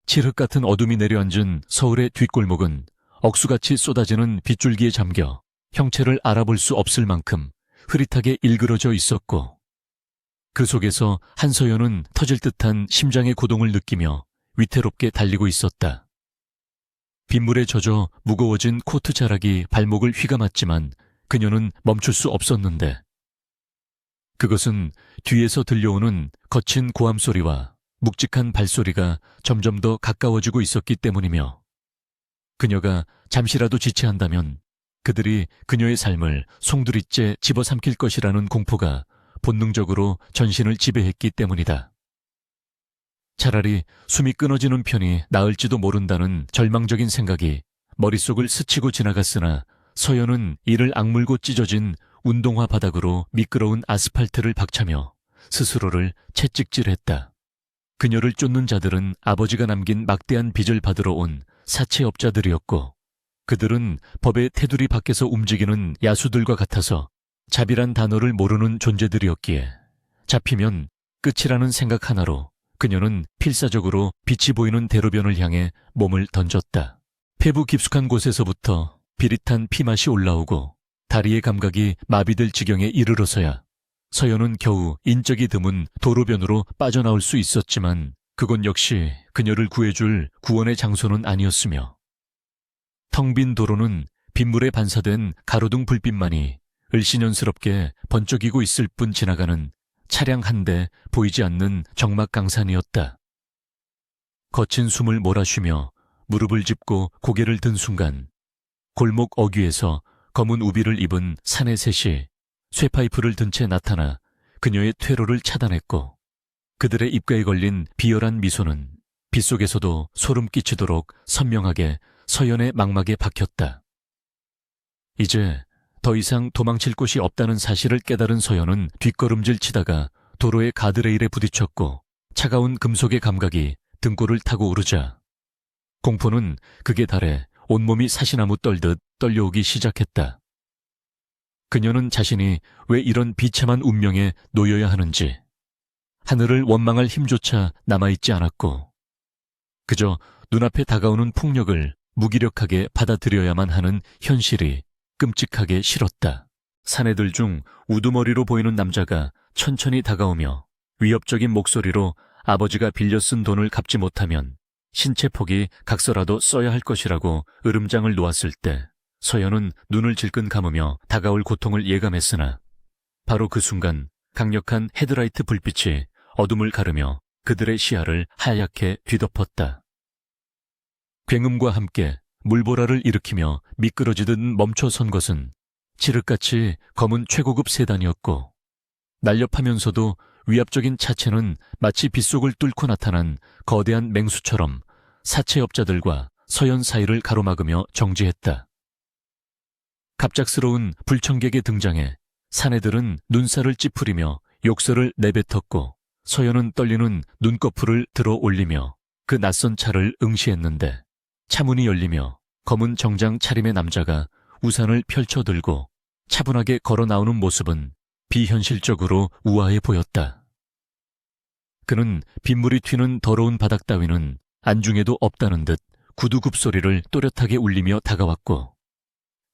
칠흑 같은 어둠이 내려앉은 서울의 뒷골목은 억수같이 쏟아지는 빗줄기에 잠겨 형체를 알아볼 수 없을 만큼 흐릿하게 일그러져 있었고, 그 속에서 한서연은 터질 듯한 심장의 고동을 느끼며 위태롭게 달리고 있었다. 빗물에 젖어 무거워진 코트 자락이 발목을 휘감았지만 그녀는 멈출 수 없었는데, 그것은 뒤에서 들려오는 거친 고함 소리와 묵직한 발소리가 점점 더 가까워지고 있었기 때문이며, 그녀가 잠시라도 지체한다면 그들이 그녀의 삶을 송두리째 집어삼킬 것이라는 공포가 본능적으로 전신을 지배했기 때문이다. 차라리 숨이 끊어지는 편이 나을지도 모른다는 절망적인 생각이 머릿속을 스치고 지나갔으나, 서연은 이를 악물고 찢어진 운동화 바닥으로 미끄러운 아스팔트를 박차며 스스로를 채찍질했다. 그녀를 쫓는 자들은 아버지가 남긴 막대한 빚을 받으러 온 사채업자들이었고, 그들은 법의 테두리 밖에서 움직이는 야수들과 같아서 자비란 단어를 모르는 존재들이었기에 잡히면 끝이라는 생각 하나로 그녀는 필사적으로 빛이 보이는 대로변을 향해 몸을 던졌다. 폐부 깊숙한 곳에서부터 비릿한 피맛이 올라오고 다리의 감각이 마비될 지경에 이르러서야 서연은 겨우 인적이 드문 도로변으로 빠져나올 수 있었지만, 그건 역시 그녀를 구해줄 구원의 장소는 아니었으며, 텅 빈 도로는 빗물에 반사된 가로등 불빛만이 을씨년스럽게 번쩍이고 있을 뿐 지나가는 차량 한 대 보이지 않는 적막강산이었다. 거친 숨을 몰아쉬며 무릎을 짚고 고개를 든 순간, 골목 어귀에서 검은 우비를 입은 사내 셋이 쇠파이프를 든 채 나타나 그녀의 퇴로를 차단했고, 그들의 입가에 걸린 비열한 미소는 빗속에서도 소름 끼치도록 선명하게 서연의 망막에 박혔다. 이제 더 이상 도망칠 곳이 없다는 사실을 깨달은 서연은 뒷걸음질 치다가 도로의 가드레일에 부딪혔고, 차가운 금속의 감각이 등골을 타고 오르자 공포는 극에 달해 온몸이 사시나무 떨듯 떨려오기 시작했다. 그녀는 자신이 왜 이런 비참한 운명에 놓여야 하는지, 하늘을 원망할 힘조차 남아있지 않았고, 그저 눈앞에 다가오는 폭력을 무기력하게 받아들여야만 하는 현실이 끔찍하게 싫었다. 사내들 중 우두머리로 보이는 남자가 천천히 다가오며 위협적인 목소리로 아버지가 빌려 쓴 돈을 갚지 못하면 신체 폭이 각서라도 써야 할 것이라고 으름장을 놓았을 때, 서연은 눈을 질끈 감으며 다가올 고통을 예감했으나, 바로 그 순간 강력한 헤드라이트 불빛이 어둠을 가르며 그들의 시야를 하얗게 뒤덮었다. 굉음과 함께 물보라를 일으키며 미끄러지듯 멈춰선 것은 칠흑같이 검은 최고급 세단이었고, 날렵하면서도 위압적인 차체는 마치 빗속을 뚫고 나타난 거대한 맹수처럼 사채업자들과 서연 사이를 가로막으며 정지했다. 갑작스러운 불청객의 등장에 사내들은 눈살을 찌푸리며 욕설을 내뱉었고, 서연은 떨리는 눈꺼풀을 들어 올리며 그 낯선 차를 응시했는데, 차문이 열리며 검은 정장 차림의 남자가 우산을 펼쳐들고 차분하게 걸어 나오는 모습은 비현실적으로 우아해 보였다. 그는 빗물이 튀는 더러운 바닥 따위는 안중에도 없다는 듯 구두굽소리를 또렷하게 울리며 다가왔고,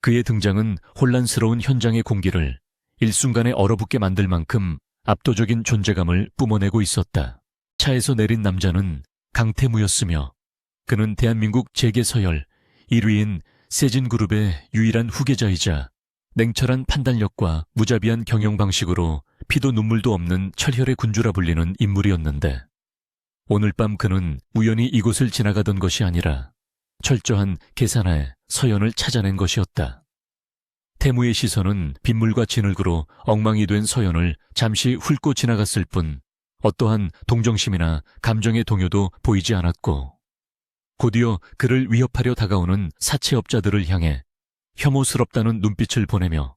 그의 등장은 혼란스러운 현장의 공기를 일순간에 얼어붙게 만들 만큼 압도적인 존재감을 뿜어내고 있었다. 차에서 내린 남자는 강태무였으며, 그는 대한민국 재계서열 1위인 세진그룹의 유일한 후계자이자 냉철한 판단력과 무자비한 경영 방식으로 피도 눈물도 없는 철혈의 군주라 불리는 인물이었는데, 오늘 밤 그는 우연히 이곳을 지나가던 것이 아니라 철저한 계산하에 서연을 찾아낸 것이었다. 태무의 시선은 빗물과 진흙으로 엉망이 된 서연을 잠시 훑고 지나갔을 뿐 어떠한 동정심이나 감정의 동요도 보이지 않았고, 곧이어 그를 위협하려 다가오는 사채업자들을 향해 혐오스럽다는 눈빛을 보내며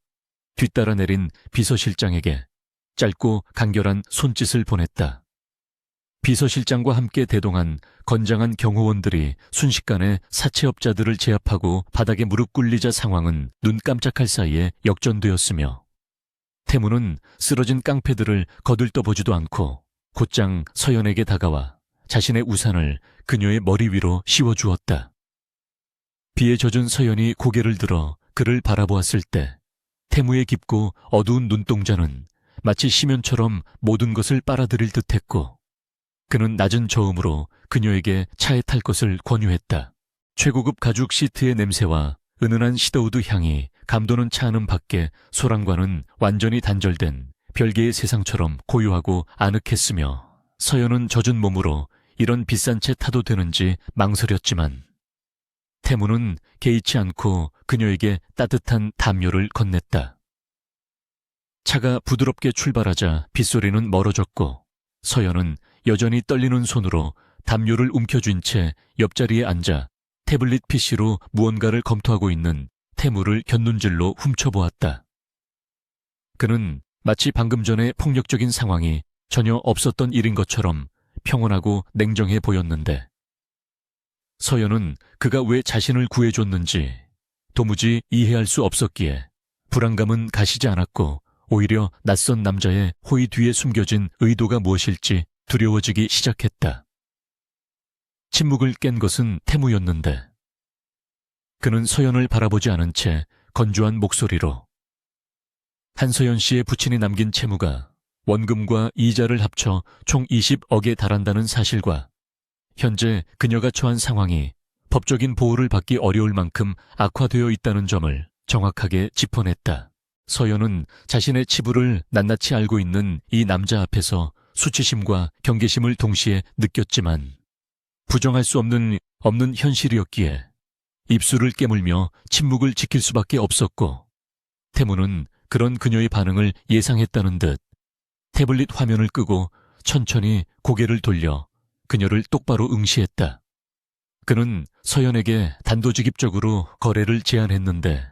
뒤따라 내린 비서실장에게 짧고 간결한 손짓을 보냈다. 비서실장과 함께 대동한 건장한 경호원들이 순식간에 사채업자들을 제압하고 바닥에 무릎 꿇리자 상황은 눈 깜짝할 사이에 역전되었으며, 태무는 쓰러진 깡패들을 거들떠보지도 않고 곧장 서연에게 다가와 자신의 우산을 그녀의 머리 위로 씌워주었다. 비에 젖은 서연이 고개를 들어 그를 바라보았을 때 태무의 깊고 어두운 눈동자는 마치 심연처럼 모든 것을 빨아들일 듯했고, 그는 낮은 저음으로 그녀에게 차에 탈 것을 권유했다. 최고급 가죽 시트의 냄새와 은은한 시더우드 향이 감도는 차 안은 밖에 소랑과는 완전히 단절된 별개의 세상처럼 고요하고 아늑했으며, 서연은 젖은 몸으로 이런 비싼 채 타도 되는지 망설였지만 태무는 개의치 않고 그녀에게 따뜻한 담요를 건넸다. 차가 부드럽게 출발하자 빗소리는 멀어졌고, 서연은 여전히 떨리는 손으로 담요를 움켜쥔 채 옆자리에 앉아 태블릿 PC로 무언가를 검토하고 있는 태무를 곁눈질로 훔쳐보았다. 그는 마치 방금 전의 폭력적인 상황이 전혀 없었던 일인 것처럼 평온하고 냉정해 보였는데, 서연은 그가 왜 자신을 구해줬는지 도무지 이해할 수 없었기에 불안감은 가시지 않았고, 오히려 낯선 남자의 호의 뒤에 숨겨진 의도가 무엇일지 두려워지기 시작했다. 침묵을 깬 것은 태무였는데, 그는 서연을 바라보지 않은 채 건조한 목소리로 한서연 씨의 부친이 남긴 채무가 원금과 이자를 합쳐 총 20억에 달한다는 사실과 현재 그녀가 처한 상황이 법적인 보호를 받기 어려울 만큼 악화되어 있다는 점을 정확하게 짚어냈다. 서연은 자신의 치부를 낱낱이 알고 있는 이 남자 앞에서 수치심과 경계심을 동시에 느꼈지만 부정할 수 없는 현실이었기에 입술을 깨물며 침묵을 지킬 수밖에 없었고, 태무는 그런 그녀의 반응을 예상했다는 듯 태블릿 화면을 끄고 천천히 고개를 돌려 그녀를 똑바로 응시했다. 그는 서연에게 단도직입적으로 거래를 제안했는데,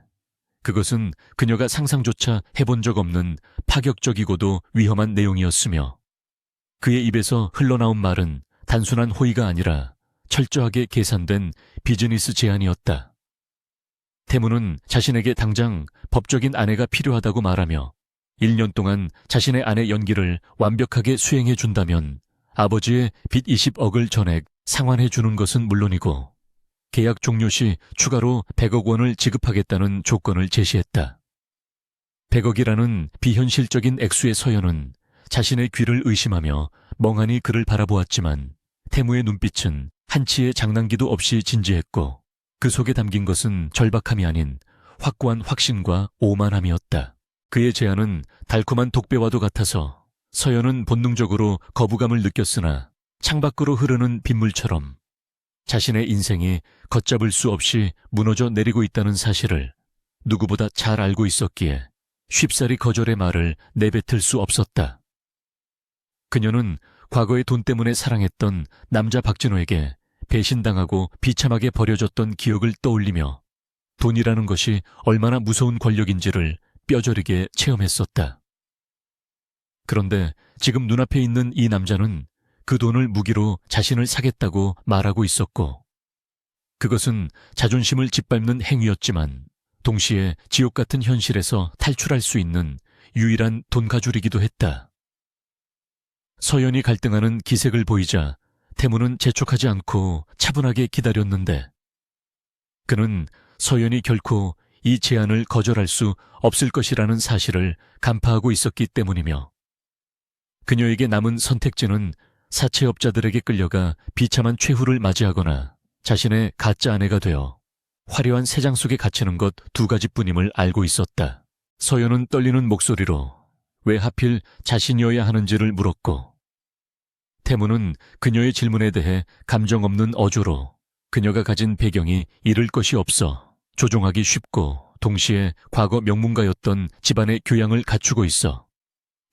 그것은 그녀가 상상조차 해본 적 없는 파격적이고도 위험한 내용이었으며, 그의 입에서 흘러나온 말은 단순한 호의가 아니라 철저하게 계산된 비즈니스 제안이었다. 태무는 자신에게 당장 법적인 아내가 필요하다고 말하며 1년 동안 자신의 아내 연기를 완벽하게 수행해 준다면 아버지의 빚 20억을 전액 상환해 주는 것은 물론이고, 계약 종료 시 추가로 100억 원을 지급하겠다는 조건을 제시했다. 100억이라는 비현실적인 액수의 서연은 자신의 귀를 의심하며 멍하니 그를 바라보았지만, 태무의 눈빛은 한치의 장난기도 없이 진지했고, 그 속에 담긴 것은 절박함이 아닌 확고한 확신과 오만함이었다. 그의 제안은 달콤한 독배와도 같아서 서연은 본능적으로 거부감을 느꼈으나, 창밖으로 흐르는 빗물처럼 자신의 인생이 걷잡을 수 없이 무너져 내리고 있다는 사실을 누구보다 잘 알고 있었기에 쉽사리 거절의 말을 내뱉을 수 없었다. 그녀는 과거의 돈 때문에 사랑했던 남자 박진호에게 배신당하고 비참하게 버려졌던 기억을 떠올리며 돈이라는 것이 얼마나 무서운 권력인지를 뼈저리게 체험했었다. 그런데 지금 눈앞에 있는 이 남자는 그 돈을 무기로 자신을 사겠다고 말하고 있었고, 그것은 자존심을 짓밟는 행위였지만 동시에 지옥 같은 현실에서 탈출할 수 있는 유일한 돈가줄이기도 했다. 서연이 갈등하는 기색을 보이자 태무는 재촉하지 않고 차분하게 기다렸는데, 그는 서연이 결코 이 제안을 거절할 수 없을 것이라는 사실을 간파하고 있었기 때문이며, 그녀에게 남은 선택지는 사채업자들에게 끌려가 비참한 최후를 맞이하거나 자신의 가짜 아내가 되어 화려한 세장 속에 갇히는 것 두 가지뿐임을 알고 있었다. 서연은 떨리는 목소리로 왜 하필 자신이어야 하는지를 물었고, 태무는 그녀의 질문에 대해 감정 없는 어조로 그녀가 가진 배경이 잃을 것이 없어 조종하기 쉽고 동시에 과거 명문가였던 집안의 교양을 갖추고 있어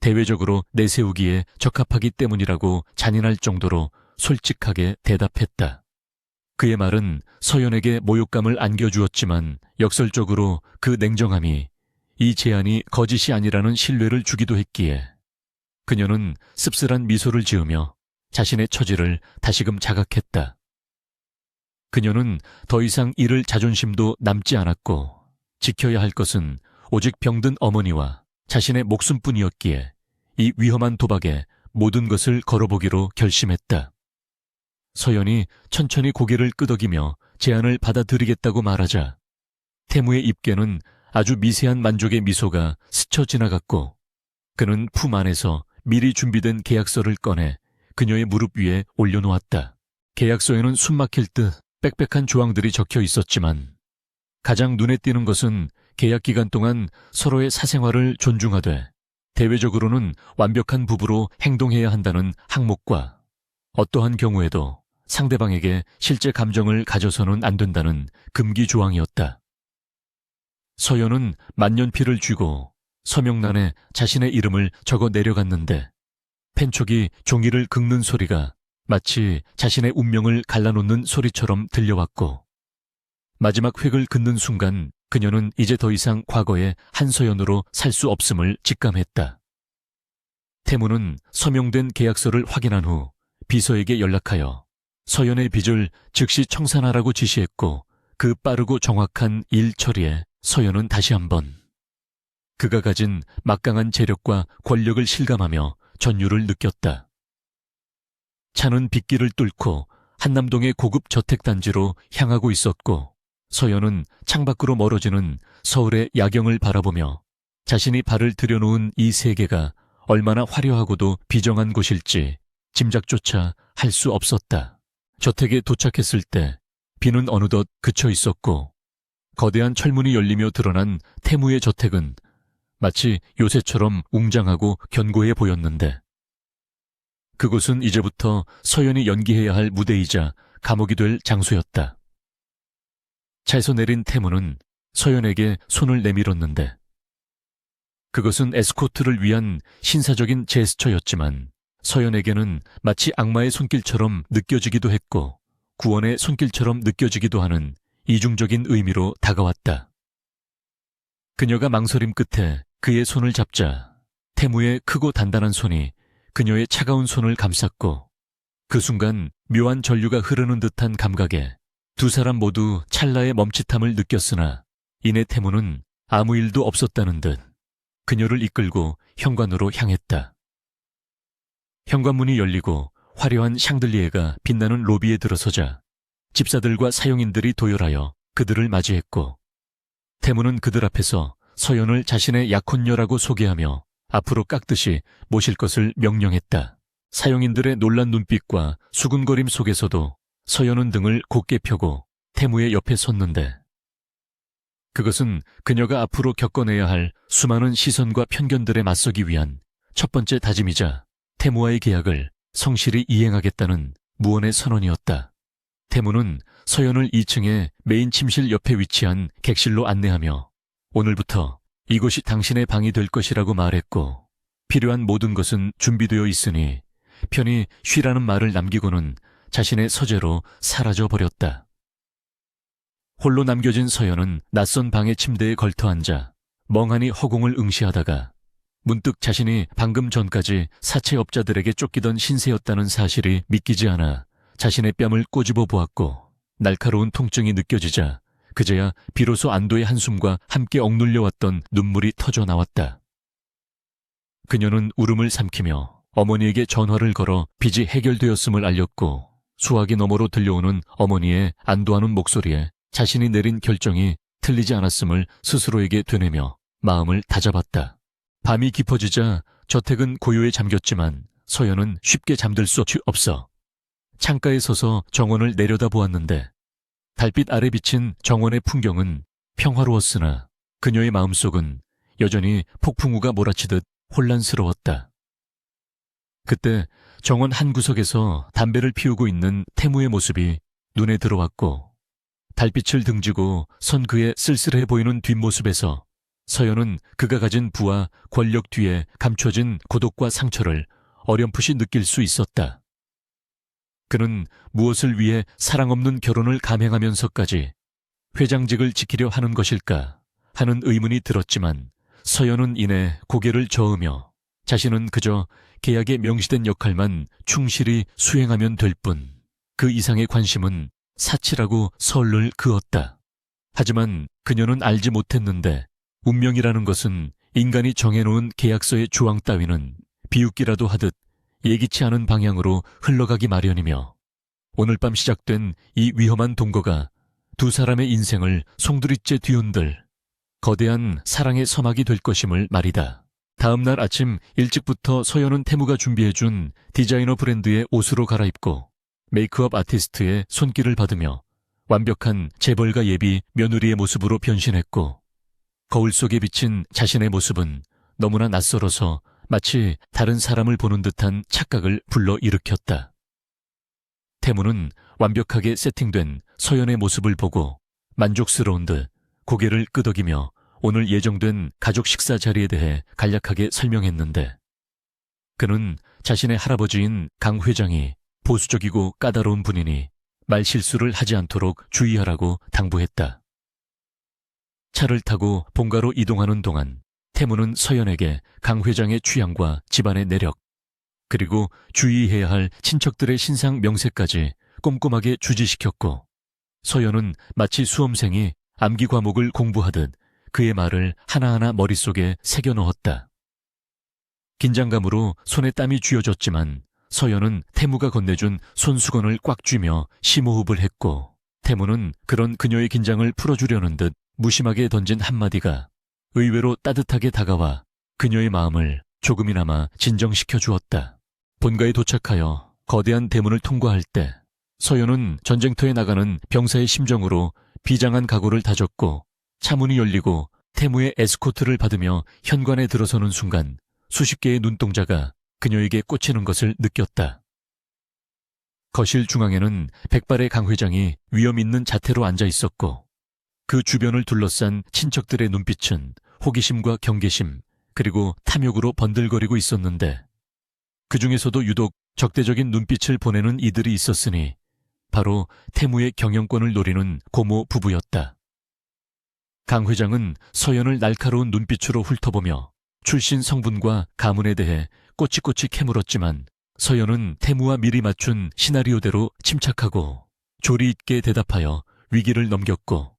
대외적으로 내세우기에 적합하기 때문이라고 잔인할 정도로 솔직하게 대답했다. 그의 말은 서연에게 모욕감을 안겨주었지만 역설적으로 그 냉정함이 이 제안이 거짓이 아니라는 신뢰를 주기도 했기에 그녀는 씁쓸한 미소를 지으며 자신의 처지를 다시금 자각했다. 그녀는 더 이상 잃을 자존심도 남지 않았고 지켜야 할 것은 오직 병든 어머니와 자신의 목숨뿐이었기에 이 위험한 도박에 모든 것을 걸어보기로 결심했다. 서연이 천천히 고개를 끄덕이며 제안을 받아들이겠다고 말하자 태무의 입계는 아주 미세한 만족의 미소가 스쳐 지나갔고 그는 품 안에서 미리 준비된 계약서를 꺼내 그녀의 무릎 위에 올려놓았다. 계약서에는 숨막힐 듯 빽빽한 조항들이 적혀 있었지만 가장 눈에 띄는 것은 계약 기간 동안 서로의 사생활을 존중하되 대외적으로는 완벽한 부부로 행동해야 한다는 항목과 어떠한 경우에도 상대방에게 실제 감정을 가져서는 안 된다는 금기 조항이었다. 서연은 만년필을 쥐고 서명란에 자신의 이름을 적어 내려갔는데 펜촉이 종이를 긁는 소리가 마치 자신의 운명을 갈라놓는 소리처럼 들려왔고 마지막 획을 긋는 순간 그녀는 이제 더 이상 과거의 한서연으로 살 수 없음을 직감했다. 태무는 서명된 계약서를 확인한 후 비서에게 연락하여 서연의 빚을 즉시 청산하라고 지시했고 그 빠르고 정확한 일 처리에 서연은 다시 한번 그가 가진 막강한 재력과 권력을 실감하며 전율을 느꼈다. 차는 빗길을 뚫고 한남동의 고급 저택단지로 향하고 있었고 서연은 창밖으로 멀어지는 서울의 야경을 바라보며 자신이 발을 들여놓은 이 세계가 얼마나 화려하고도 비정한 곳일지 짐작조차 할 수 없었다. 저택에 도착했을 때 비는 어느덧 그쳐 있었고 거대한 철문이 열리며 드러난 태무의 저택은 마치 요새처럼 웅장하고 견고해 보였는데 그곳은 이제부터 서연이 연기해야 할 무대이자 감옥이 될 장소였다. 차에서 내린 태무는 서연에게 손을 내밀었는데 그것은 에스코트를 위한 신사적인 제스처였지만 서연에게는 마치 악마의 손길처럼 느껴지기도 했고 구원의 손길처럼 느껴지기도 하는 이중적인 의미로 다가왔다. 그녀가 망설임 끝에 그의 손을 잡자 태무의 크고 단단한 손이 그녀의 차가운 손을 감쌌고 그 순간 묘한 전류가 흐르는 듯한 감각에 두 사람 모두 찰나의 멈칫함을 느꼈으나 이내 태무는 아무 일도 없었다는 듯 그녀를 이끌고 현관으로 향했다. 현관문이 열리고 화려한 샹들리에가 빛나는 로비에 들어서자 집사들과 사용인들이 도열하여 그들을 맞이했고 태무는 그들 앞에서 서연을 자신의 약혼녀라고 소개하며 앞으로 깎듯이 모실 것을 명령했다. 사용인들의 놀란 눈빛과 수군거림 속에서도 서연은 등을 곧게 펴고 태무의 옆에 섰는데 그것은 그녀가 앞으로 겪어내야 할 수많은 시선과 편견들에 맞서기 위한 첫 번째 다짐이자 태무와의 계약을 성실히 이행하겠다는 무언의 선언이었다. 태무는 서연을 2층의 메인 침실 옆에 위치한 객실로 안내하며 오늘부터 이곳이 당신의 방이 될 것이라고 말했고 필요한 모든 것은 준비되어 있으니 편히 쉬라는 말을 남기고는 자신의 서재로 사라져버렸다. 홀로 남겨진 서연은 낯선 방의 침대에 걸터앉아 멍하니 허공을 응시하다가 문득 자신이 방금 전까지 사채업자들에게 쫓기던 신세였다는 사실이 믿기지 않아 자신의 뺨을 꼬집어 보았고 날카로운 통증이 느껴지자 그제야 비로소 안도의 한숨과 함께 억눌려왔던 눈물이 터져 나왔다. 그녀는 울음을 삼키며 어머니에게 전화를 걸어 빚이 해결되었음을 알렸고 수화기 너머로 들려오는 어머니의 안도하는 목소리에 자신이 내린 결정이 틀리지 않았음을 스스로에게 되뇌며 마음을 다잡았다. 밤이 깊어지자 저택은 고요에 잠겼지만 서연은 쉽게 잠들 수 없어 창가에 서서 정원을 내려다보았는데 달빛 아래 비친 정원의 풍경은 평화로웠으나 그녀의 마음속은 여전히 폭풍우가 몰아치듯 혼란스러웠다. 그때 정원 한 구석에서 담배를 피우고 있는 태무의 모습이 눈에 들어왔고 달빛을 등지고 선 그의 쓸쓸해 보이는 뒷모습에서 서연은 그가 가진 부와 권력 뒤에 감춰진 고독과 상처를 어렴풋이 느낄 수 있었다. 그는 무엇을 위해 사랑 없는 결혼을 감행하면서까지 회장직을 지키려 하는 것일까 하는 의문이 들었지만 서연은 이내 고개를 저으며 자신은 그저 계약에 명시된 역할만 충실히 수행하면 될 뿐 그 이상의 관심은 사치라고 설을 그었다. 하지만 그녀는 알지 못했는데 운명이라는 것은 인간이 정해놓은 계약서의 조항 따위는 비웃기라도 하듯 예기치 않은 방향으로 흘러가기 마련이며 오늘 밤 시작된 이 위험한 동거가 두 사람의 인생을 송두리째 뒤흔들 거대한 사랑의 서막이 될 것임을 말이다. 다음 날 아침 일찍부터 서연은 태무가 준비해준 디자이너 브랜드의 옷으로 갈아입고 메이크업 아티스트의 손길을 받으며 완벽한 재벌가 예비 며느리의 모습으로 변신했고, 거울 속에 비친 자신의 모습은 너무나 낯설어서 마치 다른 사람을 보는 듯한 착각을 불러일으켰다. 태무는 완벽하게 세팅된 서연의 모습을 보고 만족스러운 듯 고개를 끄덕이며 오늘 예정된 가족 식사 자리에 대해 간략하게 설명했는데, 그는 자신의 할아버지인 강 회장이 보수적이고 까다로운 분이니 말실수를 하지 않도록 주의하라고 당부했다. 차를 타고 본가로 이동하는 동안 태무는 서연에게 강 회장의 취향과 집안의 내력, 그리고 주의해야 할 친척들의 신상 명세까지 꼼꼼하게 주지시켰고, 서연은 마치 수험생이 암기 과목을 공부하듯 그의 말을 하나하나 머릿속에 새겨넣었다. 긴장감으로 손에 땀이 쥐어졌지만 서연은 태무가 건네준 손수건을 꽉 쥐며 심호흡을 했고, 태무는 그런 그녀의 긴장을 풀어주려는 듯 무심하게 던진 한마디가 의외로 따뜻하게 다가와 그녀의 마음을 조금이나마 진정시켜 주었다. 본가에 도착하여 거대한 대문을 통과할 때 서연은 전쟁터에 나가는 병사의 심정으로 비장한 각오를 다졌고, 차문이 열리고 태무의 에스코트를 받으며 현관에 들어서는 순간 수십 개의 눈동자가 그녀에게 꽂히는 것을 느꼈다. 거실 중앙에는 백발의 강 회장이 위험 있는 자태로 앉아 있었고, 그 주변을 둘러싼 친척들의 눈빛은 호기심과 경계심, 그리고 탐욕으로 번들거리고 있었는데, 그 중에서도 유독 적대적인 눈빛을 보내는 이들이 있었으니 바로 태무의 경영권을 노리는 고모 부부였다. 강 회장은 서연을 날카로운 눈빛으로 훑어보며 출신 성분과 가문에 대해 꼬치꼬치 캐물었지만, 서연은 태무와 미리 맞춘 시나리오대로 침착하고 조리 있게 대답하여 위기를 넘겼고,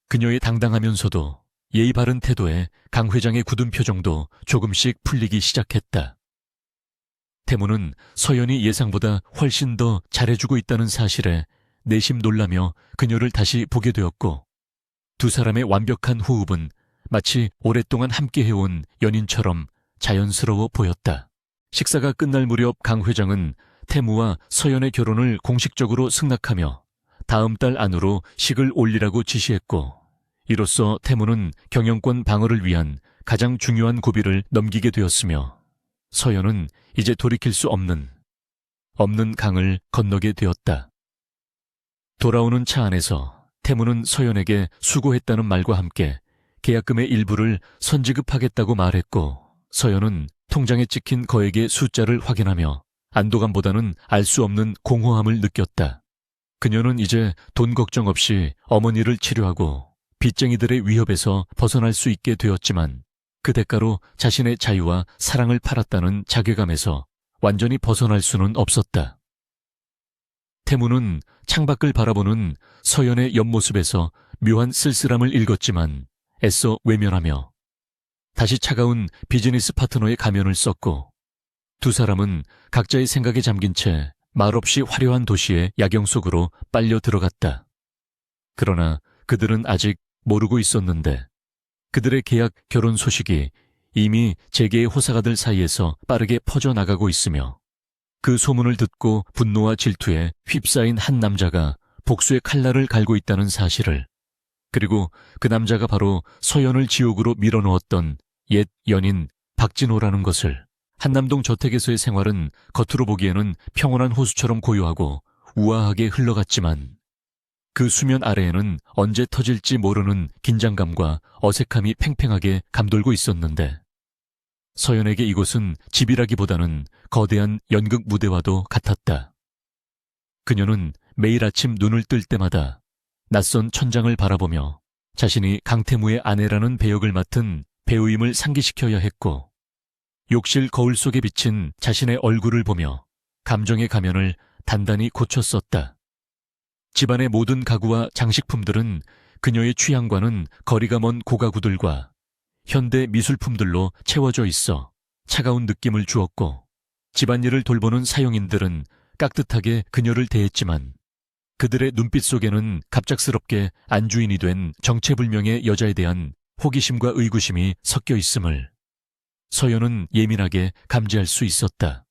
그녀의 당당하면서도 예의 바른 태도에 강 회장의 굳은 표정도 조금씩 풀리기 시작했다. 태무는 서연이 예상보다 훨씬 더 잘해주고 있다는 사실에 내심 놀라며 그녀를 다시 보게 되었고, 두 사람의 완벽한 호흡은 마치 오랫동안 함께해온 연인처럼 자연스러워 보였다. 식사가 끝날 무렵 강 회장은 태무와 서연의 결혼을 공식적으로 승낙하며 다음 달 안으로 식을 올리라고 지시했고, 이로써 태무는 경영권 방어를 위한 가장 중요한 고비를 넘기게 되었으며, 서연은 이제 돌이킬 수 없는 강을 건너게 되었다. 돌아오는 차 안에서 태무는 서연에게 수고했다는 말과 함께 계약금의 일부를 선지급하겠다고 말했고, 서연은 통장에 찍힌 거액의 숫자를 확인하며 안도감보다는 알 수 없는 공허함을 느꼈다. 그녀는 이제 돈 걱정 없이 어머니를 치료하고 빚쟁이들의 위협에서 벗어날 수 있게 되었지만, 그 대가로 자신의 자유와 사랑을 팔았다는 자괴감에서 완전히 벗어날 수는 없었다. 태무는 창밖을 바라보는 서연의 옆모습에서 묘한 쓸쓸함을 읽었지만 애써 외면하며 다시 차가운 비즈니스 파트너의 가면을 썼고, 두 사람은 각자의 생각에 잠긴 채 말없이 화려한 도시의 야경 속으로 빨려 들어갔다. 그러나 그들은 아직 모르고 있었는데, 그들의 계약 결혼 소식이 이미 재계의 호사가들 사이에서 빠르게 퍼져나가고 있으며, 그 소문을 듣고 분노와 질투에 휩싸인 한 남자가 복수의 칼날을 갈고 있다는 사실을, 그리고 그 남자가 바로 서연을 지옥으로 밀어넣었던 옛 연인 박진호라는 것을. 한남동 저택에서의 생활은 겉으로 보기에는 평온한 호수처럼 고요하고 우아하게 흘러갔지만, 그 수면 아래에는 언제 터질지 모르는 긴장감과 어색함이 팽팽하게 감돌고 있었는데, 서연에게 이곳은 집이라기보다는 거대한 연극 무대와도 같았다. 그녀는 매일 아침 눈을 뜰 때마다 낯선 천장을 바라보며 자신이 강태무의 아내라는 배역을 맡은 배우임을 상기시켜야 했고, 욕실 거울 속에 비친 자신의 얼굴을 보며 감정의 가면을 단단히 고쳤었다. 집안의 모든 가구와 장식품들은 그녀의 취향과는 거리가 먼 고가구들과 현대 미술품들로 채워져 있어 차가운 느낌을 주었고, 집안일을 돌보는 사용인들은 깍듯하게 그녀를 대했지만 그들의 눈빛 속에는 갑작스럽게 안주인이 된 정체불명의 여자에 대한 호기심과 의구심이 섞여 있음을 서연은 예민하게 감지할 수 있었다.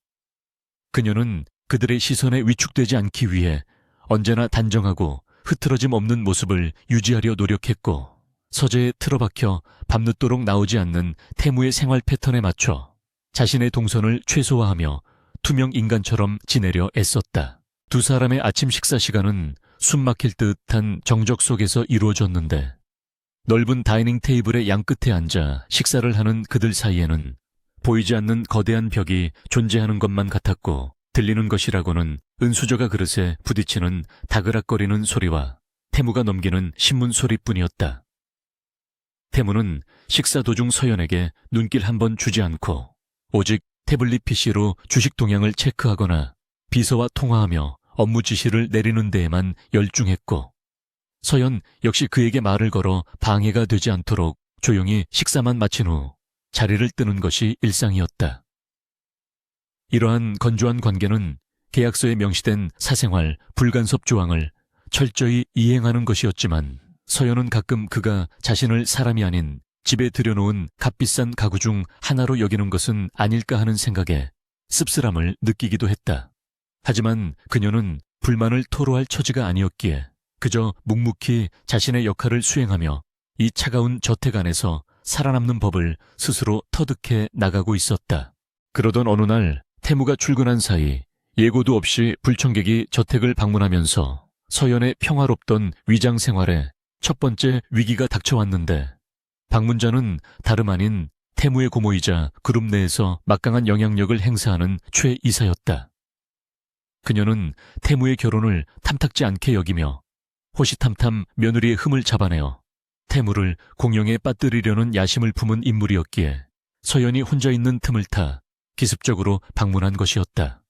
그녀는 그들의 시선에 위축되지 않기 위해 언제나 단정하고 흐트러짐 없는 모습을 유지하려 노력했고 서재에 틀어박혀 밤늦도록 나오지 않는 태무의 생활 패턴에 맞춰 자신의 동선을 최소화하며 투명 인간처럼 지내려 애썼다. 두 사람의 아침 식사 시간은 숨막힐 듯한 정적 속에서 이루어졌는데 넓은 다이닝 테이블의 양끝에 앉아 식사를 하는 그들 사이에는 보이지 않는 거대한 벽이 존재하는 것만 같았고 들리는 것이라고는 은수저가 그릇에 부딪히는 다그락거리는 소리와 태무가 넘기는 신문 소리뿐이었다. 태무는 식사 도중 서연에게 눈길 한 번 주지 않고 오직 태블릿 PC로 주식 동향을 체크하거나 비서와 통화하며 업무 지시를 내리는 데에만 열중했고 서연 역시 그에게 말을 걸어 방해가 되지 않도록 조용히 식사만 마친 후 자리를 뜨는 것이 일상이었다. 이러한 건조한 관계는 계약서에 명시된 사생활 불간섭 조항을 철저히 이행하는 것이었지만 서연은 가끔 그가 자신을 사람이 아닌 집에 들여놓은 값비싼 가구 중 하나로 여기는 것은 아닐까 하는 생각에 씁쓸함을 느끼기도 했다. 하지만 그녀는 불만을 토로할 처지가 아니었기에 그저 묵묵히 자신의 역할을 수행하며 이 차가운 저택 안에서 살아남는 법을 스스로 터득해 나가고 있었다. 그러던 어느 날 태무가 출근한 사이 예고도 없이 불청객이 저택을 방문하면서 서연의 평화롭던 위장 생활에 첫 번째 위기가 닥쳐왔는데 방문자는 다름 아닌 태무의 고모이자 그룹 내에서 막강한 영향력을 행사하는 최 이사였다. 그녀는 태무의 결혼을 탐탁지 않게 여기며 호시탐탐 며느리의 흠을 잡아내어 태무를 공영에 빠뜨리려는 야심을 품은 인물이었기에 서연이 혼자 있는 틈을 타 기습적으로 방문한 것이었다.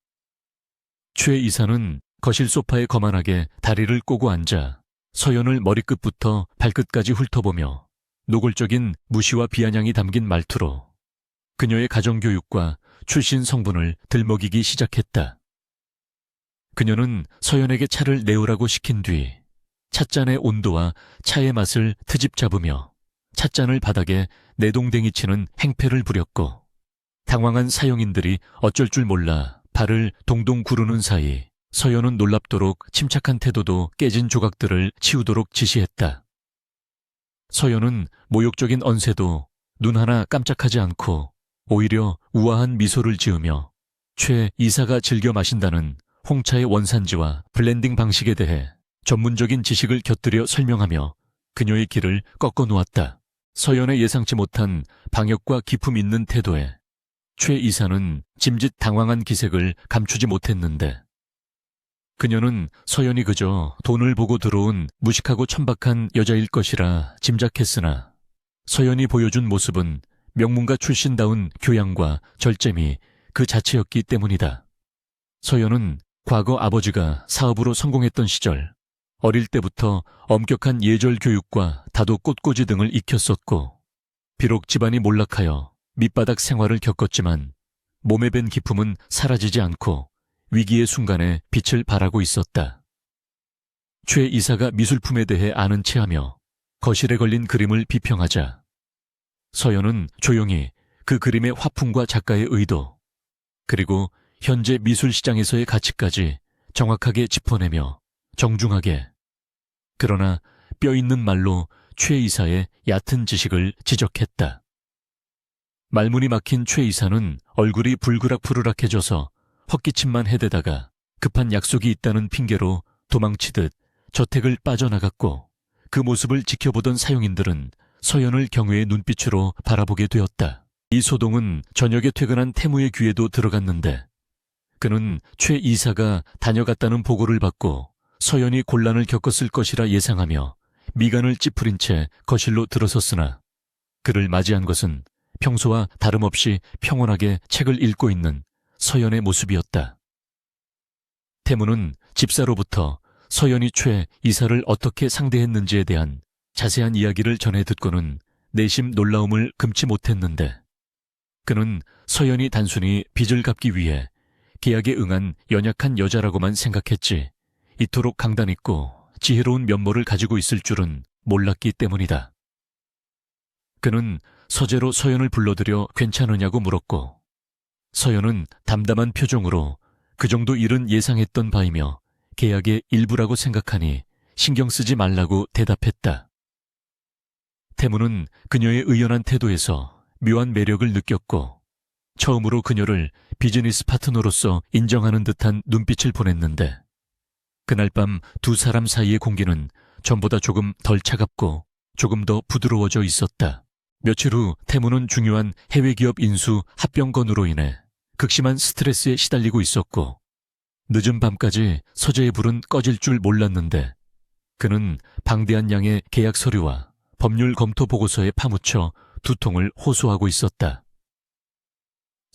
최 이사는 거실 소파에 거만하게 다리를 꼬고 앉아 서연을 머리끝부터 발끝까지 훑어보며 노골적인 무시와 비아냥이 담긴 말투로 그녀의 가정교육과 출신 성분을 들먹이기 시작했다. 그녀는 서연에게 차를 내오라고 시킨 뒤 찻잔의 온도와 차의 맛을 트집 잡으며 찻잔을 바닥에 내동댕이 치는 행패를 부렸고 당황한 사용인들이 어쩔 줄 몰라 발을 동동 구르는 사이 서연은 놀랍도록 침착한 태도도 깨진 조각들을 치우도록 지시했다. 서연은 모욕적인 언세도 눈 하나 깜짝하지 않고 오히려 우아한 미소를 지으며 최 이사가 즐겨 마신다는 홍차의 원산지와 블렌딩 방식에 대해 전문적인 지식을 곁들여 설명하며 그녀의 길을 꺾어 놓았다. 서연의 예상치 못한 방역과 기품 있는 태도에 최 이사는 짐짓 당황한 기색을 감추지 못했는데 그녀는 서연이 그저 돈을 보고 들어온 무식하고 천박한 여자일 것이라 짐작했으나 서연이 보여준 모습은 명문가 출신다운 교양과 절제미 그 자체였기 때문이다. 서연은 과거 아버지가 사업으로 성공했던 시절 어릴 때부터 엄격한 예절 교육과 다도 꽃꽂이 등을 익혔었고 비록 집안이 몰락하여 밑바닥 생활을 겪었지만 몸에 밴 기품은 사라지지 않고 위기의 순간에 빛을 발하고 있었다. 최 이사가 미술품에 대해 아는 체하며 거실에 걸린 그림을 비평하자 서연은 조용히 그 그림의 화풍과 작가의 의도 그리고 현재 미술시장에서의 가치까지 정확하게 짚어내며 정중하게 그러나 뼈있는 말로 최 이사의 얕은 지식을 지적했다. 말문이 막힌 최 이사는 얼굴이 불그락푸르락해져서 헛기침만 해대다가 급한 약속이 있다는 핑계로 도망치듯 저택을 빠져나갔고 그 모습을 지켜보던 사용인들은 서연을 경외의 눈빛으로 바라보게 되었다. 이 소동은 저녁에 퇴근한 태무의 귀에도 들어갔는데 그는 최 이사가 다녀갔다는 보고를 받고 서연이 곤란을 겪었을 것이라 예상하며 미간을 찌푸린 채 거실로 들어섰으나 그를 맞이한 것은 평소와 다름없이 평온하게 책을 읽고 있는 서연의 모습이었다. 태무는 집사로부터 서연이 최 이사를 어떻게 상대했는지에 대한 자세한 이야기를 전해 듣고는 내심 놀라움을 금치 못했는데 그는 서연이 단순히 빚을 갚기 위해 계약에 응한 연약한 여자라고만 생각했지 이토록 강단 있고 지혜로운 면모를 가지고 있을 줄은 몰랐기 때문이다. 그는 서재로 서연을 불러들여 괜찮으냐고 물었고 서연은 담담한 표정으로 그 정도 일은 예상했던 바이며 계약의 일부라고 생각하니 신경 쓰지 말라고 대답했다. 태무는 그녀의 의연한 태도에서 묘한 매력을 느꼈고 처음으로 그녀를 비즈니스 파트너로서 인정하는 듯한 눈빛을 보냈는데 그날 밤 두 사람 사이의 공기는 전보다 조금 덜 차갑고 조금 더 부드러워져 있었다. 며칠 후 태무는 중요한 해외 기업 인수 합병건으로 인해 극심한 스트레스에 시달리고 있었고 늦은 밤까지 서재의 불은 꺼질 줄 몰랐는데 그는 방대한 양의 계약 서류와 법률 검토 보고서에 파묻혀 두통을 호소하고 있었다.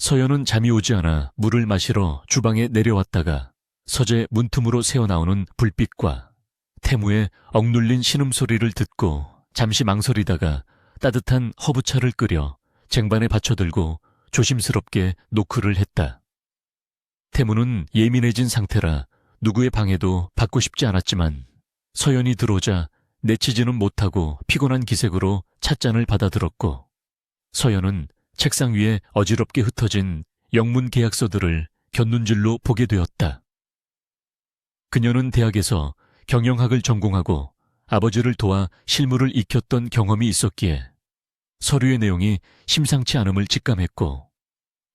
서연은 잠이 오지 않아 물을 마시러 주방에 내려왔다가 서재 문틈으로 새어나오는 불빛과 태무의 억눌린 신음소리를 듣고 잠시 망설이다가 따뜻한 허브차를 끓여 쟁반에 받쳐들고 조심스럽게 노크를 했다. 태무는 예민해진 상태라 누구의 방해도 받고 싶지 않았지만 서연이 들어오자 내치지는 못하고 피곤한 기색으로 찻잔을 받아들었고 서연은 책상 위에 어지럽게 흩어진 영문 계약서들을 곁눈질로 보게 되었다. 그녀는 대학에서 경영학을 전공하고 아버지를 도와 실무를 익혔던 경험이 있었기에 서류의 내용이 심상치 않음을 직감했고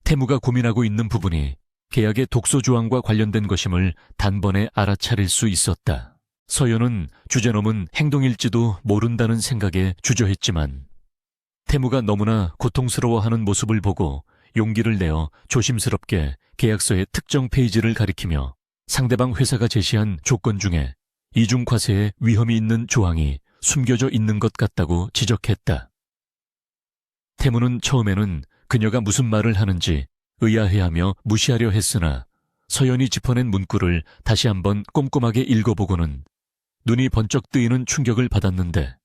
태무가 고민하고 있는 부분이 계약의 독소 조항과 관련된 것임을 단번에 알아차릴 수 있었다. 서연은 주제넘은 행동일지도 모른다는 생각에 주저했지만 태무가 너무나 고통스러워하는 모습을 보고 용기를 내어 조심스럽게 계약서의 특정 페이지를 가리키며 상대방 회사가 제시한 조건 중에 이중과세의 위험이 있는 조항이 숨겨져 있는 것 같다고 지적했다. 태무는 처음에는 그녀가 무슨 말을 하는지 의아해하며 무시하려 했으나 서연이 짚어낸 문구를 다시 한번 꼼꼼하게 읽어보고는 눈이 번쩍 뜨이는 충격을 받았는데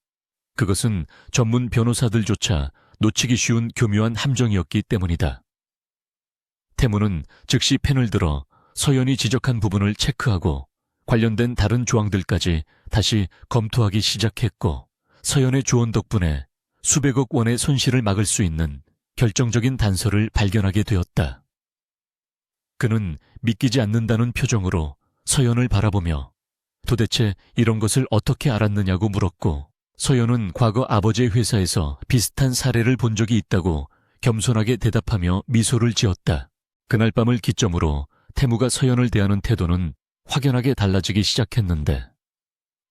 그것은 전문 변호사들조차 놓치기 쉬운 교묘한 함정이었기 때문이다. 태무는 즉시 펜을 들어 서연이 지적한 부분을 체크하고 관련된 다른 조항들까지 다시 검토하기 시작했고 서연의 조언 덕분에 수백억 원의 손실을 막을 수 있는 결정적인 단서를 발견하게 되었다. 그는 믿기지 않는다는 표정으로 서연을 바라보며 도대체 이런 것을 어떻게 알았느냐고 물었고 서연은 과거 아버지의 회사에서 비슷한 사례를 본 적이 있다고 겸손하게 대답하며 미소를 지었다. 그날 밤을 기점으로 태무가 서연을 대하는 태도는 확연하게 달라지기 시작했는데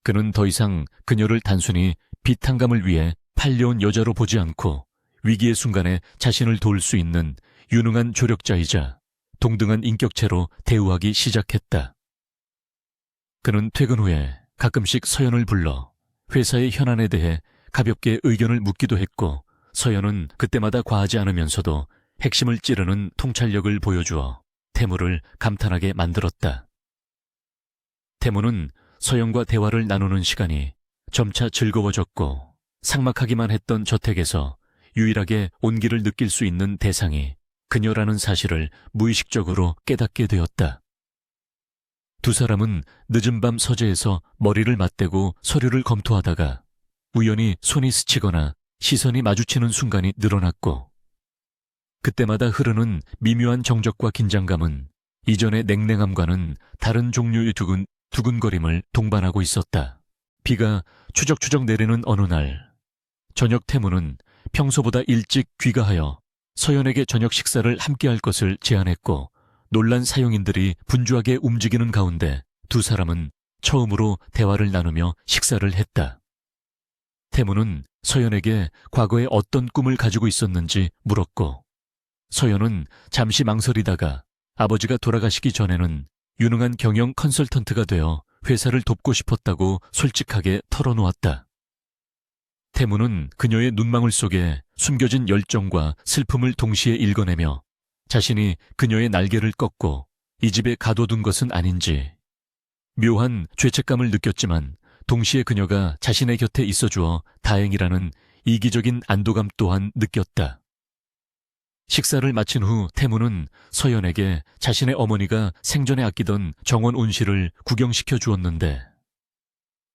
그는 더 이상 그녀를 단순히 비탄감을 위해 팔려온 여자로 보지 않고 위기의 순간에 자신을 도울 수 있는 유능한 조력자이자 동등한 인격체로 대우하기 시작했다. 그는 퇴근 후에 가끔씩 서연을 불러 회사의 현안에 대해 가볍게 의견을 묻기도 했고 서연은 그때마다 과하지 않으면서도 핵심을 찌르는 통찰력을 보여주어 태무를 감탄하게 만들었다. 태무는 서연과 대화를 나누는 시간이 점차 즐거워졌고 삭막하기만 했던 저택에서 유일하게 온기를 느낄 수 있는 대상이 그녀라는 사실을 무의식적으로 깨닫게 되었다. 두 사람은 늦은 밤 서재에서 머리를 맞대고 서류를 검토하다가 우연히 손이 스치거나 시선이 마주치는 순간이 늘어났고 그때마다 흐르는 미묘한 정적과 긴장감은 이전의 냉랭함과는 다른 종류의 두근거림을 동반하고 있었다. 비가 추적추적 내리는 어느 날 저녁 태무는 평소보다 일찍 귀가하여 서연에게 저녁 식사를 함께할 것을 제안했고 놀란 사용인들이 분주하게 움직이는 가운데 두 사람은 처음으로 대화를 나누며 식사를 했다. 태무는 서연에게 과거에 어떤 꿈을 가지고 있었는지 물었고 서연은 잠시 망설이다가 아버지가 돌아가시기 전에는 유능한 경영 컨설턴트가 되어 회사를 돕고 싶었다고 솔직하게 털어놓았다. 태무는 그녀의 눈망울 속에 숨겨진 열정과 슬픔을 동시에 읽어내며 자신이 그녀의 날개를 꺾고 이 집에 가둬둔 것은 아닌지 묘한 죄책감을 느꼈지만 동시에 그녀가 자신의 곁에 있어주어 다행이라는 이기적인 안도감 또한 느꼈다. 식사를 마친 후 태무는 서연에게 자신의 어머니가 생전에 아끼던 정원 온실을 구경시켜 주었는데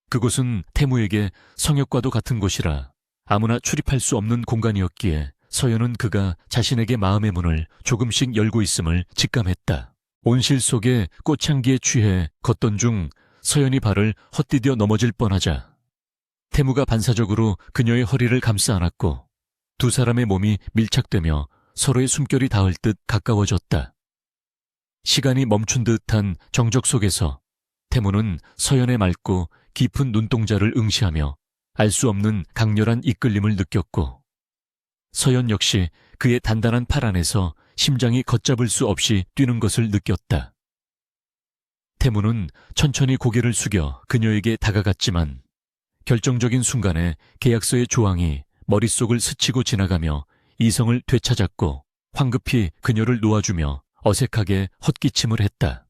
그곳은 태무에게 성역과도 같은 곳이라 아무나 출입할 수 없는 공간이었기에 서연은 그가 자신에게 마음의 문을 조금씩 열고 있음을 직감했다. 온실 속의 꽃향기에 취해 걷던 중 서연이 발을 헛디뎌 넘어질 뻔하자 태무가 반사적으로 그녀의 허리를 감싸 안았고 두 사람의 몸이 밀착되며 서로의 숨결이 닿을 듯 가까워졌다. 시간이 멈춘 듯한 정적 속에서 태무는 서연의 맑고 깊은 눈동자를 응시하며 알 수 없는 강렬한 이끌림을 느꼈고 서연 역시 그의 단단한 팔 안에서 심장이 걷잡을 수 없이 뛰는 것을 느꼈다. 태무는 천천히 고개를 숙여 그녀에게 다가갔지만 결정적인 순간에 계약서의 조항이 머릿속을 스치고 지나가며 이성을 되찾았고 황급히 그녀를 놓아주며 어색하게 헛기침을 했다.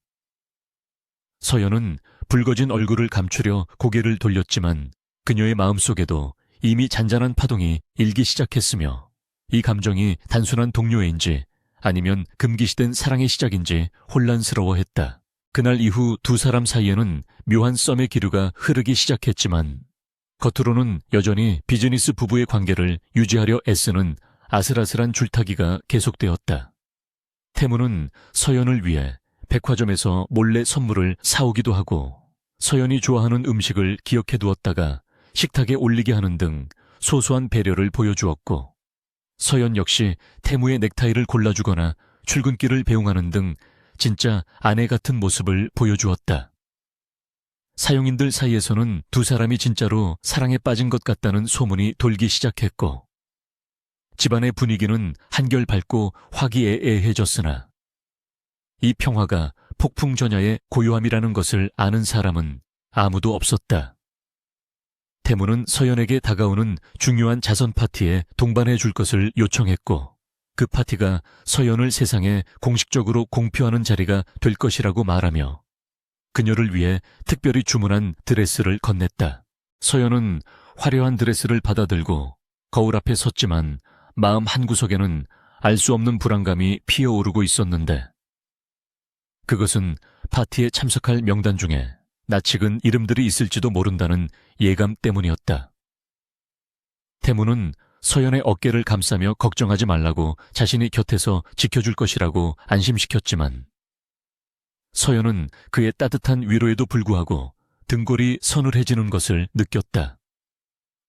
서연은 붉어진 얼굴을 감추려 고개를 돌렸지만 그녀의 마음속에도 이미 잔잔한 파동이 일기 시작했으며 이 감정이 단순한 동료애인지 아니면 금기시된 사랑의 시작인지 혼란스러워했다. 그날 이후 두 사람 사이에는 묘한 썸의 기류가 흐르기 시작했지만 겉으로는 여전히 비즈니스 부부의 관계를 유지하려 애쓰는 아슬아슬한 줄타기가 계속되었다. 태무는 서연을 위해 백화점에서 몰래 선물을 사오기도 하고 서연이 좋아하는 음식을 기억해 두었다가 식탁에 올리게 하는 등 소소한 배려를 보여주었고 서연 역시 태무의 넥타이를 골라주거나 출근길을 배웅하는 등 진짜 아내 같은 모습을 보여주었다. 사용인들 사이에서는 두 사람이 진짜로 사랑에 빠진 것 같다는 소문이 돌기 시작했고 집안의 분위기는 한결 밝고 화기애애해졌으나 이 평화가 폭풍전야의 고요함이라는 것을 아는 사람은 아무도 없었다. 태무는 서연에게 다가오는 중요한 자선 파티에 동반해 줄 것을 요청했고 그 파티가 서연을 세상에 공식적으로 공표하는 자리가 될 것이라고 말하며 그녀를 위해 특별히 주문한 드레스를 건넸다. 서연은 화려한 드레스를 받아들고 거울 앞에 섰지만 마음 한구석에는 알 수 없는 불안감이 피어오르고 있었는데 그것은 파티에 참석할 명단 중에 낯익은 이름들이 있을지도 모른다는 예감 때문이었다. 태무는 서연의 어깨를 감싸며 걱정하지 말라고 자신이 곁에서 지켜줄 것이라고 안심시켰지만 서연은 그의 따뜻한 위로에도 불구하고 등골이 서늘해지는 것을 느꼈다.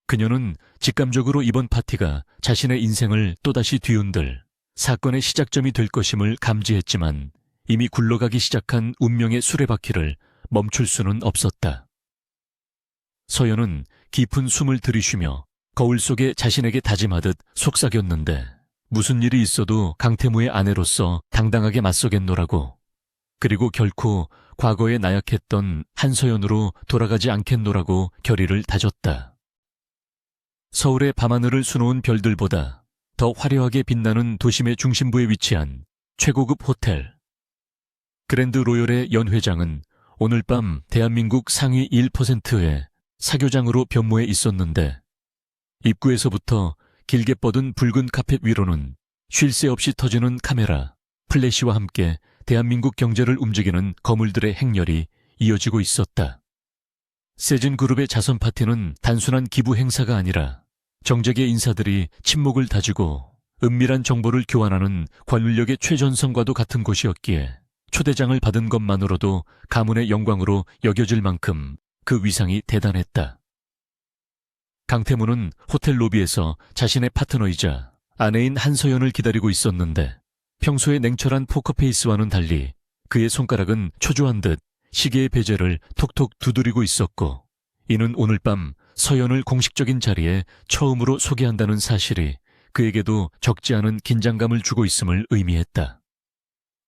그녀는 직감적으로 이번 파티가 자신의 인생을 또다시 뒤흔들 사건의 시작점이 될 것임을 감지했지만 이미 굴러가기 시작한 운명의 수레바퀴를 멈출 수는 없었다. 서연은 깊은 숨을 들이쉬며 거울 속에 자신에게 다짐하듯 속삭였는데 무슨 일이 있어도 강태무의 아내로서 당당하게 맞서겠노라고 그리고 결코 과거에 나약했던 한서연으로 돌아가지 않겠노라고 결의를 다졌다. 서울의 밤하늘을 수놓은 별들보다 더 화려하게 빛나는 도심의 중심부에 위치한 최고급 호텔 그랜드 로열의 연 회장은 오늘 밤 대한민국 상위 1%의 사교장으로 변모해 있었는데 입구에서부터 길게 뻗은 붉은 카펫 위로는 쉴 새 없이 터지는 카메라, 플래시와 함께 대한민국 경제를 움직이는 거물들의 행렬이 이어지고 있었다. 세진그룹의 자선 파티는 단순한 기부 행사가 아니라 정재계 인사들이 친목을 다지고 은밀한 정보를 교환하는 관울력의 최전선과도 같은 곳이었기에 초대장을 받은 것만으로도 가문의 영광으로 여겨질 만큼 그 위상이 대단했다. 강태무는 호텔 로비에서 자신의 파트너이자 아내인 한서연을 기다리고 있었는데 평소의 냉철한 포커페이스와는 달리 그의 손가락은 초조한 듯 시계의 베젤을 톡톡 두드리고 있었고 이는 오늘 밤 서연을 공식적인 자리에 처음으로 소개한다는 사실이 그에게도 적지 않은 긴장감을 주고 있음을 의미했다.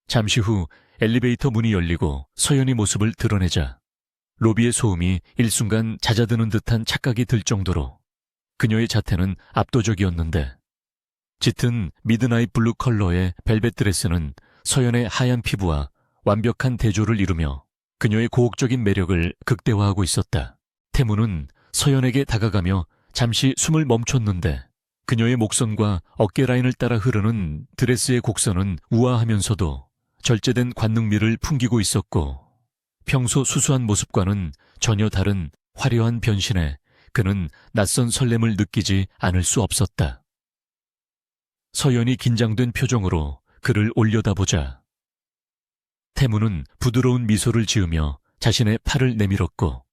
잠시 후 엘리베이터 문이 열리고 서연이 모습을 드러내자 로비의 소음이 일순간 잦아드는 듯한 착각이 들 정도로 그녀의 자태는 압도적이었는데 짙은 미드나잇 블루 컬러의 벨벳 드레스는 서연의 하얀 피부와 완벽한 대조를 이루며 그녀의 고혹적인 매력을 극대화하고 있었다. 태무는 서연에게 다가가며 잠시 숨을 멈췄는데 그녀의 목선과 어깨 라인을 따라 흐르는 드레스의 곡선은 우아하면서도 절제된 관능미를 풍기고 있었고, 평소 수수한 모습과는 전혀 다른 화려한 변신에 그는 낯선 설렘을 느끼지 않을 수 없었다. 서연이 긴장된 표정으로 그를 올려다보자 태무는 부드러운 미소를 지으며 자신의 팔을 내밀었고,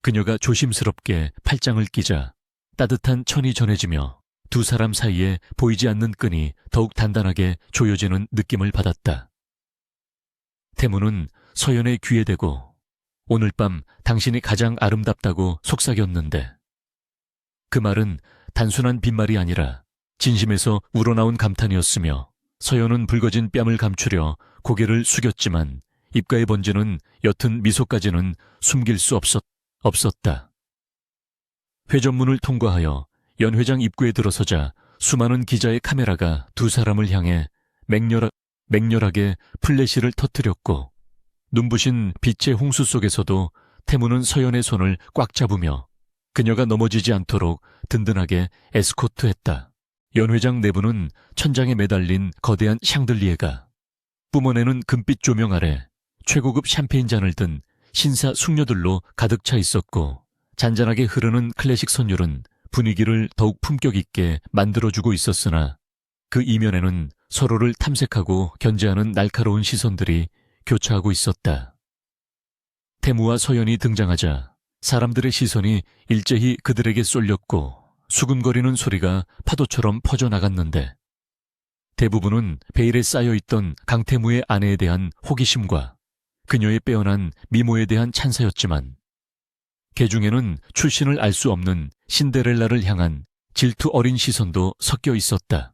그녀가 조심스럽게 팔짱을 끼자 따뜻한 천이 전해지며 두 사람 사이에 보이지 않는 끈이 더욱 단단하게 조여지는 느낌을 받았다. 태무는 서연의 귀에 대고 오늘 밤 당신이 가장 아름답다고 속삭였는데, 그 말은 단순한 빈말이 아니라 진심에서 우러나온 감탄이었으며, 서연은 붉어진 뺨을 감추려 고개를 숙였지만 입가에 번지는 옅은 미소까지는 숨길 수 없었다. 회전문을 통과하여 연회장 입구에 들어서자 수많은 기자의 카메라가 두 사람을 향해 맹렬하게 플래시를 터뜨렸고, 눈부신 빛의 홍수 속에서도 태무는 서연의 손을 꽉 잡으며 그녀가 넘어지지 않도록 든든하게 에스코트했다. 연회장 내부는 천장에 매달린 거대한 샹들리에가 뿜어내는 금빛 조명 아래 최고급 샴페인 잔을 든 신사 숙녀들로 가득 차 있었고, 잔잔하게 흐르는 클래식 선율은 분위기를 더욱 품격 있게 만들어주고 있었으나, 그 이면에는 서로를 탐색하고 견제하는 날카로운 시선들이 교차하고 있었다. 태무와 서연이 등장하자 사람들의 시선이 일제히 그들에게 쏠렸고, 수근거리는 소리가 파도처럼 퍼져나갔는데, 대부분은 베일에 쌓여있던 강태무의 아내에 대한 호기심과 그녀의 빼어난 미모에 대한 찬사였지만, 개 중에는 출신을 알 수 없는 신데렐라를 향한 질투 어린 시선도 섞여 있었다.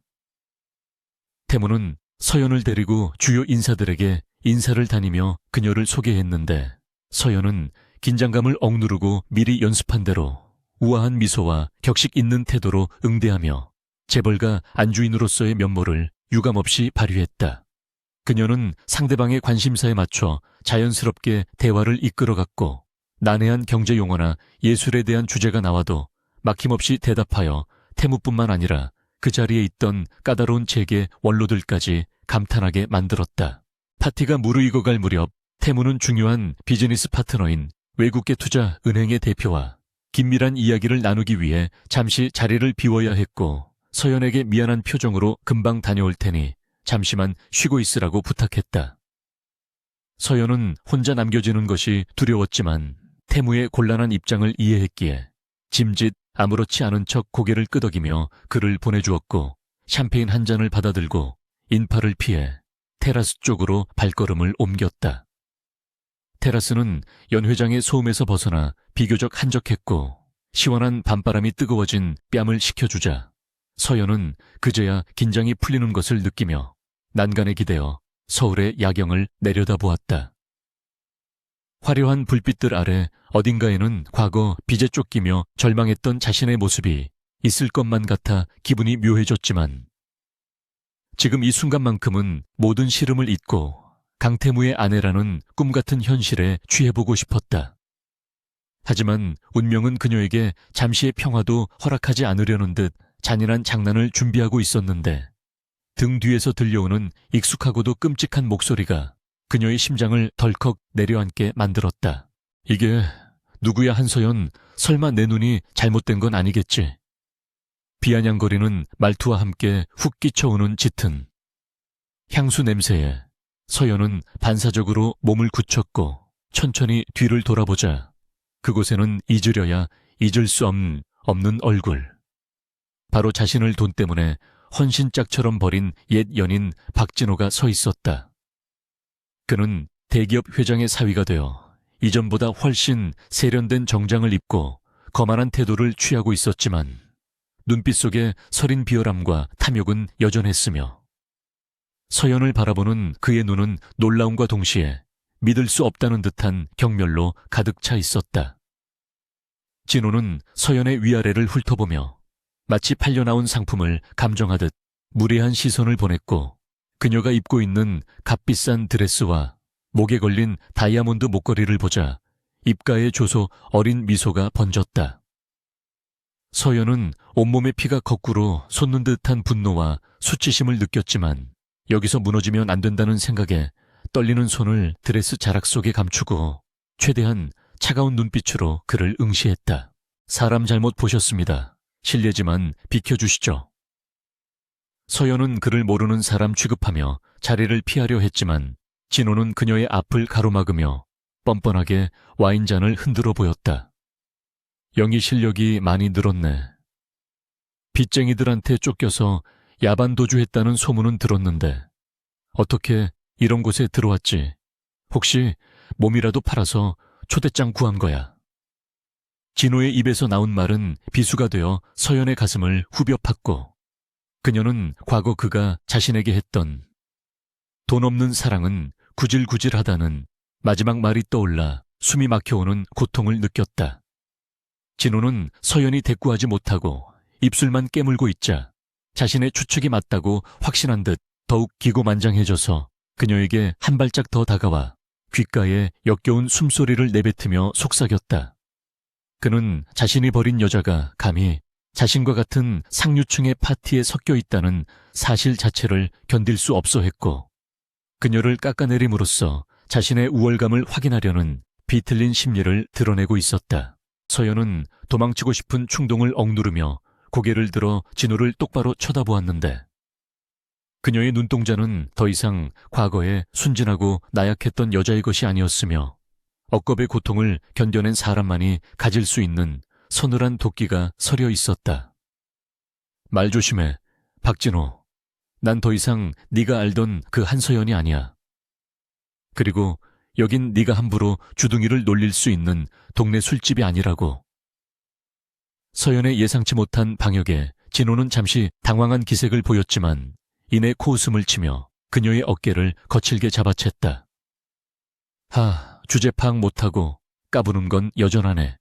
태무는 서연을 데리고 주요 인사들에게 인사를 다니며 그녀를 소개했는데, 서연은 긴장감을 억누르고 미리 연습한 대로 우아한 미소와 격식 있는 태도로 응대하며 재벌가 안주인으로서의 면모를 유감없이 발휘했다. 그녀는 상대방의 관심사에 맞춰 자연스럽게 대화를 이끌어갔고, 난해한 경제 용어나 예술에 대한 주제가 나와도 막힘없이 대답하여 태무뿐만 아니라 그 자리에 있던 까다로운 책의 원로들까지 감탄하게 만들었다. 파티가 무르익어갈 무렵 태무는 중요한 비즈니스 파트너인 외국계 투자 은행의 대표와 긴밀한 이야기를 나누기 위해 잠시 자리를 비워야 했고, 서연에게 미안한 표정으로 금방 다녀올 테니 잠시만 쉬고 있으라고 부탁했다. 서연은 혼자 남겨지는 것이 두려웠지만 태무의 곤란한 입장을 이해했기에 짐짓 아무렇지 않은 척 고개를 끄덕이며 그를 보내주었고, 샴페인 한 잔을 받아들고 인파를 피해 테라스 쪽으로 발걸음을 옮겼다. 테라스는 연회장의 소음에서 벗어나 비교적 한적했고, 시원한 밤바람이 뜨거워진 뺨을 식혀주자 서연은 그제야 긴장이 풀리는 것을 느끼며 난간에 기대어 서울의 야경을 내려다보았다. 화려한 불빛들 아래 어딘가에는 과거 빚에 쫓기며 절망했던 자신의 모습이 있을 것만 같아 기분이 묘해졌지만, 지금 이 순간만큼은 모든 시름을 잊고 강태무의 아내라는 꿈같은 현실에 취해보고 싶었다. 하지만 운명은 그녀에게 잠시의 평화도 허락하지 않으려는 듯 잔인한 장난을 준비하고 있었는데, 등 뒤에서 들려오는 익숙하고도 끔찍한 목소리가 그녀의 심장을 덜컥 내려앉게 만들었다. 이게 누구야 한서연, 설마 내 눈이 잘못된 건 아니겠지? 비아냥거리는 말투와 함께 훅 끼쳐오는 짙은 향수 냄새에 서연은 반사적으로 몸을 굳혔고 천천히 뒤를 돌아보자 그곳에는 잊으려야 잊을 수 없는 얼굴. 바로 자신을 돈 때문에 헌신짝처럼 버린 옛 연인 박진호가 서 있었다. 그는 대기업 회장의 사위가 되어 이전보다 훨씬 세련된 정장을 입고 거만한 태도를 취하고 있었지만, 눈빛 속에 서린 비열함과 탐욕은 여전했으며, 서연을 바라보는 그의 눈은 놀라움과 동시에 믿을 수 없다는 듯한 경멸로 가득 차 있었다. 진호는 서연의 위아래를 훑어보며 마치 팔려나온 상품을 감정하듯 무례한 시선을 보냈고, 그녀가 입고 있는 값비싼 드레스와 목에 걸린 다이아몬드 목걸이를 보자 입가에 조소 어린 미소가 번졌다. 서연은 온몸의 피가 거꾸로 솟는 듯한 분노와 수치심을 느꼈지만 여기서 무너지면 안 된다는 생각에 떨리는 손을 드레스 자락 속에 감추고 최대한 차가운 눈빛으로 그를 응시했다. 사람 잘못 보셨습니다. 실례지만 비켜주시죠. 서연은 그를 모르는 사람 취급하며 자리를 피하려 했지만 진호는 그녀의 앞을 가로막으며 뻔뻔하게 와인잔을 흔들어 보였다. 영희 실력이 많이 늘었네. 빚쟁이들한테 쫓겨서 야반 도주했다는 소문은 들었는데 어떻게 이런 곳에 들어왔지? 혹시 몸이라도 팔아서 초대장 구한 거야? 진호의 입에서 나온 말은 비수가 되어 서연의 가슴을 후벼 팠고 그녀는 과거 그가 자신에게 했던 돈 없는 사랑은 구질구질하다는 마지막 말이 떠올라 숨이 막혀오는 고통을 느꼈다. 진호는 서연이 대꾸하지 못하고 입술만 깨물고 있자 자신의 추측이 맞다고 확신한 듯 더욱 기고만장해져서 그녀에게 한 발짝 더 다가와 귓가에 역겨운 숨소리를 내뱉으며 속삭였다. 그는 자신이 버린 여자가 감히 자신과 같은 상류층의 파티에 섞여 있다는 사실 자체를 견딜 수 없어 했고 그녀를 깎아내림으로써 자신의 우월감을 확인하려는 비틀린 심리를 드러내고 있었다. 서연은 도망치고 싶은 충동을 억누르며 고개를 들어 진호를 똑바로 쳐다보았는데 그녀의 눈동자는 더 이상 과거에 순진하고 나약했던 여자의 것이 아니었으며 억겁의 고통을 견뎌낸 사람만이 가질 수 있는 서늘한 도끼가 서려 있었다. 말 조심해, 박진호. 난 더 이상 네가 알던 그 한서연이 아니야. 그리고 여긴 네가 함부로 주둥이를 놀릴 수 있는 동네 술집이 아니라고. 서연의 예상치 못한 방역에 진호는 잠시 당황한 기색을 보였지만 이내 코웃음을 치며 그녀의 어깨를 거칠게 잡아챘다. 주제 파악 못하고 까부는 건 여전하네.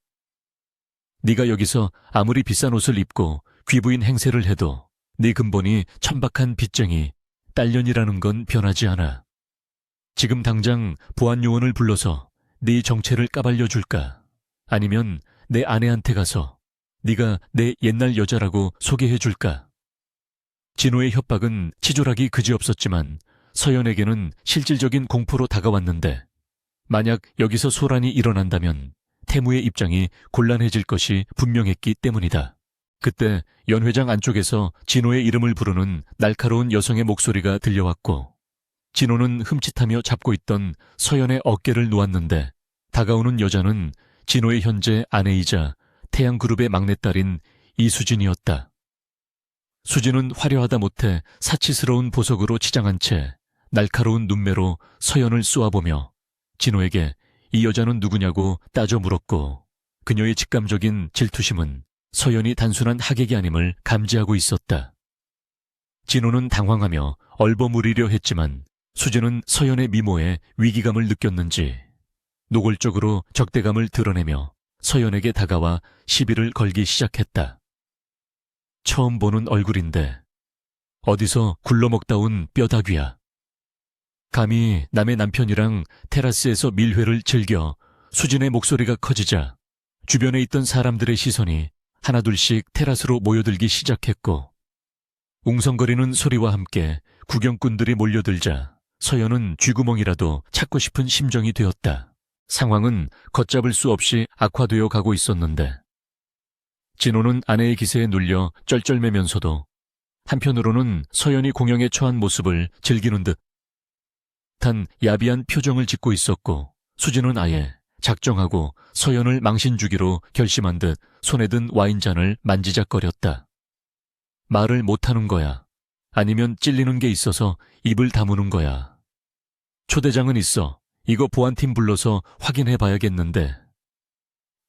네가 여기서 아무리 비싼 옷을 입고 귀부인 행세를 해도 네 근본이 천박한 빚쟁이, 딸년이라는 건 변하지 않아. 지금 당장 보안요원을 불러서 네 정체를 까발려 줄까? 아니면 내 아내한테 가서 네가 내 옛날 여자라고 소개해 줄까? 진호의 협박은 치졸하기 그지없었지만 서연에게는 실질적인 공포로 다가왔는데 만약 여기서 소란이 일어난다면 태무의 입장이 곤란해질 것이 분명했기 때문이다. 그때 연 회장 안쪽에서 진호의 이름을 부르는 날카로운 여성의 목소리가 들려왔고 진호는 흠칫하며 잡고 있던 서연의 어깨를 놓았는데 다가오는 여자는 진호의 현재 아내이자 태양그룹의 막내딸인 이수진이었다. 수진은 화려하다 못해 사치스러운 보석으로 치장한 채 날카로운 눈매로 서연을 쏘아보며 진호에게 이 여자는 누구냐고 따져 물었고 그녀의 직감적인 질투심은 서연이 단순한 하객이 아님을 감지하고 있었다. 진호는 당황하며 얼버무리려 했지만 수진은 서연의 미모에 위기감을 느꼈는지 노골적으로 적대감을 드러내며 서연에게 다가와 시비를 걸기 시작했다. 처음 보는 얼굴인데 어디서 굴러먹다 온 뼈다귀야. 감히 남의 남편이랑 테라스에서 밀회를 즐겨. 수진의 목소리가 커지자 주변에 있던 사람들의 시선이 하나둘씩 테라스로 모여들기 시작했고 웅성거리는 소리와 함께 구경꾼들이 몰려들자 서연은 쥐구멍이라도 찾고 싶은 심정이 되었다. 상황은 걷잡을 수 없이 악화되어 가고 있었는데 진호는 아내의 기세에 눌려 쩔쩔매면서도 한편으로는 서연이 공영에 처한 모습을 즐기는 듯한 야비한 표정을 짓고 있었고 수진은 아예 작정하고 서연을 망신주기로 결심한 듯 손에 든 와인잔을 만지작거렸다. 말을 못하는 거야. 아니면 찔리는 게 있어서 입을 다무는 거야. 초대장은 있어. 이거 보안팀 불러서 확인해 봐야겠는데.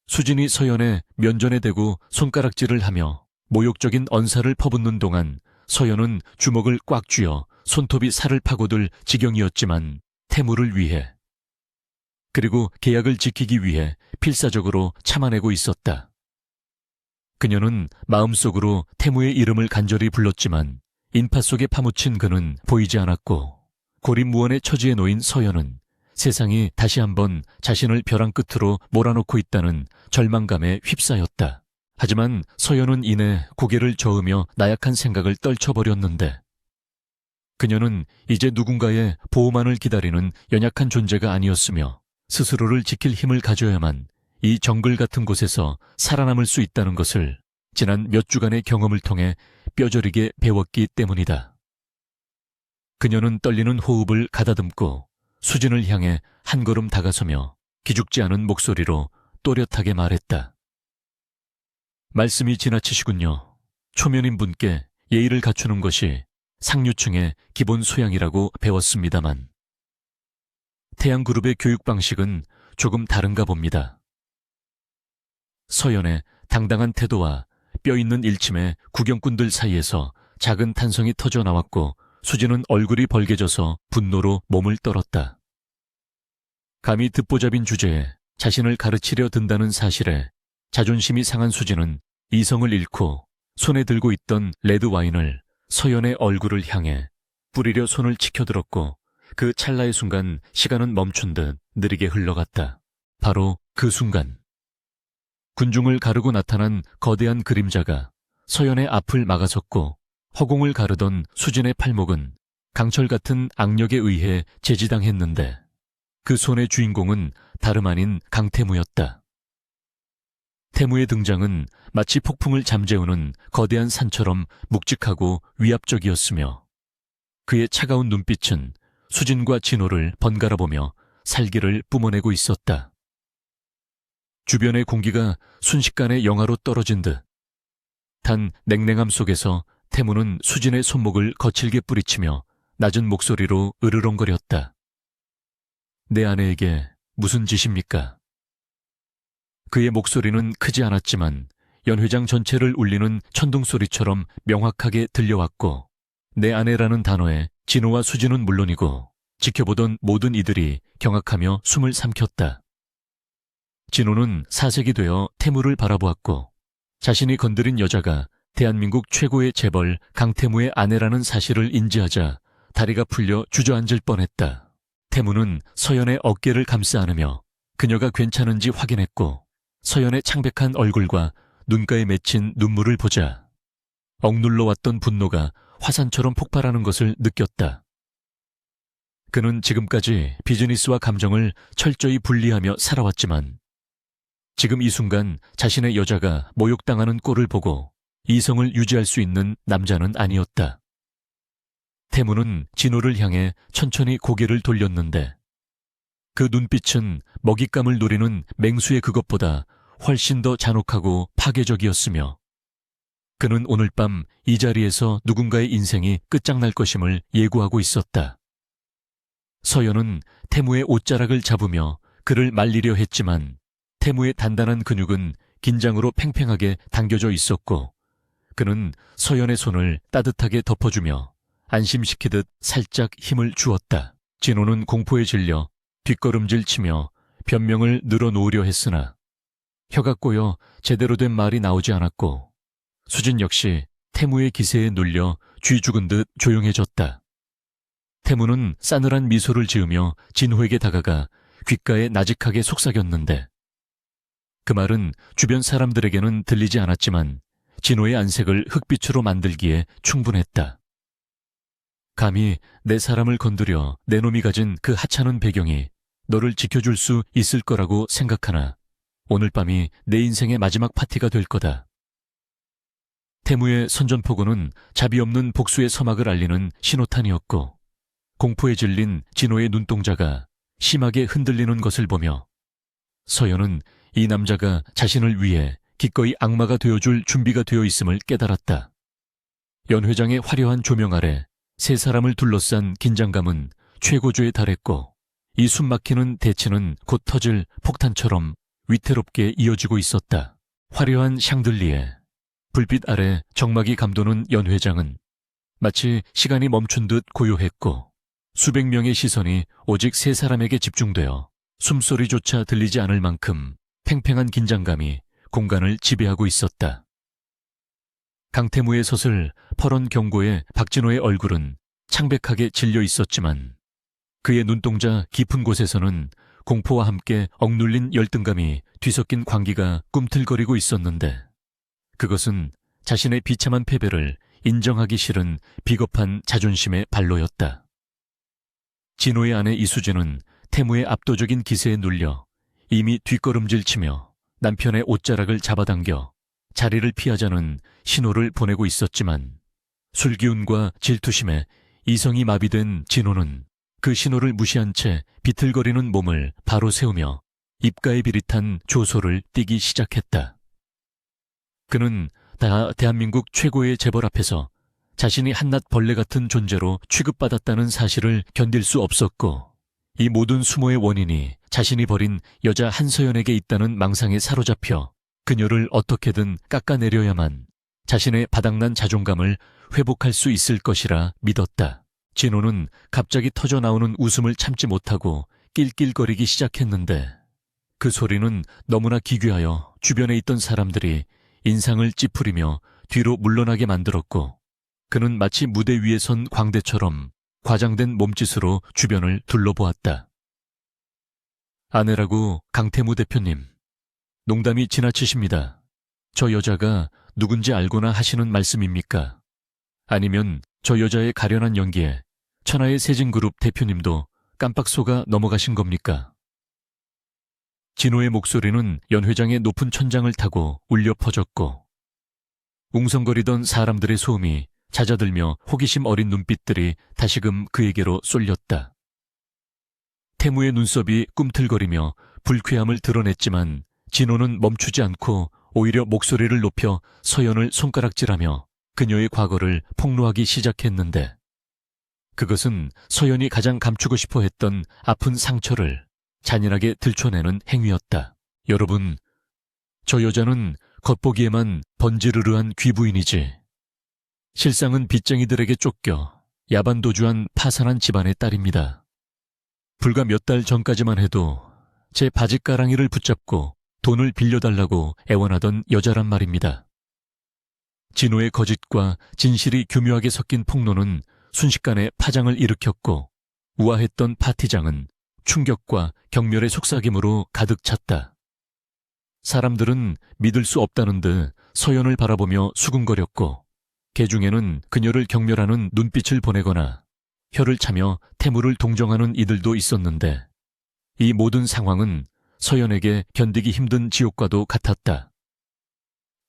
수진이 서연의 면전에 대고 손가락질을 하며 모욕적인 언사를 퍼붓는 동안 서연은 주먹을 꽉 쥐어 손톱이 살을 파고들 지경이었지만 태무를 위해 그리고 계약을 지키기 위해 필사적으로 참아내고 있었다. 그녀는 마음속으로 태무의 이름을 간절히 불렀지만 인파 속에 파묻힌 그는 보이지 않았고 고립무원의 처지에 놓인 서연은 세상이 다시 한번 자신을 벼랑 끝으로 몰아넣고 있다는 절망감에 휩싸였다. 하지만 서연은 이내 고개를 저으며 나약한 생각을 떨쳐버렸는데 그녀는 이제 누군가의 보호만을 기다리는 연약한 존재가 아니었으며 스스로를 지킬 힘을 가져야만 이 정글 같은 곳에서 살아남을 수 있다는 것을 지난 몇 주간의 경험을 통해 뼈저리게 배웠기 때문이다. 그녀는 떨리는 호흡을 가다듬고 수진을 향해 한 걸음 다가서며 기죽지 않은 목소리로 또렷하게 말했다. 말씀이 지나치시군요. 초면인 분께 예의를 갖추는 것이 상류층의 기본 소양이라고 배웠습니다만 태양그룹의 교육 방식은 조금 다른가 봅니다. 서연의 당당한 태도와 뼈있는 일침에 구경꾼들 사이에서 작은 탄성이 터져 나왔고 수진은 얼굴이 벌개져서 분노로 몸을 떨었다. 감히 듣보잡인 주제에 자신을 가르치려 든다는 사실에 자존심이 상한 수진은 이성을 잃고 손에 들고 있던 레드 와인을 서연의 얼굴을 향해 뿌리려 손을 치켜들었고 그 찰나의 순간 시간은 멈춘 듯 느리게 흘러갔다. 바로 그 순간 군중을 가르고 나타난 거대한 그림자가 서연의 앞을 막아섰고 허공을 가르던 수진의 팔목은 강철 같은 악력에 의해 제지당했는데 그 손의 주인공은 다름 아닌 강태무였다. 태무의 등장은 마치 폭풍을 잠재우는 거대한 산처럼 묵직하고 위압적이었으며 그의 차가운 눈빛은 수진과 진호를 번갈아 보며 살기를 뿜어내고 있었다. 주변의 공기가 순식간에 영하로 떨어진 듯 단 냉랭함 속에서 태무는 수진의 손목을 거칠게 뿌리치며 낮은 목소리로 으르렁거렸다. 내 아내에게 무슨 짓입니까? 그의 목소리는 크지 않았지만 연회장 전체를 울리는 천둥소리처럼 명확하게 들려왔고 내 아내라는 단어에 진호와 수진은 물론이고 지켜보던 모든 이들이 경악하며 숨을 삼켰다. 진호는 사색이 되어 태무를 바라보았고 자신이 건드린 여자가 대한민국 최고의 재벌 강태무의 아내라는 사실을 인지하자 다리가 풀려 주저앉을 뻔했다. 태무는 서연의 어깨를 감싸 안으며 그녀가 괜찮은지 확인했고 서연의 창백한 얼굴과 눈가에 맺힌 눈물을 보자 억눌러 왔던 분노가 화산처럼 폭발하는 것을 느꼈다. 그는 지금까지 비즈니스와 감정을 철저히 분리하며 살아왔지만 지금 이 순간 자신의 여자가 모욕당하는 꼴을 보고 이성을 유지할 수 있는 남자는 아니었다. 태무는 진호를 향해 천천히 고개를 돌렸는데 그 눈빛은 먹잇감을 노리는 맹수의 그것보다 훨씬 더 잔혹하고 파괴적이었으며 그는 오늘 밤 이 자리에서 누군가의 인생이 끝장날 것임을 예고하고 있었다. 서연은 태무의 옷자락을 잡으며 그를 말리려 했지만 태무의 단단한 근육은 긴장으로 팽팽하게 당겨져 있었고 그는 서연의 손을 따뜻하게 덮어주며 안심시키듯 살짝 힘을 주었다. 진호는 공포에 질려 뒷걸음질 치며 변명을 늘어놓으려 했으나 혀가 꼬여 제대로 된 말이 나오지 않았고 수진 역시 태무의 기세에 눌려 쥐 죽은 듯 조용해졌다. 태무는 싸늘한 미소를 지으며 진호에게 다가가 귓가에 나직하게 속삭였는데 그 말은 주변 사람들에게는 들리지 않았지만 진호의 안색을 흑빛으로 만들기에 충분했다. 감히 내 사람을 건드려 내 놈이 가진 그 하찮은 배경이 너를 지켜줄 수 있을 거라고 생각하나 오늘 밤이 내 인생의 마지막 파티가 될 거다. 태무의 선전포고는 자비 없는 복수의 서막을 알리는 신호탄이었고 공포에 질린 진호의 눈동자가 심하게 흔들리는 것을 보며 서연은 이 남자가 자신을 위해 기꺼이 악마가 되어줄 준비가 되어 있음을 깨달았다. 연 회장의 화려한 조명 아래 세 사람을 둘러싼 긴장감은 최고조에 달했고 이 숨막히는 대치는 곧 터질 폭탄처럼 위태롭게 이어지고 있었다. 화려한 샹들리에 불빛 아래 정막이 감도는 연 회장은 마치 시간이 멈춘 듯 고요했고 수백 명의 시선이 오직 세 사람에게 집중되어 숨소리조차 들리지 않을 만큼 팽팽한 긴장감이 공간을 지배하고 있었다. 강태무의 섰을 퍼런 경고에 박진호의 얼굴은 창백하게 질려 있었지만 그의 눈동자 깊은 곳에서는 공포와 함께 억눌린 열등감이 뒤섞인 광기가 꿈틀거리고 있었는데 그것은 자신의 비참한 패배를 인정하기 싫은 비겁한 자존심의 발로였다. 진호의 아내 이수진은 태무의 압도적인 기세에 눌려 이미 뒷걸음질치며 남편의 옷자락을 잡아당겨 자리를 피하자는 신호를 보내고 있었지만 술기운과 질투심에 이성이 마비된 진호는 그 신호를 무시한 채 비틀거리는 몸을 바로 세우며 입가에 비릿한 조소를 띠기 시작했다. 그는 대한민국 최고의 재벌 앞에서 자신이 한낱 벌레 같은 존재로 취급받았다는 사실을 견딜 수 없었고, 이 모든 수모의 원인이 자신이 버린 여자 한서연에게 있다는 망상에 사로잡혀 그녀를 어떻게든 깎아내려야만 자신의 바닥난 자존감을 회복할 수 있을 것이라 믿었다. 진호는 갑자기 터져나오는 웃음을 참지 못하고 낄낄거리기 시작했는데 그 소리는 너무나 기괴하여 주변에 있던 사람들이 인상을 찌푸리며 뒤로 물러나게 만들었고, 그는 마치 무대 위에 선 광대처럼 과장된 몸짓으로 주변을 둘러보았다. 아내라고 강태무 대표님, 농담이 지나치십니다. 저 여자가 누군지 알고나 하시는 말씀입니까? 아니면 저 여자의 가련한 연기에 천하의 세진그룹 대표님도 깜빡 속아 넘어가신 겁니까? 진호의 목소리는 연 회장의 높은 천장을 타고 울려 퍼졌고, 웅성거리던 사람들의 소음이 잦아들며 호기심 어린 눈빛들이 다시금 그에게로 쏠렸다. 태무의 눈썹이 꿈틀거리며 불쾌함을 드러냈지만 진호는 멈추지 않고 오히려 목소리를 높여 서연을 손가락질하며 그녀의 과거를 폭로하기 시작했는데, 그것은 서연이 가장 감추고 싶어 했던 아픈 상처를 잔인하게 들춰내는 행위였다. 여러분, 저 여자는 겉보기에만 번지르르한 귀부인이지 실상은 빚쟁이들에게 쫓겨 야반도주한 파산한 집안의 딸입니다. 불과 몇 달 전까지만 해도 제 바짓가랑이를 붙잡고 돈을 빌려달라고 애원하던 여자란 말입니다. 진호의 거짓과 진실이 교묘하게 섞인 폭로는 순식간에 파장을 일으켰고, 우아했던 파티장은 충격과 경멸의 속삭임으로 가득 찼다. 사람들은 믿을 수 없다는 듯 서연을 바라보며 수군거렸고, 개중에는 그녀를 경멸하는 눈빛을 보내거나 혀를 차며 태무를 동정하는 이들도 있었는데, 이 모든 상황은 서연에게 견디기 힘든 지옥과도 같았다.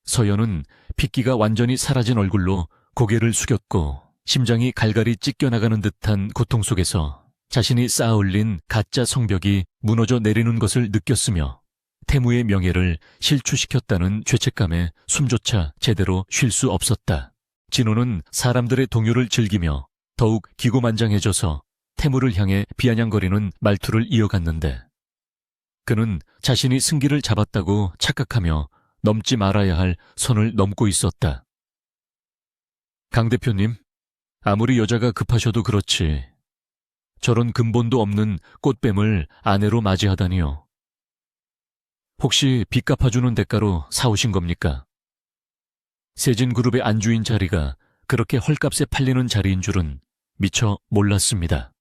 서연은 핏기가 완전히 사라진 얼굴로 고개를 숙였고, 심장이 갈갈이 찢겨나가는 듯한 고통 속에서 자신이 쌓아올린 가짜 성벽이 무너져 내리는 것을 느꼈으며, 태무의 명예를 실추시켰다는 죄책감에 숨조차 제대로 쉴 수 없었다. 진호는 사람들의 동요를 즐기며 더욱 기고만장해져서 태무를 향해 비아냥거리는 말투를 이어갔는데, 그는 자신이 승기를 잡았다고 착각하며 넘지 말아야 할 선을 넘고 있었다. 강 대표님, 아무리 여자가 급하셔도 그렇지 저런 근본도 없는 꽃뱀을 아내로 맞이하다니요. 혹시 빚 갚아주는 대가로 사오신 겁니까? 세진그룹의 안주인 자리가 그렇게 헐값에 팔리는 자리인 줄은 미처 몰랐습니다.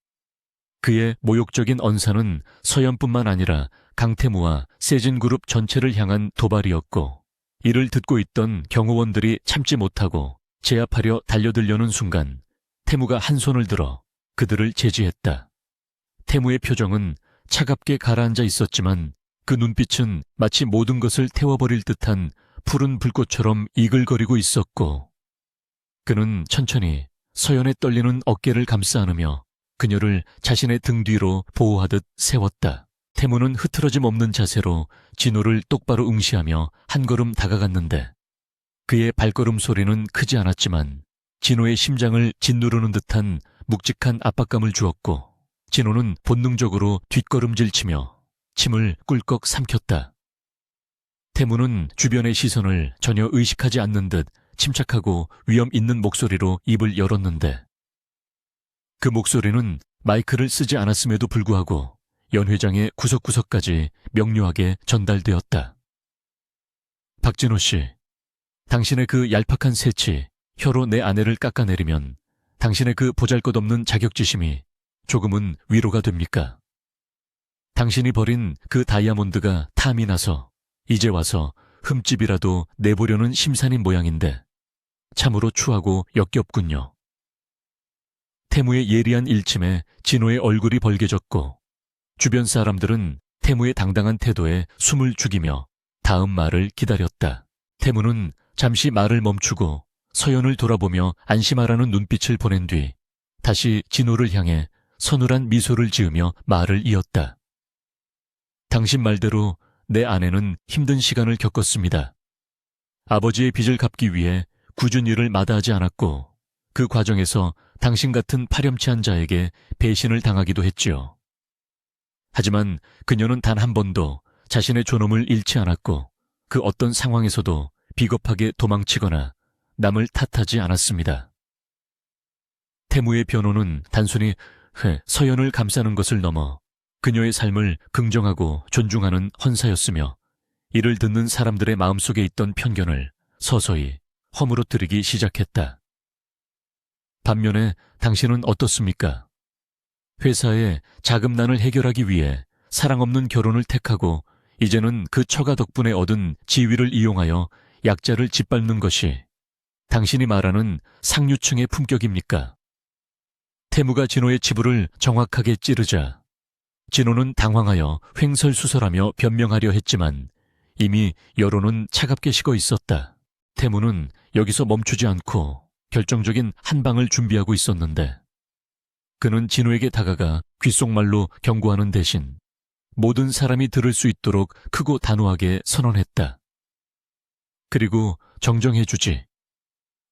그의 모욕적인 언사는 서연뿐만 아니라 강태무와 세진그룹 전체를 향한 도발이었고, 이를 듣고 있던 경호원들이 참지 못하고 제압하려 달려들려는 순간 태무가 한 손을 들어 그들을 제지했다. 태무의 표정은 차갑게 가라앉아 있었지만 그 눈빛은 마치 모든 것을 태워버릴 듯한 푸른 불꽃처럼 이글거리고 있었고, 그는 천천히 서연의 떨리는 어깨를 감싸 안으며 그녀를 자신의 등 뒤로 보호하듯 세웠다. 태무는 흐트러짐 없는 자세로 진호를 똑바로 응시하며 한 걸음 다가갔는데, 그의 발걸음 소리는 크지 않았지만 진호의 심장을 짓누르는 듯한 묵직한 압박감을 주었고, 진호는 본능적으로 뒷걸음질치며 침을 꿀꺽 삼켰다. 태무는 주변의 시선을 전혀 의식하지 않는 듯 침착하고 위험 있는 목소리로 입을 열었는데, 그 목소리는 마이크를 쓰지 않았음에도 불구하고 연 회장의 구석구석까지 명료하게 전달되었다. 박진호 씨, 당신의 그 얄팍한 새치, 혀로 내 아내를 깎아내리면 당신의 그 보잘것없는 자격지심이 조금은 위로가 됩니까? 당신이 버린 그 다이아몬드가 탐이 나서 이제 와서 흠집이라도 내보려는 심산인 모양인데 참으로 추하고 역겹군요. 태무의 예리한 일침에 진호의 얼굴이 벌개졌고 주변 사람들은 태무의 당당한 태도에 숨을 죽이며 다음 말을 기다렸다. 태무는 잠시 말을 멈추고 서연을 돌아보며 안심하라는 눈빛을 보낸 뒤 다시 진호를 향해 서늘한 미소를 지으며 말을 이었다. 당신 말대로 내 아내는 힘든 시간을 겪었습니다. 아버지의 빚을 갚기 위해 굳은 일을 마다하지 않았고 그 과정에서 당신 같은 파렴치한 자에게 배신을 당하기도 했지요. 하지만 그녀는 단 한 번도 자신의 존엄을 잃지 않았고 그 어떤 상황에서도 비겁하게 도망치거나 남을 탓하지 않았습니다. 태무의 변호는 단순히 서연을 감싸는 것을 넘어 그녀의 삶을 긍정하고 존중하는 헌사였으며 이를 듣는 사람들의 마음속에 있던 편견을 서서히 허물어뜨리기 시작했다. 반면에 당신은 어떻습니까? 회사의 자금난을 해결하기 위해 사랑 없는 결혼을 택하고 이제는 그 처가 덕분에 얻은 지위를 이용하여 약자를 짓밟는 것이 당신이 말하는 상류층의 품격입니까? 태무가 진호의 치부를 정확하게 찌르자 진호는 당황하여 횡설수설하며 변명하려 했지만 이미 여론은 차갑게 식어 있었다. 태무는 여기서 멈추지 않고 결정적인 한 방을 준비하고 있었는데 그는 진호에게 다가가 귓속말로 경고하는 대신 모든 사람이 들을 수 있도록 크고 단호하게 선언했다. 그리고 정정해주지.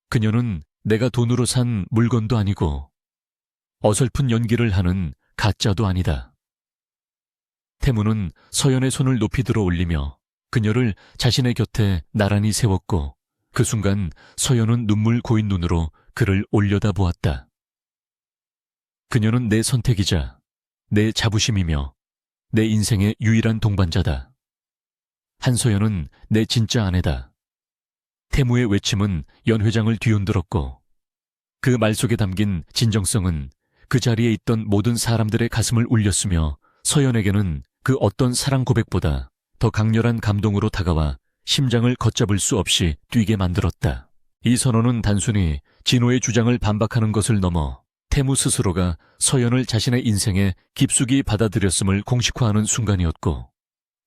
그녀는 내가 돈으로 산 물건도 아니고 어설픈 연기를 하는 가짜도 아니다. 태무는 서연의 손을 높이 들어 올리며 그녀를 자신의 곁에 나란히 세웠고 그 순간 서연은 눈물 고인 눈으로 그를 올려다보았다. 그녀는 내 선택이자 내 자부심이며 내 인생의 유일한 동반자다. 한서연은 내 진짜 아내다. 태무의 외침은 연 회장을 뒤흔들었고 그 말 속에 담긴 진정성은 그 자리에 있던 모든 사람들의 가슴을 울렸으며 서연에게는 그 어떤 사랑 고백보다 더 강렬한 감동으로 다가와 심장을 걷잡을 수 없이 뛰게 만들었다. 이 선언은 단순히 진호의 주장을 반박하는 것을 넘어 태무 스스로가 서연을 자신의 인생에 깊숙이 받아들였음을 공식화하는 순간이었고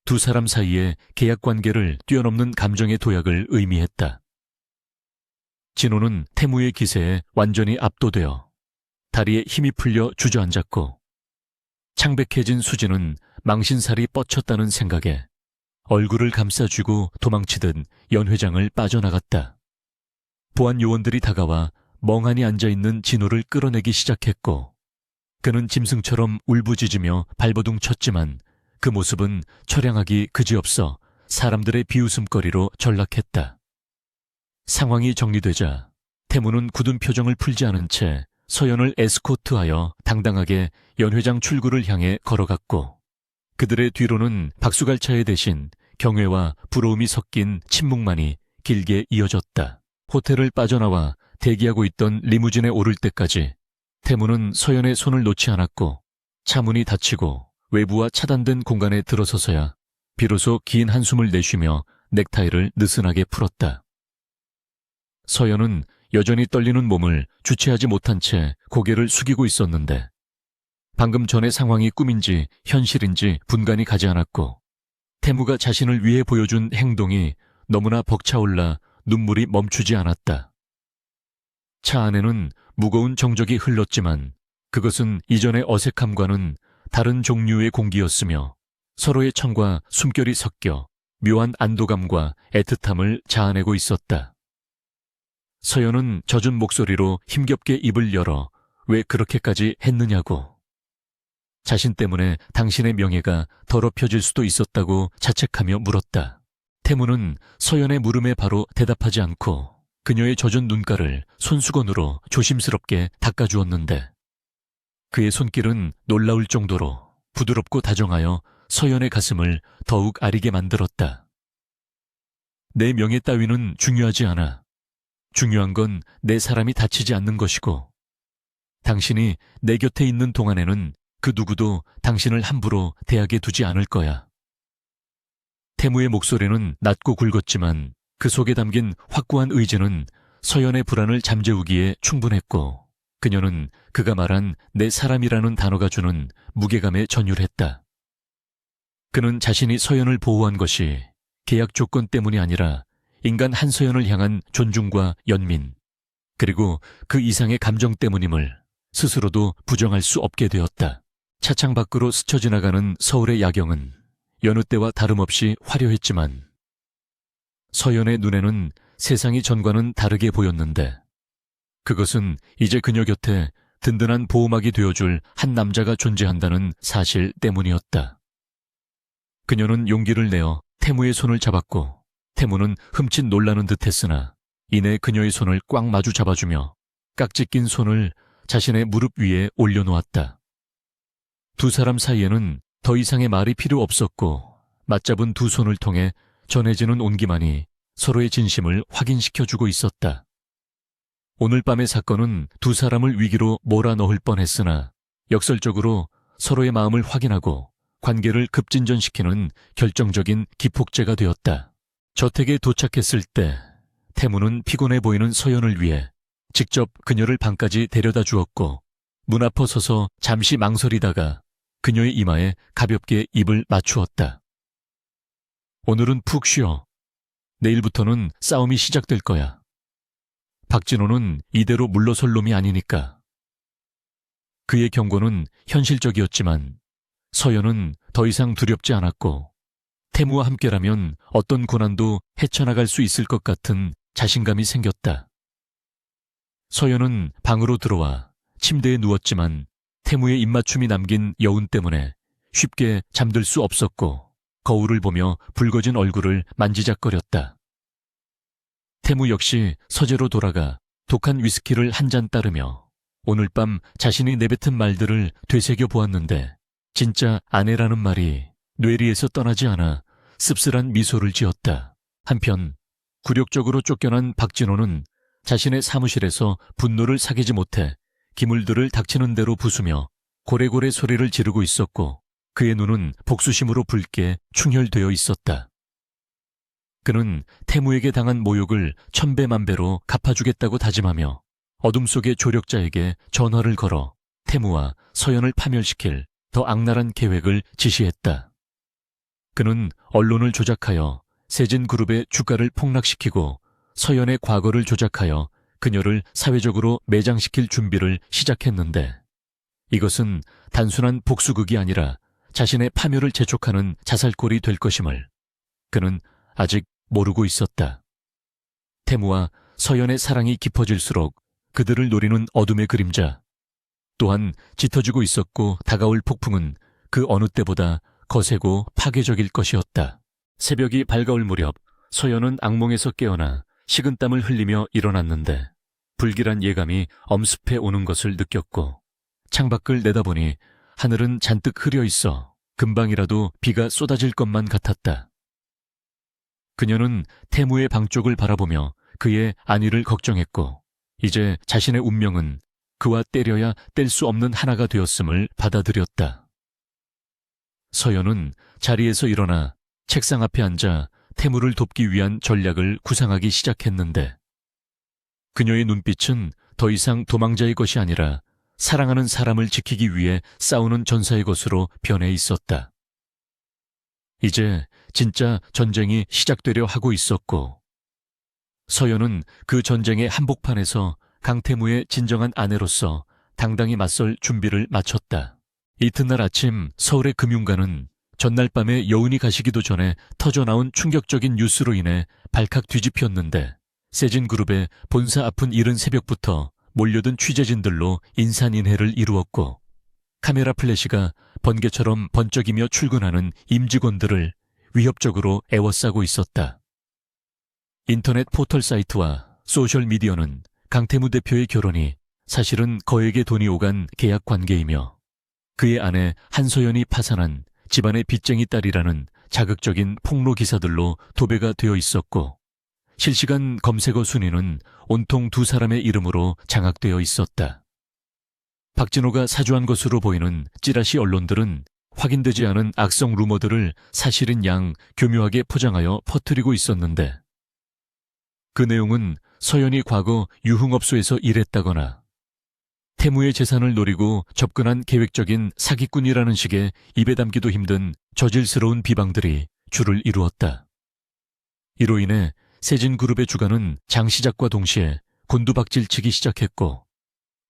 두 사람 사이의 계약관계를 뛰어넘는 감정의 도약을 의미했다. 진호는 태무의 기세에 완전히 압도되어 다리에 힘이 풀려 주저앉았고 창백해진 수지는 망신살이 뻗쳤다는 생각에 얼굴을 감싸쥐고 도망치듯 연 회장을 빠져나갔다. 보안 요원들이 다가와 멍하니 앉아있는 진호를 끌어내기 시작했고 그는 짐승처럼 울부짖으며 발버둥 쳤지만 그 모습은 처량하기 그지없어 사람들의 비웃음거리로 전락했다. 상황이 정리되자 태무는 굳은 표정을 풀지 않은 채 서연을 에스코트하여 당당하게 연 회장 출구를 향해 걸어갔고 그들의 뒤로는 박수갈차의 대신 경외와 부러움이 섞인 침묵만이 길게 이어졌다. 호텔을 빠져나와 대기하고 있던 리무진에 오를 때까지 태무는 서연의 손을 놓지 않았고 차문이 닫히고 외부와 차단된 공간에 들어서서야 비로소 긴 한숨을 내쉬며 넥타이를 느슨하게 풀었다. 서연은 여전히 떨리는 몸을 주체하지 못한 채 고개를 숙이고 있었는데 방금 전의 상황이 꿈인지 현실인지 분간이 가지 않았고 태무가 자신을 위해 보여준 행동이 너무나 벅차올라 눈물이 멈추지 않았다. 차 안에는 무거운 정적이 흘렀지만 그것은 이전의 어색함과는 다른 종류의 공기였으며 서로의 청과 숨결이 섞여 묘한 안도감과 애틋함을 자아내고 있었다. 서연은 젖은 목소리로 힘겹게 입을 열어 왜 그렇게까지 했느냐고. 자신 때문에 당신의 명예가 더럽혀질 수도 있었다고 자책하며 물었다. 태무는 서연의 물음에 바로 대답하지 않고 그녀의 젖은 눈가를 손수건으로 조심스럽게 닦아주었는데 그의 손길은 놀라울 정도로 부드럽고 다정하여 서연의 가슴을 더욱 아리게 만들었다. 내 명예 따위는 중요하지 않아. 중요한 건 내 사람이 다치지 않는 것이고 당신이 내 곁에 있는 동안에는 그 누구도 당신을 함부로 대하게 두지 않을 거야. 태무의 목소리는 낮고 굵었지만 그 속에 담긴 확고한 의지는 서연의 불안을 잠재우기에 충분했고, 그녀는 그가 말한 내 사람이라는 단어가 주는 무게감에 전율했다. 그는 자신이 서연을 보호한 것이 계약 조건 때문이 아니라 인간 한서연을 향한 존중과 연민, 그리고 그 이상의 감정 때문임을 스스로도 부정할 수 없게 되었다. 차창 밖으로 스쳐 지나가는 서울의 야경은 여느 때와 다름없이 화려했지만 서연의 눈에는 세상이 전과는 다르게 보였는데, 그것은 이제 그녀 곁에 든든한 보호막이 되어줄 한 남자가 존재한다는 사실 때문이었다. 그녀는 용기를 내어 태무의 손을 잡았고, 태무는 흠칫 놀라는 듯 했으나 이내 그녀의 손을 꽉 마주 잡아주며 깍지 낀 손을 자신의 무릎 위에 올려놓았다. 두 사람 사이에는 더 이상의 말이 필요 없었고, 맞잡은 두 손을 통해 전해지는 온기만이 서로의 진심을 확인시켜주고 있었다. 오늘 밤의 사건은 두 사람을 위기로 몰아넣을 뻔했으나 역설적으로 서로의 마음을 확인하고 관계를 급진전시키는 결정적인 기폭제가 되었다. 저택에 도착했을 때 태무는 피곤해 보이는 서연을 위해 직접 그녀를 방까지 데려다 주었고, 문 앞에 서서 잠시 망설이다가 그녀의 이마에 가볍게 입을 맞추었다. 오늘은 푹 쉬어. 내일부터는 싸움이 시작될 거야. 박진호는 이대로 물러설 놈이 아니니까. 그의 경고는 현실적이었지만 서연은 더 이상 두렵지 않았고, 태무와 함께라면 어떤 고난도 헤쳐나갈 수 있을 것 같은 자신감이 생겼다. 서연은 방으로 들어와 침대에 누웠지만 태무의 입맞춤이 남긴 여운 때문에 쉽게 잠들 수 없었고, 거울을 보며 붉어진 얼굴을 만지작거렸다. 태무 역시 서재로 돌아가 독한 위스키를 한 잔 따르며 오늘 밤 자신이 내뱉은 말들을 되새겨 보았는데, 진짜 아내라는 말이 뇌리에서 떠나지 않아 씁쓸한 미소를 지었다. 한편 굴욕적으로 쫓겨난 박진호는 자신의 사무실에서 분노를 사귀지 못해 기물들을 닥치는 대로 부수며 고래고래 소리를 지르고 있었고, 그의 눈은 복수심으로 붉게 충혈되어 있었다. 그는 태무에게 당한 모욕을 천배만배로 갚아주겠다고 다짐하며 어둠 속의 조력자에게 전화를 걸어 태무와 서연을 파멸시킬 더 악랄한 계획을 지시했다. 그는 언론을 조작하여 세진그룹의 주가를 폭락시키고 서연의 과거를 조작하여 그녀를 사회적으로 매장시킬 준비를 시작했는데, 이것은 단순한 복수극이 아니라 자신의 파멸을 재촉하는 자살골이 될 것임을 그는 아직 모르고 있었다. 태무와 서연의 사랑이 깊어질수록 그들을 노리는 어둠의 그림자 또한 짙어지고 있었고, 다가올 폭풍은 그 어느 때보다 거세고 파괴적일 것이었다. 새벽이 밝아올 무렵 서연은 악몽에서 깨어나 식은땀을 흘리며 일어났는데 불길한 예감이 엄습해 오는 것을 느꼈고, 창밖을 내다보니 하늘은 잔뜩 흐려 있어 금방이라도 비가 쏟아질 것만 같았다. 그녀는 태무의 방 쪽을 바라보며 그의 안위를 걱정했고, 이제 자신의 운명은 그와 때려야 뗄 수 없는 하나가 되었음을 받아들였다. 서연은 자리에서 일어나 책상 앞에 앉아 태무를 돕기 위한 전략을 구상하기 시작했는데, 그녀의 눈빛은 더 이상 도망자의 것이 아니라 사랑하는 사람을 지키기 위해 싸우는 전사의 것으로 변해 있었다. 이제 진짜 전쟁이 시작되려 하고 있었고, 서연은 그 전쟁의 한복판에서 강태무의 진정한 아내로서 당당히 맞설 준비를 마쳤다. 이튿날 아침 서울의 금융가는 전날 밤에 여운이 가시기도 전에 터져나온 충격적인 뉴스로 인해 발칵 뒤집혔는데, 세진그룹의 본사 앞은 이른 새벽부터 몰려든 취재진들로 인산인해를 이루었고, 카메라 플래시가 번개처럼 번쩍이며 출근하는 임직원들을 위협적으로 애워싸고 있었다. 인터넷 포털 사이트와 소셜미디어는 강태무 대표의 결혼이 사실은 거액의 돈이 오간 계약 관계이며 그의 아내 한서연이 파산한 집안의 빚쟁이 딸이라는 자극적인 폭로 기사들로 도배가 되어 있었고, 실시간 검색어 순위는 온통 두 사람의 이름으로 장악되어 있었다. 박진호가 사주한 것으로 보이는 찌라시 언론들은 확인되지 않은 악성 루머들을 사실인 양 교묘하게 포장하여 퍼뜨리고 있었는데, 그 내용은 서연이 과거 유흥업소에서 일했다거나 태무의 재산을 노리고 접근한 계획적인 사기꾼이라는 식의 입에 담기도 힘든 저질스러운 비방들이 주를 이루었다. 이로 인해 세진그룹의 주가는 장 시작과 동시에 곤두박질치기 시작했고,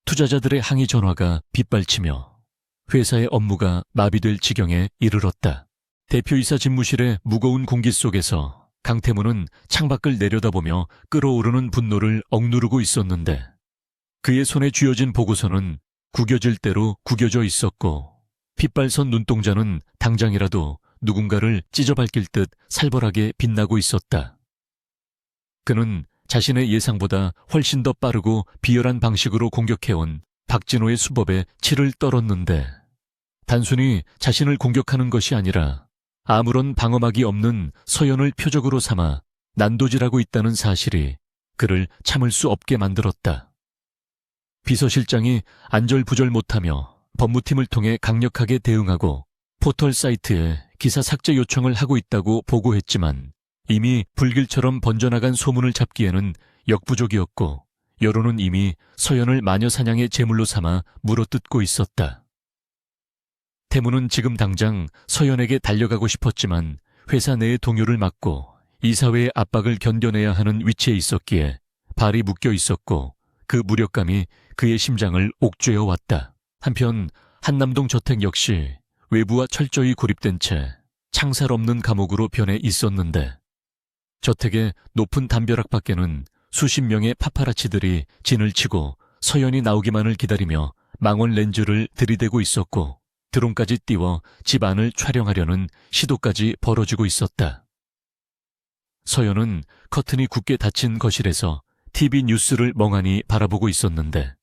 투자자들의 항의 전화가 빗발치며 회사의 업무가 마비될 지경에 이르렀다. 대표이사 집무실의 무거운 공기 속에서 강태무는 창밖을 내려다보며 끓어오르는 분노를 억누르고 있었는데, 그의 손에 쥐어진 보고서는 구겨질 대로 구겨져 있었고, 핏발선 눈동자는 당장이라도 누군가를 찢어밟힐 듯 살벌하게 빛나고 있었다. 그는 자신의 예상보다 훨씬 더 빠르고 비열한 방식으로 공격해온 박진호의 수법에 치를 떨었는데, 단순히 자신을 공격하는 것이 아니라 아무런 방어막이 없는 서연을 표적으로 삼아 난도질하고 있다는 사실이 그를 참을 수 없게 만들었다. 비서실장이 안절부절 못하며 법무팀을 통해 강력하게 대응하고 포털 사이트에 기사 삭제 요청을 하고 있다고 보고했지만, 이미 불길처럼 번져나간 소문을 잡기에는 역부족이었고, 여론은 이미 서연을 마녀사냥의 제물로 삼아 물어뜯고 있었다. 태무는 지금 당장 서연에게 달려가고 싶었지만 회사 내의 동요를 막고 이사회의 압박을 견뎌내야 하는 위치에 있었기에 발이 묶여 있었고, 그 무력감이 그의 심장을 옥죄어 왔다. 한편 한남동 저택 역시 외부와 철저히 고립된 채 창살 없는 감옥으로 변해 있었는데, 저택의 높은 담벼락 밖에는 수십 명의 파파라치들이 진을 치고 서연이 나오기만을 기다리며 망원 렌즈를 들이대고 있었고, 드론까지 띄워 집 안을 촬영하려는 시도까지 벌어지고 있었다. 서연은 커튼이 굳게 닫힌 거실에서 TV 뉴스를 멍하니 바라보고 있었는데,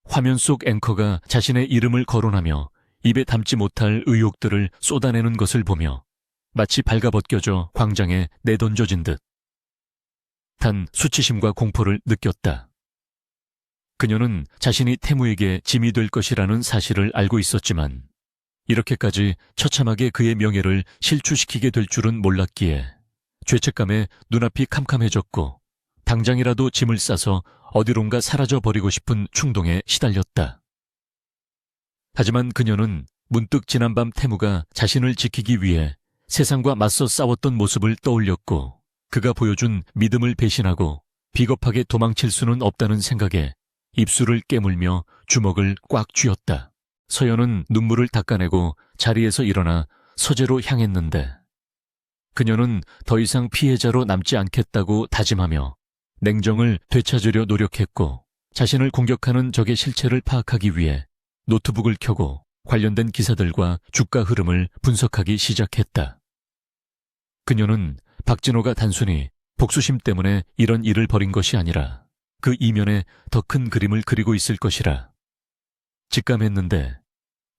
화면 속 앵커가 자신의 이름을 거론하며 입에 담지 못할 의혹들을 쏟아내는 것을 보며 마치 발가벗겨져 광장에 내던져진 듯 단 수치심과 공포를 느꼈다. 그녀는 자신이 태무에게 짐이 될 것이라는 사실을 알고 있었지만, 이렇게까지 처참하게 그의 명예를 실추시키게 될 줄은 몰랐기에 죄책감에 눈앞이 캄캄해졌고, 당장이라도 짐을 싸서 어디론가 사라져버리고 싶은 충동에 시달렸다. 하지만 그녀는 문득 지난밤 태무가 자신을 지키기 위해 세상과 맞서 싸웠던 모습을 떠올렸고, 그가 보여준 믿음을 배신하고 비겁하게 도망칠 수는 없다는 생각에 입술을 깨물며 주먹을 꽉 쥐었다. 서연은 눈물을 닦아내고 자리에서 일어나 서재로 향했는데, 그녀는 더 이상 피해자로 남지 않겠다고 다짐하며 냉정을 되찾으려 노력했고, 자신을 공격하는 적의 실체를 파악하기 위해 노트북을 켜고 관련된 기사들과 주가 흐름을 분석하기 시작했다. 그녀는 박진호가 단순히 복수심 때문에 이런 일을 벌인 것이 아니라 그 이면에 더 큰 그림을 그리고 있을 것이라 직감했는데,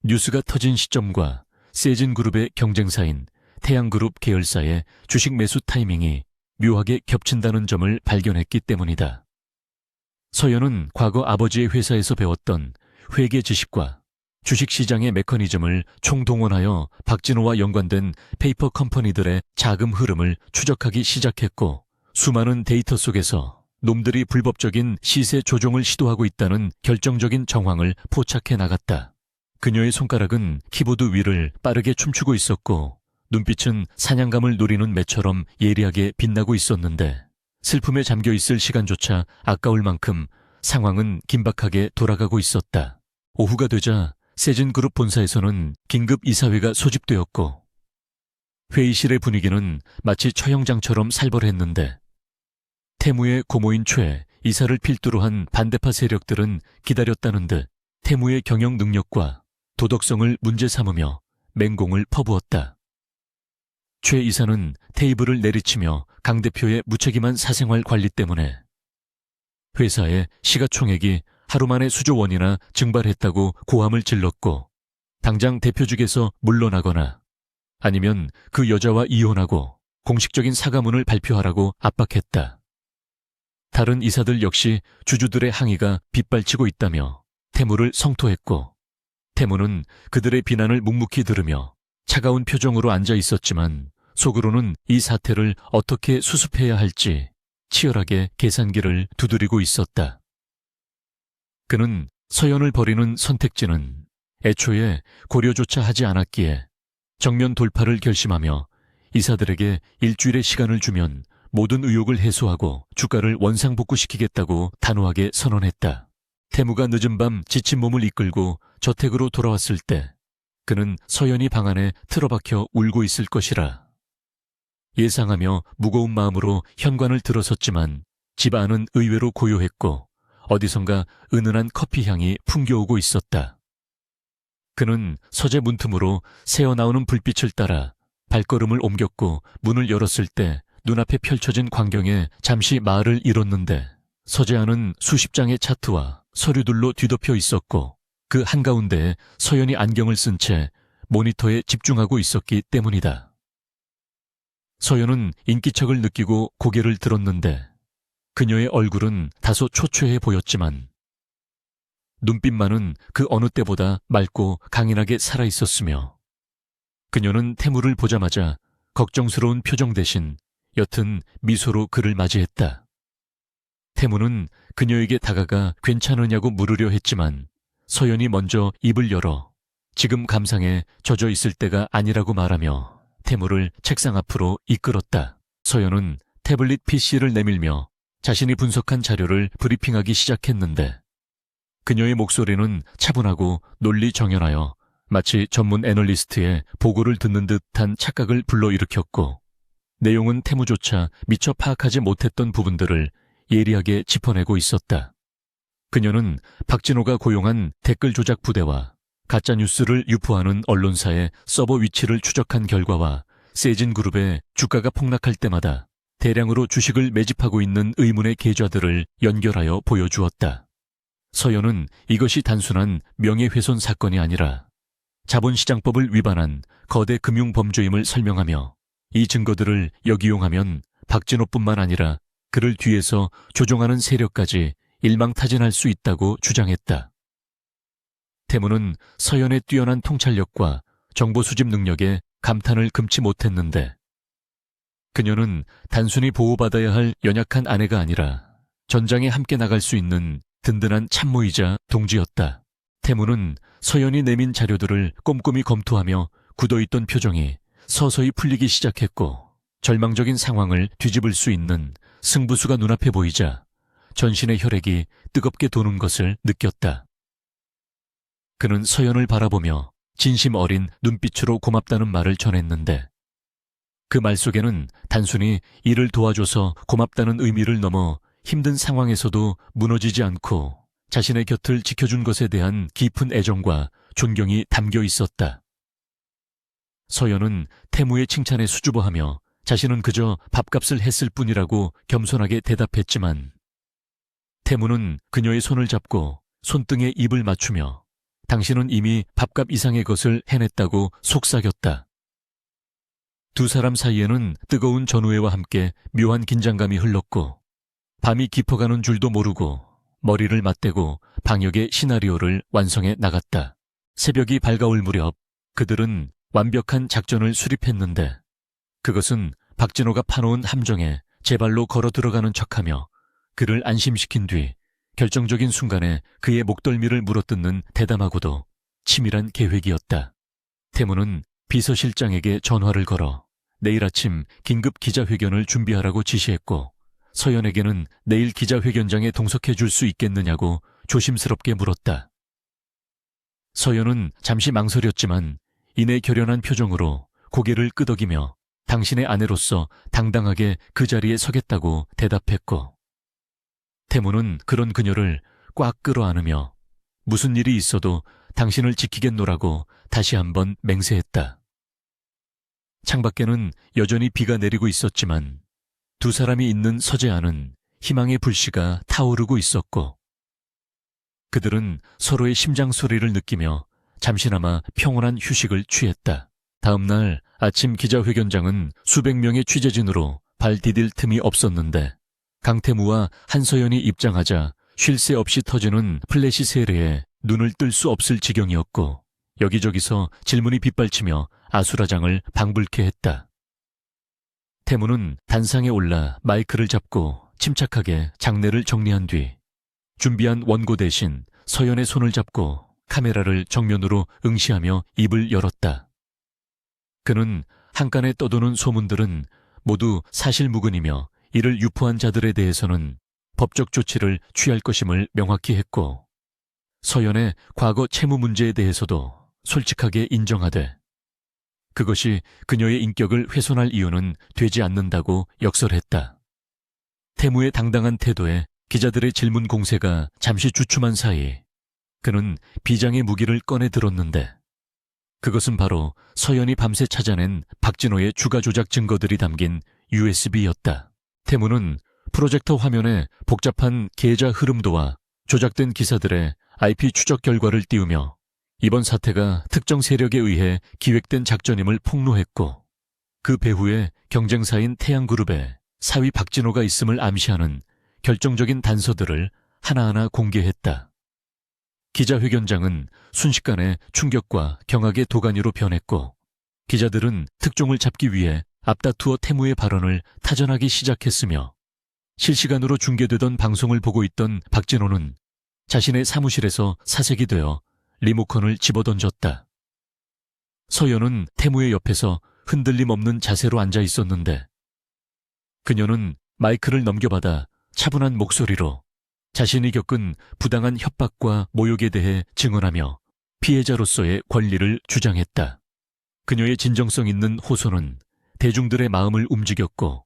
뉴스가 터진 시점과 세진그룹의 경쟁사인 태양그룹 계열사의 주식 매수 타이밍이 묘하게 겹친다는 점을 발견했기 때문이다. 서연은 과거 아버지의 회사에서 배웠던 회계 지식과 주식시장의 메커니즘을 총동원하여 박진호와 연관된 페이퍼 컴퍼니들의 자금 흐름을 추적하기 시작했고, 수많은 데이터 속에서 놈들이 불법적인 시세 조종을 시도하고 있다는 결정적인 정황을 포착해 나갔다. 그녀의 손가락은 키보드 위를 빠르게 춤추고 있었고, 눈빛은 사냥감을 노리는 매처럼 예리하게 빛나고 있었는데, 슬픔에 잠겨있을 시간조차 아까울 만큼 상황은 긴박하게 돌아가고 있었다. 오후가 되자 세진그룹 본사에서는 긴급 이사회가 소집되었고, 회의실의 분위기는 마치 처형장처럼 살벌했는데, 태무의 고모인 최 이사를 필두로 한 반대파 세력들은 기다렸다는 듯 태무의 경영 능력과 도덕성을 문제 삼으며 맹공을 퍼부었다. 최 이사는 테이블을 내리치며 강 대표의 무책임한 사생활 관리 때문에 회사의 시가총액이 하루 만에 수조 원이나 증발했다고 고함을 질렀고, 당장 대표직에서 물러나거나 아니면 그 여자와 이혼하고 공식적인 사과문을 발표하라고 압박했다. 다른 이사들 역시 주주들의 항의가 빗발치고 있다며 태무를 성토했고, 태무는 그들의 비난을 묵묵히 들으며 차가운 표정으로 앉아 있었지만 속으로는 이 사태를 어떻게 수습해야 할지 치열하게 계산기를 두드리고 있었다. 그는 서연을 버리는 선택지는 애초에 고려조차 하지 않았기에 정면 돌파를 결심하며 이사들에게 일주일의 시간을 주면 모든 의혹을 해소하고 주가를 원상복구시키겠다고 단호하게 선언했다. 태무가 늦은 밤 지친 몸을 이끌고 저택으로 돌아왔을 때 그는 서연이 방 안에 틀어박혀 울고 있을 것이라 예상하며 무거운 마음으로 현관을 들어섰지만 집 안은 의외로 고요했고 어디선가 은은한 커피 향이 풍겨오고 있었다. 그는 서재 문틈으로 새어나오는 불빛을 따라 발걸음을 옮겼고 문을 열었을 때 눈앞에 펼쳐진 광경에 잠시 말을 잃었는데 서재 안은 수십 장의 차트와 서류들로 뒤덮여 있었고 그 한가운데에 서연이 안경을 쓴 채 모니터에 집중하고 있었기 때문이다. 서연은 인기척을 느끼고 고개를 들었는데 그녀의 얼굴은 다소 초췌해 보였지만 눈빛만은 그 어느 때보다 맑고 강인하게 살아있었으며 그녀는 태무를 보자마자 걱정스러운 표정 대신 옅은 미소로 그를 맞이했다. 태무는 그녀에게 다가가 괜찮으냐고 물으려 했지만 서연이 먼저 입을 열어 지금 감상에 젖어 있을 때가 아니라고 말하며 태무를 책상 앞으로 이끌었다. 서연은 태블릿 PC를 내밀며 자신이 분석한 자료를 브리핑하기 시작했는데 그녀의 목소리는 차분하고 논리정연하여 마치 전문 애널리스트의 보고를 듣는 듯한 착각을 불러일으켰고 내용은 태무조차 미처 파악하지 못했던 부분들을 예리하게 짚어내고 있었다. 그녀는 박진호가 고용한 댓글 조작 부대와 가짜뉴스를 유포하는 언론사의 서버 위치를 추적한 결과와 세진그룹의 주가가 폭락할 때마다 대량으로 주식을 매집하고 있는 의문의 계좌들을 연결하여 보여주었다. 서연은 이것이 단순한 명예훼손 사건이 아니라 자본시장법을 위반한 거대 금융범죄임을 설명하며 이 증거들을 역이용하면 박진호뿐만 아니라 그를 뒤에서 조종하는 세력까지 일망타진할 수 있다고 주장했다. 태무는 서연의 뛰어난 통찰력과 정보 수집 능력에 감탄을 금치 못했는데 그녀는 단순히 보호받아야 할 연약한 아내가 아니라 전장에 함께 나갈 수 있는 든든한 참모이자 동지였다. 태무는 서연이 내민 자료들을 꼼꼼히 검토하며 굳어있던 표정이 서서히 풀리기 시작했고 절망적인 상황을 뒤집을 수 있는 승부수가 눈앞에 보이자 전신의 혈액이 뜨겁게 도는 것을 느꼈다. 그는 서연을 바라보며 진심 어린 눈빛으로 고맙다는 말을 전했는데 그 말 속에는 단순히 이를 도와줘서 고맙다는 의미를 넘어 힘든 상황에서도 무너지지 않고 자신의 곁을 지켜준 것에 대한 깊은 애정과 존경이 담겨 있었다. 서연은 태무의 칭찬에 수줍어하며 자신은 그저 밥값을 했을 뿐이라고 겸손하게 대답했지만 태무는 그녀의 손을 잡고 손등에 입을 맞추며 당신은 이미 밥값 이상의 것을 해냈다고 속삭였다. 두 사람 사이에는 뜨거운 전우애와 함께 묘한 긴장감이 흘렀고 밤이 깊어가는 줄도 모르고 머리를 맞대고 방역의 시나리오를 완성해 나갔다. 새벽이 밝아올 무렵 그들은 완벽한 작전을 수립했는데 그것은 박진호가 파놓은 함정에 제 발로 걸어 들어가는 척하며 그를 안심시킨 뒤 결정적인 순간에 그의 목덜미를 물어뜯는 대담하고도 치밀한 계획이었다. 태무는 비서실장에게 전화를 걸어 내일 아침 긴급 기자회견을 준비하라고 지시했고 서연에게는 내일 기자회견장에 동석해 줄 수 있겠느냐고 조심스럽게 물었다. 서연은 잠시 망설였지만 이내 결연한 표정으로 고개를 끄덕이며 당신의 아내로서 당당하게 그 자리에 서겠다고 대답했고 태무는 그런 그녀를 꽉 끌어안으며 무슨 일이 있어도 당신을 지키겠노라고 다시 한번 맹세했다. 창밖에는 여전히 비가 내리고 있었지만 두 사람이 있는 서재 안은 희망의 불씨가 타오르고 있었고 그들은 서로의 심장 소리를 느끼며 잠시나마 평온한 휴식을 취했다. 다음 날 아침 기자회견장은 수백 명의 취재진으로 발 디딜 틈이 없었는데 강태무와 한서연이 입장하자 쉴 새 없이 터지는 플래시 세례에 눈을 뜰 수 없을 지경이었고 여기저기서 질문이 빗발치며 아수라장을 방불케 했다. 태무는 단상에 올라 마이크를 잡고 침착하게 장례를 정리한 뒤 준비한 원고 대신 서연의 손을 잡고 카메라를 정면으로 응시하며 입을 열었다. 그는 한간에 떠도는 소문들은 모두 사실무근이며 이를 유포한 자들에 대해서는 법적 조치를 취할 것임을 명확히 했고, 서연의 과거 채무 문제에 대해서도 솔직하게 인정하되 그것이 그녀의 인격을 훼손할 이유는 되지 않는다고 역설했다. 태무의 당당한 태도에 기자들의 질문 공세가 잠시 주춤한 사이 그는 비장의 무기를 꺼내 들었는데 그것은 바로 서연이 밤새 찾아낸 박진호의 주가 조작 증거들이 담긴 USB였다. 태무는 프로젝터 화면에 복잡한 계좌 흐름도와 조작된 기사들의 IP 추적 결과를 띄우며 이번 사태가 특정 세력에 의해 기획된 작전임을 폭로했고, 그 배후에 경쟁사인 태양그룹에 사위 박진호가 있음을 암시하는 결정적인 단서들을 하나하나 공개했다. 기자회견장은 순식간에 충격과 경악의 도가니로 변했고, 기자들은 특종을 잡기 위해 앞다투어 태무의 발언을 타전하기 시작했으며, 실시간으로 중계되던 방송을 보고 있던 박진호는 자신의 사무실에서 사색이 되어 리모컨을 집어던졌다. 서연은 태무의 옆에서 흔들림 없는 자세로 앉아 있었는데 그녀는 마이크를 넘겨받아 차분한 목소리로 자신이 겪은 부당한 협박과 모욕에 대해 증언하며 피해자로서의 권리를 주장했다. 그녀의 진정성 있는 호소는 대중들의 마음을 움직였고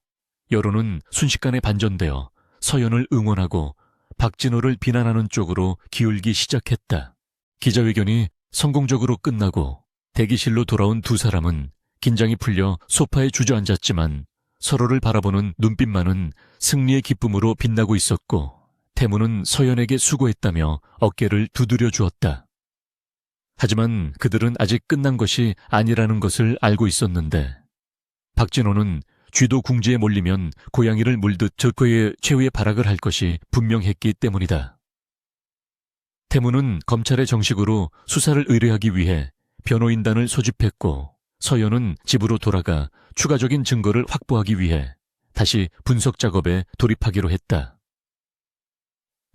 여론은 순식간에 반전되어 서연을 응원하고 박진호를 비난하는 쪽으로 기울기 시작했다. 기자회견이 성공적으로 끝나고 대기실로 돌아온 두 사람은 긴장이 풀려 소파에 주저앉았지만 서로를 바라보는 눈빛만은 승리의 기쁨으로 빛나고 있었고, 태무는 서연에게 수고했다며 어깨를 두드려 주었다. 하지만 그들은 아직 끝난 것이 아니라는 것을 알고 있었는데 박진호는 쥐도 궁지에 몰리면 고양이를 물듯 적그의 최후의 발악을 할 것이 분명했기 때문이다. 태무는 검찰에 정식으로 수사를 의뢰하기 위해 변호인단을 소집했고, 서연은 집으로 돌아가 추가적인 증거를 확보하기 위해 다시 분석 작업에 돌입하기로 했다.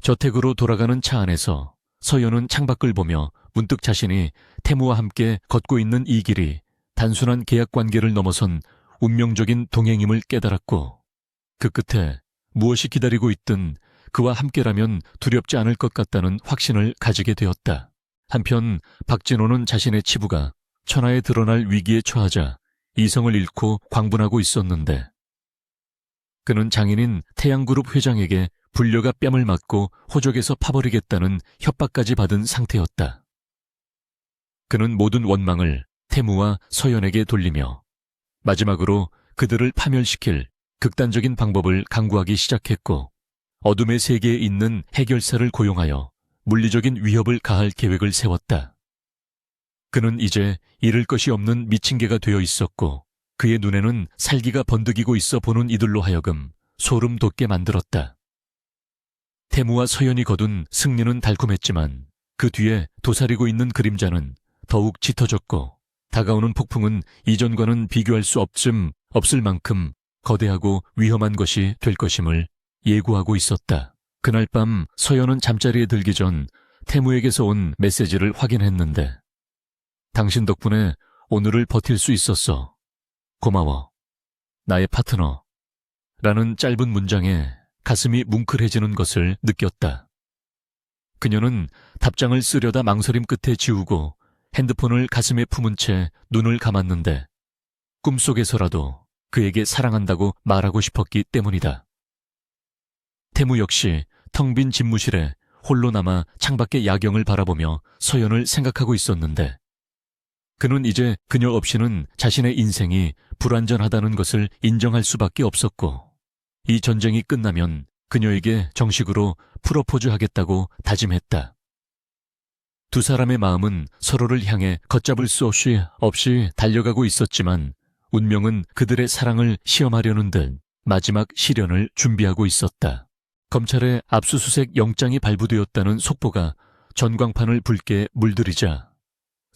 저택으로 돌아가는 차 안에서 서연은 창밖을 보며 문득 자신이 태무와 함께 걷고 있는 이 길이 단순한 계약 관계를 넘어선 운명적인 동행임을 깨달았고, 그 끝에 무엇이 기다리고 있든 그와 함께라면 두렵지 않을 것 같다는 확신을 가지게 되었다. 한편 박진호는 자신의 치부가 천하에 드러날 위기에 처하자 이성을 잃고 광분하고 있었는데 그는 장인인 태양그룹 회장에게 불려가 뺨을 맞고 호적에서 파버리겠다는 협박까지 받은 상태였다. 그는 모든 원망을 태무와 서연에게 돌리며 마지막으로 그들을 파멸시킬 극단적인 방법을 강구하기 시작했고, 어둠의 세계에 있는 해결사를 고용하여 물리적인 위협을 가할 계획을 세웠다. 그는 이제 잃을 것이 없는 미친 개가 되어 있었고 그의 눈에는 살기가 번득이고 있어 보는 이들로 하여금 소름 돋게 만들었다. 태무와 서연이 거둔 승리는 달콤했지만 그 뒤에 도사리고 있는 그림자는 더욱 짙어졌고 다가오는 폭풍은 이전과는 비교할 수 없을 만큼 거대하고 위험한 것이 될 것임을 예고하고 있었다. 그날 밤 서연은 잠자리에 들기 전 태무에게서 온 메시지를 확인했는데 당신 덕분에 오늘을 버틸 수 있었어. 고마워. 나의 파트너. 라는 짧은 문장에 가슴이 뭉클해지는 것을 느꼈다. 그녀는 답장을 쓰려다 망설임 끝에 지우고 핸드폰을 가슴에 품은 채 눈을 감았는데 꿈속에서라도 그에게 사랑한다고 말하고 싶었기 때문이다. 태무 역시 텅 빈 집무실에 홀로 남아 창밖의 야경을 바라보며 서연을 생각하고 있었는데 그는 이제 그녀 없이는 자신의 인생이 불완전하다는 것을 인정할 수밖에 없었고 이 전쟁이 끝나면 그녀에게 정식으로 프로포즈하겠다고 다짐했다. 두 사람의 마음은 서로를 향해 걷잡을 수 없이 달려가고 있었지만 운명은 그들의 사랑을 시험하려는 듯 마지막 시련을 준비하고 있었다. 검찰의 압수수색 영장이 발부되었다는 속보가 전광판을 붉게 물들이자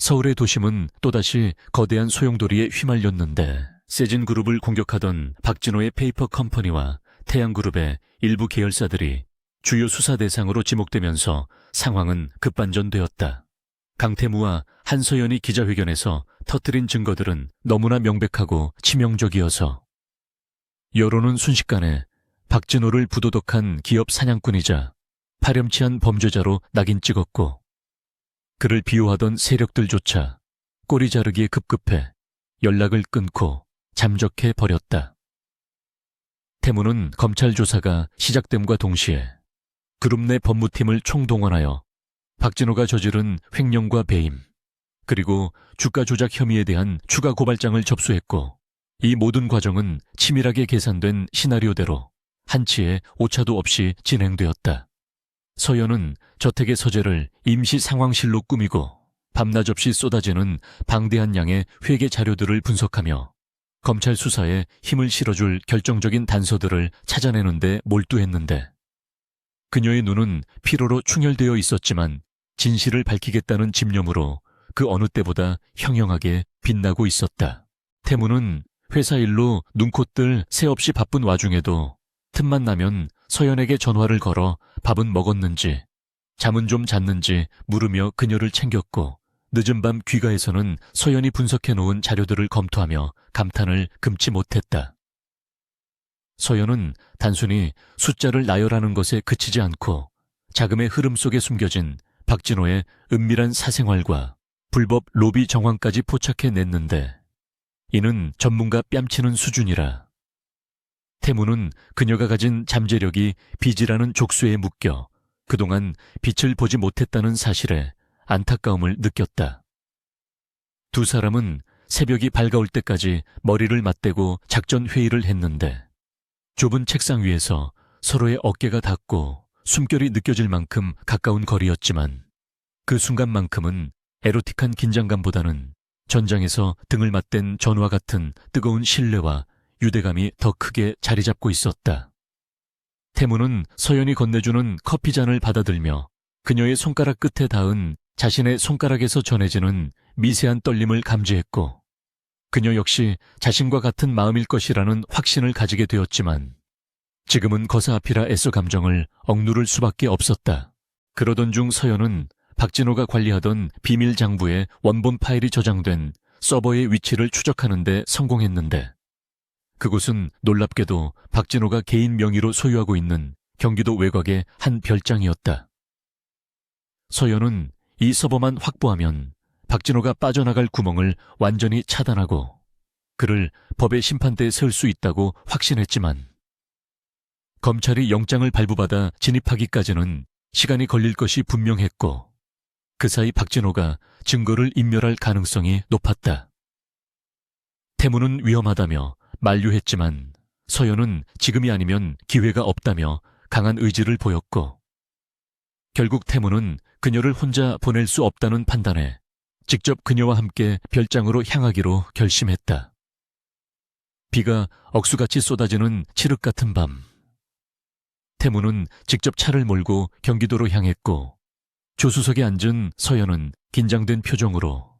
서울의 도심은 또다시 거대한 소용돌이에 휘말렸는데 세진그룹을 공격하던 박진호의 페이퍼 컴퍼니와 태양그룹의 일부 계열사들이 주요 수사 대상으로 지목되면서 상황은 급반전되었다. 강태무와 한서연이 기자회견에서 터뜨린 증거들은 너무나 명백하고 치명적이어서 여론은 순식간에 박진호를 부도덕한 기업 사냥꾼이자 파렴치한 범죄자로 낙인 찍었고 그를 비호하던 세력들조차 꼬리 자르기에 급급해 연락을 끊고 잠적해 버렸다. 태무는 검찰 조사가 시작됨과 동시에 그룹 내 법무팀을 총동원하여 박진호가 저지른 횡령과 배임, 그리고 주가 조작 혐의에 대한 추가 고발장을 접수했고 이 모든 과정은 치밀하게 계산된 시나리오대로 한치의 오차도 없이 진행되었다. 서연은 저택의 서재를 임시 상황실로 꾸미고 밤낮 없이 쏟아지는 방대한 양의 회계 자료들을 분석하며 검찰 수사에 힘을 실어줄 결정적인 단서들을 찾아내는 데 몰두했는데 그녀의 눈은 피로로 충혈되어 있었지만 진실을 밝히겠다는 집념으로 그 어느 때보다 형형하게 빛나고 있었다. 태무는 회사 일로 눈코뜰 새 없이 바쁜 와중에도 틈만 나면 서연에게 전화를 걸어 밥은 먹었는지 잠은 좀 잤는지 물으며 그녀를 챙겼고 늦은 밤 귀가에서는 서연이 분석해놓은 자료들을 검토하며 감탄을 금치 못했다. 서연은 단순히 숫자를 나열하는 것에 그치지 않고 자금의 흐름 속에 숨겨진 박진호의 은밀한 사생활과 불법 로비 정황까지 포착해냈는데 이는 전문가 뺨치는 수준이라 태무는 그녀가 가진 잠재력이 빚이라는 족쇄에 묶여 그동안 빛을 보지 못했다는 사실에 안타까움을 느꼈다. 두 사람은 새벽이 밝아올 때까지 머리를 맞대고 작전 회의를 했는데 좁은 책상 위에서 서로의 어깨가 닿고 숨결이 느껴질 만큼 가까운 거리였지만 그 순간만큼은 에로틱한 긴장감보다는 전장에서 등을 맞댄 전화 같은 뜨거운 신뢰와 유대감이 더 크게 자리 잡고 있었다. 태무는 서연이 건네주는 커피잔을 받아들며 그녀의 손가락 끝에 닿은 자신의 손가락에서 전해지는 미세한 떨림을 감지했고 그녀 역시 자신과 같은 마음일 것이라는 확신을 가지게 되었지만 지금은 거사 앞이라 애써 감정을 억누를 수밖에 없었다. 그러던 중 서연은 박진호가 관리하던 비밀 장부에 원본 파일이 저장된 서버의 위치를 추적하는 데 성공했는데 그곳은 놀랍게도 박진호가 개인 명의로 소유하고 있는 경기도 외곽의 한 별장이었다. 서연은 이 서버만 확보하면 박진호가 빠져나갈 구멍을 완전히 차단하고 그를 법의 심판대에 세울 수 있다고 확신했지만 검찰이 영장을 발부받아 진입하기까지는 시간이 걸릴 것이 분명했고 그 사이 박진호가 증거를 인멸할 가능성이 높았다. 태무는 위험하다며 만류했지만 서연은 지금이 아니면 기회가 없다며 강한 의지를 보였고 결국 태무는 그녀를 혼자 보낼 수 없다는 판단에 직접 그녀와 함께 별장으로 향하기로 결심했다. 비가 억수같이 쏟아지는 칠흑 같은 밤 태무는 직접 차를 몰고 경기도로 향했고 조수석에 앉은 서연은 긴장된 표정으로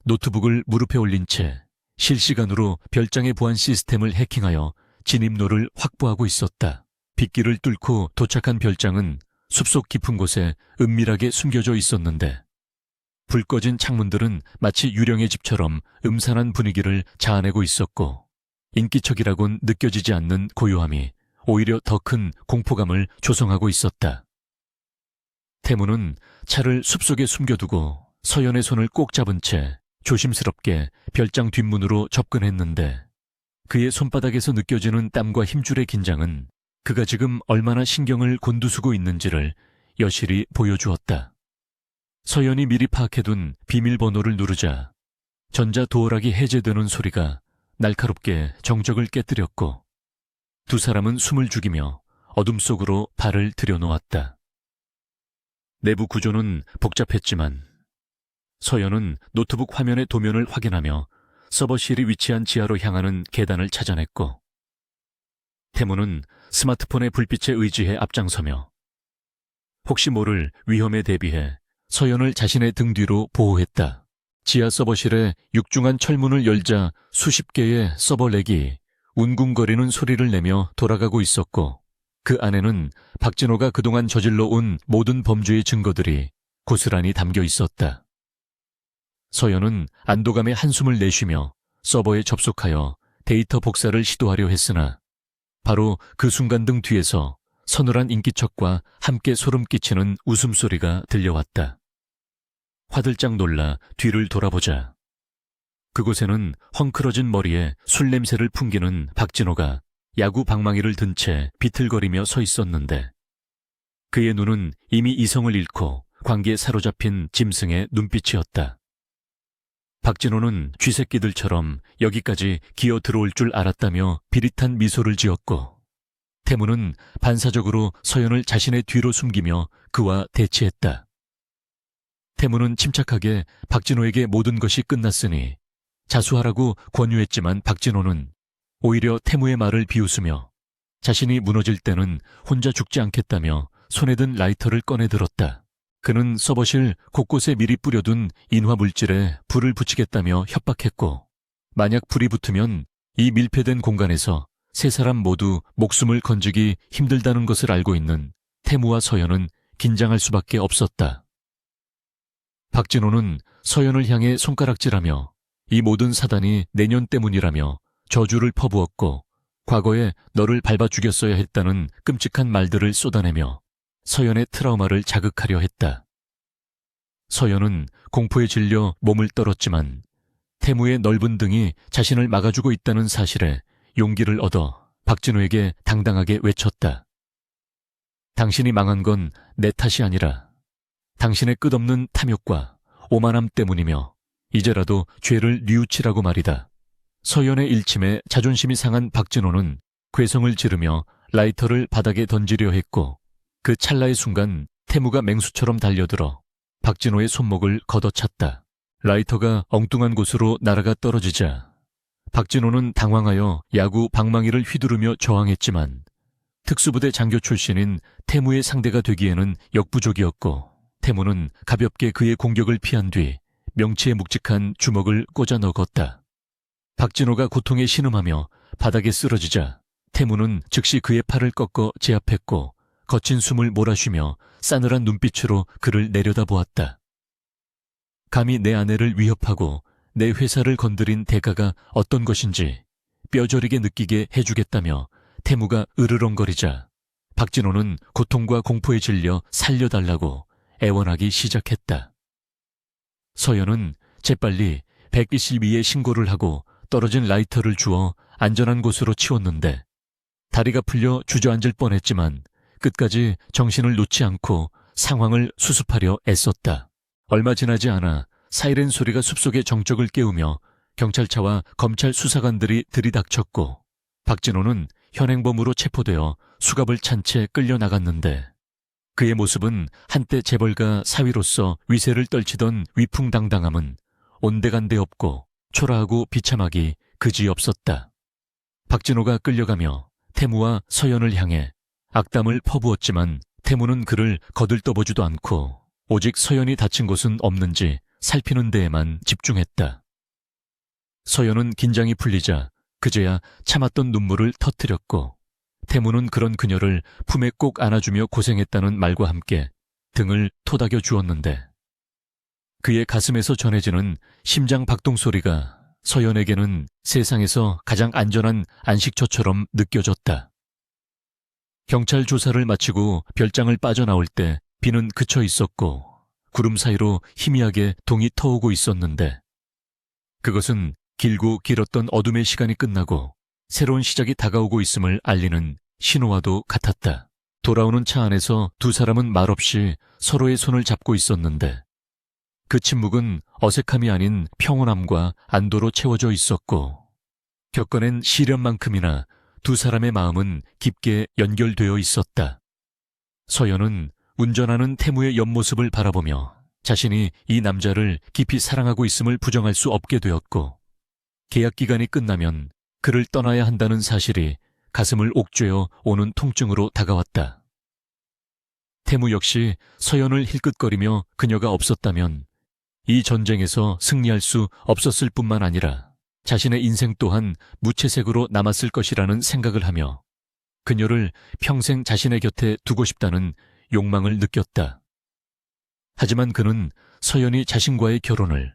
노트북을 무릎에 올린 채 실시간으로 별장의 보안 시스템을 해킹하여 진입로를 확보하고 있었다. 빗길을 뚫고 도착한 별장은 숲속 깊은 곳에 은밀하게 숨겨져 있었는데 불 꺼진 창문들은 마치 유령의 집처럼 음산한 분위기를 자아내고 있었고 인기척이라곤 느껴지지 않는 고요함이 오히려 더 큰 공포감을 조성하고 있었다. 태무는 차를 숲속에 숨겨두고 서연의 손을 꼭 잡은 채 조심스럽게 별장 뒷문으로 접근했는데 그의 손바닥에서 느껴지는 땀과 힘줄의 긴장은 그가 지금 얼마나 신경을 곤두쓰고 있는지를 여실히 보여주었다. 서연이 미리 파악해둔 비밀번호를 누르자 전자도어락이 해제되는 소리가 날카롭게 정적을 깨뜨렸고 두 사람은 숨을 죽이며 어둠 속으로 발을 들여놓았다. 내부 구조는 복잡했지만 서연은 노트북 화면의 도면을 확인하며 서버실이 위치한 지하로 향하는 계단을 찾아냈고 태무는 스마트폰의 불빛에 의지해 앞장서며 혹시 모를 위험에 대비해 서연을 자신의 등 뒤로 보호했다. 지하 서버실에 육중한 철문을 열자 수십 개의 서버렉이 웅궁거리는 소리를 내며 돌아가고 있었고, 그 안에는 박진호가 그동안 저질러온 모든 범죄의 증거들이 고스란히 담겨 있었다. 서연은 안도감에 한숨을 내쉬며 서버에 접속하여 데이터 복사를 시도하려 했으나 바로 그 순간 등 뒤에서 서늘한 인기척과 함께 소름 끼치는 웃음소리가 들려왔다. 화들짝 놀라 뒤를 돌아보자 그곳에는 헝클어진 머리에 술 냄새를 풍기는 박진호가 야구 방망이를 든 채 비틀거리며 서 있었는데, 그의 눈은 이미 이성을 잃고 광기에 사로잡힌 짐승의 눈빛이었다. 박진호는 쥐새끼들처럼 여기까지 기어 들어올 줄 알았다며 비릿한 미소를 지었고, 태무는 반사적으로 서연을 자신의 뒤로 숨기며 그와 대치했다. 태무는 침착하게 박진호에게 모든 것이 끝났으니 자수하라고 권유했지만 박진호는 오히려 태무의 말을 비웃으며 자신이 무너질 때는 혼자 죽지 않겠다며 손에 든 라이터를 꺼내 들었다. 그는 서버실 곳곳에 미리 뿌려둔 인화 물질에 불을 붙이겠다며 협박했고, 만약 불이 붙으면 이 밀폐된 공간에서 세 사람 모두 목숨을 건지기 힘들다는 것을 알고 있는 태무와 서연은 긴장할 수밖에 없었다. 박진호는 서연을 향해 손가락질하며 이 모든 사단이 내년 때문이라며 저주를 퍼부었고, 과거에 너를 밟아 죽였어야 했다는 끔찍한 말들을 쏟아내며 서연의 트라우마를 자극하려 했다. 서연은 공포에 질려 몸을 떨었지만 태무의 넓은 등이 자신을 막아주고 있다는 사실에 용기를 얻어 박진호에게 당당하게 외쳤다. 당신이 망한 건 내 탓이 아니라 당신의 끝없는 탐욕과 오만함 때문이며 이제라도 죄를 뉘우치라고 말이다. 서연의 일침에 자존심이 상한 박진호는 괴성을 지르며 라이터를 바닥에 던지려 했고, 그 찰나의 순간 태무가 맹수처럼 달려들어 박진호의 손목을 걷어찼다. 라이터가 엉뚱한 곳으로 날아가 떨어지자 박진호는 당황하여 야구 방망이를 휘두르며 저항했지만 특수부대 장교 출신인 태무의 상대가 되기에는 역부족이었고, 태무는 가볍게 그의 공격을 피한 뒤 명치에 묵직한 주먹을 꽂아 넣었다. 박진호가 고통에 신음하며 바닥에 쓰러지자 태무는 즉시 그의 팔을 꺾어 제압했고, 거친 숨을 몰아쉬며 싸늘한 눈빛으로 그를 내려다보았다. 감히 내 아내를 위협하고 내 회사를 건드린 대가가 어떤 것인지 뼈저리게 느끼게 해주겠다며 태무가 으르렁거리자 박진호는 고통과 공포에 질려 살려달라고 애원하기 시작했다. 서연은 재빨리 112에 신고를 하고 떨어진 라이터를 주워 안전한 곳으로 치웠는데, 다리가 풀려 주저앉을 뻔했지만 끝까지 정신을 놓지 않고 상황을 수습하려 애썼다. 얼마 지나지 않아 사이렌 소리가 숲속의 정적을 깨우며 경찰차와 검찰 수사관들이 들이닥쳤고, 박진호는 현행범으로 체포되어 수갑을 찬 채 끌려나갔는데, 그의 모습은 한때 재벌가 사위로서 위세를 떨치던 위풍당당함은 온데간데 없고 초라하고 비참하기 그지없었다. 박진호가 끌려가며 태무와 서연을 향해 악담을 퍼부었지만 태무는 그를 거들떠보지도 않고 오직 서연이 다친 곳은 없는지 살피는 데에만 집중했다. 서연은 긴장이 풀리자 그제야 참았던 눈물을 터뜨렸고, 태무는 그런 그녀를 품에 꼭 안아주며 고생했다는 말과 함께 등을 토닥여 주었는데, 그의 가슴에서 전해지는 심장 박동 소리가 서연에게는 세상에서 가장 안전한 안식처처럼 느껴졌다. 경찰 조사를 마치고 별장을 빠져나올 때 비는 그쳐 있었고 구름 사이로 희미하게 동이 터오고 있었는데, 그것은 길고 길었던 어둠의 시간이 끝나고 새로운 시작이 다가오고 있음을 알리는 신호와도 같았다. 돌아오는 차 안에서 두 사람은 말없이 서로의 손을 잡고 있었는데, 그 침묵은 어색함이 아닌 평온함과 안도로 채워져 있었고, 겪어낸 시련만큼이나 두 사람의 마음은 깊게 연결되어 있었다. 서연은 운전하는 태무의 옆모습을 바라보며 자신이 이 남자를 깊이 사랑하고 있음을 부정할 수 없게 되었고, 계약 기간이 끝나면 그를 떠나야 한다는 사실이 가슴을 옥죄어 오는 통증으로 다가왔다. 태무 역시 서연을 힐끗거리며 그녀가 없었다면 이 전쟁에서 승리할 수 없었을 뿐만 아니라 자신의 인생 또한 무채색으로 남았을 것이라는 생각을 하며 그녀를 평생 자신의 곁에 두고 싶다는 욕망을 느꼈다. 하지만 그는 서연이 자신과의 결혼을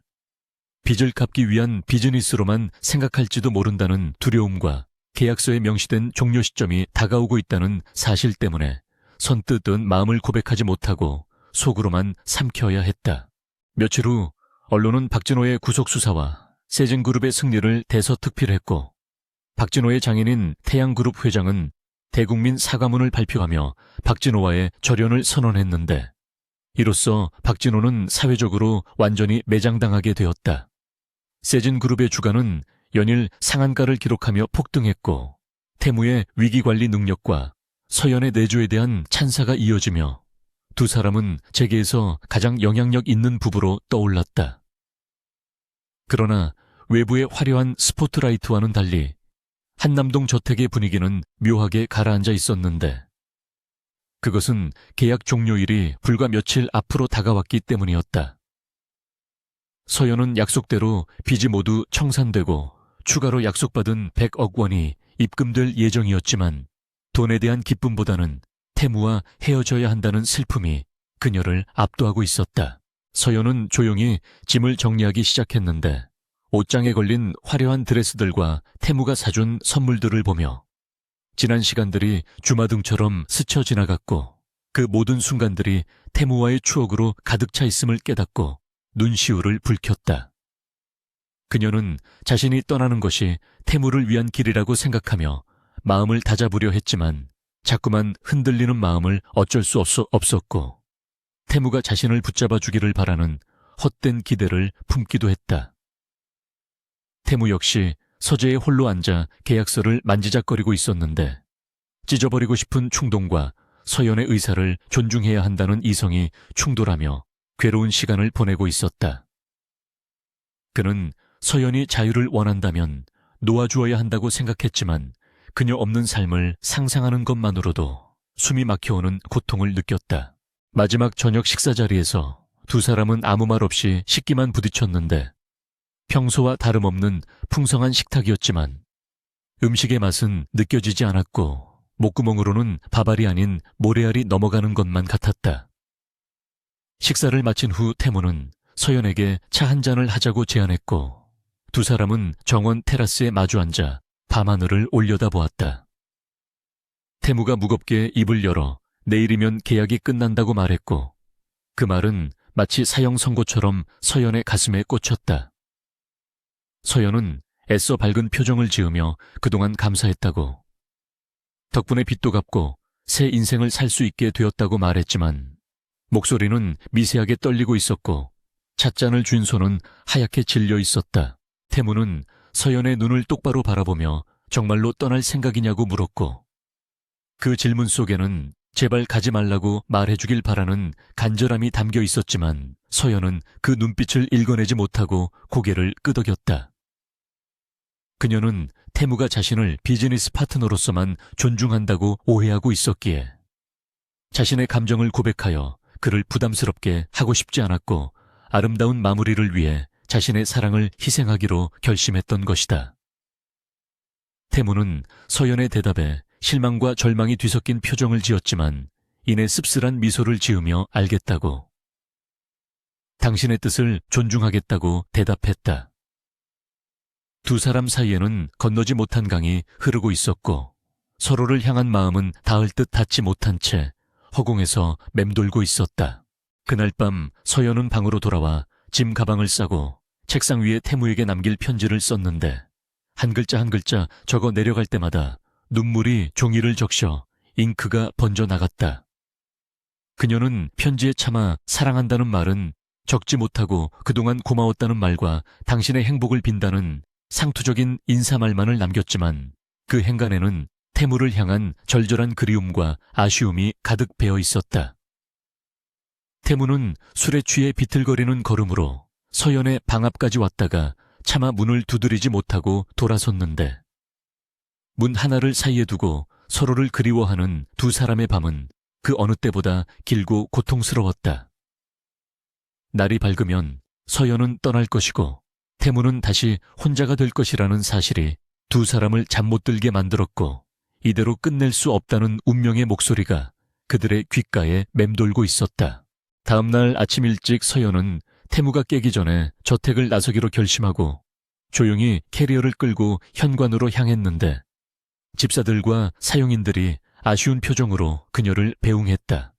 빚을 갚기 위한 비즈니스로만 생각할지도 모른다는 두려움과 계약서에 명시된 종료 시점이 다가오고 있다는 사실 때문에 선뜻은 마음을 고백하지 못하고 속으로만 삼켜야 했다. 며칠 후 언론은 박진호의 구속수사와 세진그룹의 승리를 대서특필했고 박진호의 장인인 태양그룹 회장은 대국민 사과문을 발표하며 박진호와의 절연을 선언했는데 이로써 박진호는 사회적으로 완전히 매장당하게 되었다. 세진그룹의 주가는 연일 상한가를 기록하며 폭등했고 태무의 위기관리 능력과 서연의 내조에 대한 찬사가 이어지며 두 사람은 재계에서 가장 영향력 있는 부부로 떠올랐다. 그러나 외부의 화려한 스포트라이트와는 달리 한남동 저택의 분위기는 묘하게 가라앉아 있었는데 그것은 계약 종료일이 불과 며칠 앞으로 다가왔기 때문이었다. 서연은 약속대로 빚이 모두 청산되고 추가로 약속받은 100억 원이 입금될 예정이었지만 돈에 대한 기쁨보다는 태무와 헤어져야 한다는 슬픔이 그녀를 압도하고 있었다. 서연은 조용히 짐을 정리하기 시작했는데 옷장에 걸린 화려한 드레스들과 태무가 사준 선물들을 보며 지난 시간들이 주마등처럼 스쳐 지나갔고 그 모든 순간들이 태무와의 추억으로 가득 차 있음을 깨닫고 눈시울을 붉혔다. 그녀는 자신이 떠나는 것이 태무를 위한 길이라고 생각하며 마음을 다잡으려 했지만 자꾸만 흔들리는 마음을 어쩔 수 없었고 태무가 자신을 붙잡아 주기를 바라는 헛된 기대를 품기도 했다. 태무 역시 서재에 홀로 앉아 계약서를 만지작거리고 있었는데 찢어버리고 싶은 충동과 서연의 의사를 존중해야 한다는 이성이 충돌하며 괴로운 시간을 보내고 있었다. 그는 서연이 자유를 원한다면 놓아주어야 한다고 생각했지만 그녀 없는 삶을 상상하는 것만으로도 숨이 막혀오는 고통을 느꼈다. 마지막 저녁 식사 자리에서 두 사람은 아무 말 없이 식기만 부딪혔는데 평소와 다름없는 풍성한 식탁이었지만 음식의 맛은 느껴지지 않았고 목구멍으로는 밥알이 아닌 모래알이 넘어가는 것만 같았다. 식사를 마친 후 태무는 서연에게 차 한 잔을 하자고 제안했고 두 사람은 정원 테라스에 마주 앉아 밤하늘을 올려다보았다. 태무가 무겁게 입을 열어 내일이면 계약이 끝난다고 말했고 그 말은 마치 사형 선고처럼 서연의 가슴에 꽂혔다. 서연은 애써 밝은 표정을 지으며 그동안 감사했다고 덕분에 빚도 갚고 새 인생을 살 수 있게 되었다고 말했지만 목소리는 미세하게 떨리고 있었고 찻잔을 쥔 손은 하얗게 질려 있었다. 태무는 서연의 눈을 똑바로 바라보며 정말로 떠날 생각이냐고 물었고 그 질문 속에는 제발 가지 말라고 말해주길 바라는 간절함이 담겨 있었지만 서연은 그 눈빛을 읽어내지 못하고 고개를 끄덕였다. 그녀는 태무가 자신을 비즈니스 파트너로서만 존중한다고 오해하고 있었기에 자신의 감정을 고백하여 그를 부담스럽게 하고 싶지 않았고 아름다운 마무리를 위해 자신의 사랑을 희생하기로 결심했던 것이다. 태무는 서연의 대답에 실망과 절망이 뒤섞인 표정을 지었지만 이내 씁쓸한 미소를 지으며 알겠다고 당신의 뜻을 존중하겠다고 대답했다. 두 사람 사이에는 건너지 못한 강이 흐르고 있었고 서로를 향한 마음은 닿을 듯 닿지 못한 채 허공에서 맴돌고 있었다. 그날 밤 서연은 방으로 돌아와 짐 가방을 싸고 책상 위에 태무에게 남길 편지를 썼는데 한 글자 한 글자 적어 내려갈 때마다 눈물이 종이를 적셔 잉크가 번져 나갔다. 그녀는 편지에 차마 사랑한다는 말은 적지 못하고 그동안 고마웠다는 말과 당신의 행복을 빈다는 상투적인 인사말만을 남겼지만 그 행간에는 태무를 향한 절절한 그리움과 아쉬움이 가득 배어 있었다. 태무는 술에 취해 비틀거리는 걸음으로 서연의 방 앞까지 왔다가 차마 문을 두드리지 못하고 돌아섰는데 문 하나를 사이에 두고 서로를 그리워하는 두 사람의 밤은 그 어느 때보다 길고 고통스러웠다. 날이 밝으면 서연은 떠날 것이고 태무는 다시 혼자가 될 것이라는 사실이 두 사람을 잠 못 들게 만들었고, 이대로 끝낼 수 없다는 운명의 목소리가 그들의 귓가에 맴돌고 있었다. 다음 날 아침 일찍 서연은 태무가 깨기 전에 저택을 나서기로 결심하고 조용히 캐리어를 끌고 현관으로 향했는데, 집사들과 사용인들이 아쉬운 표정으로 그녀를 배웅했다.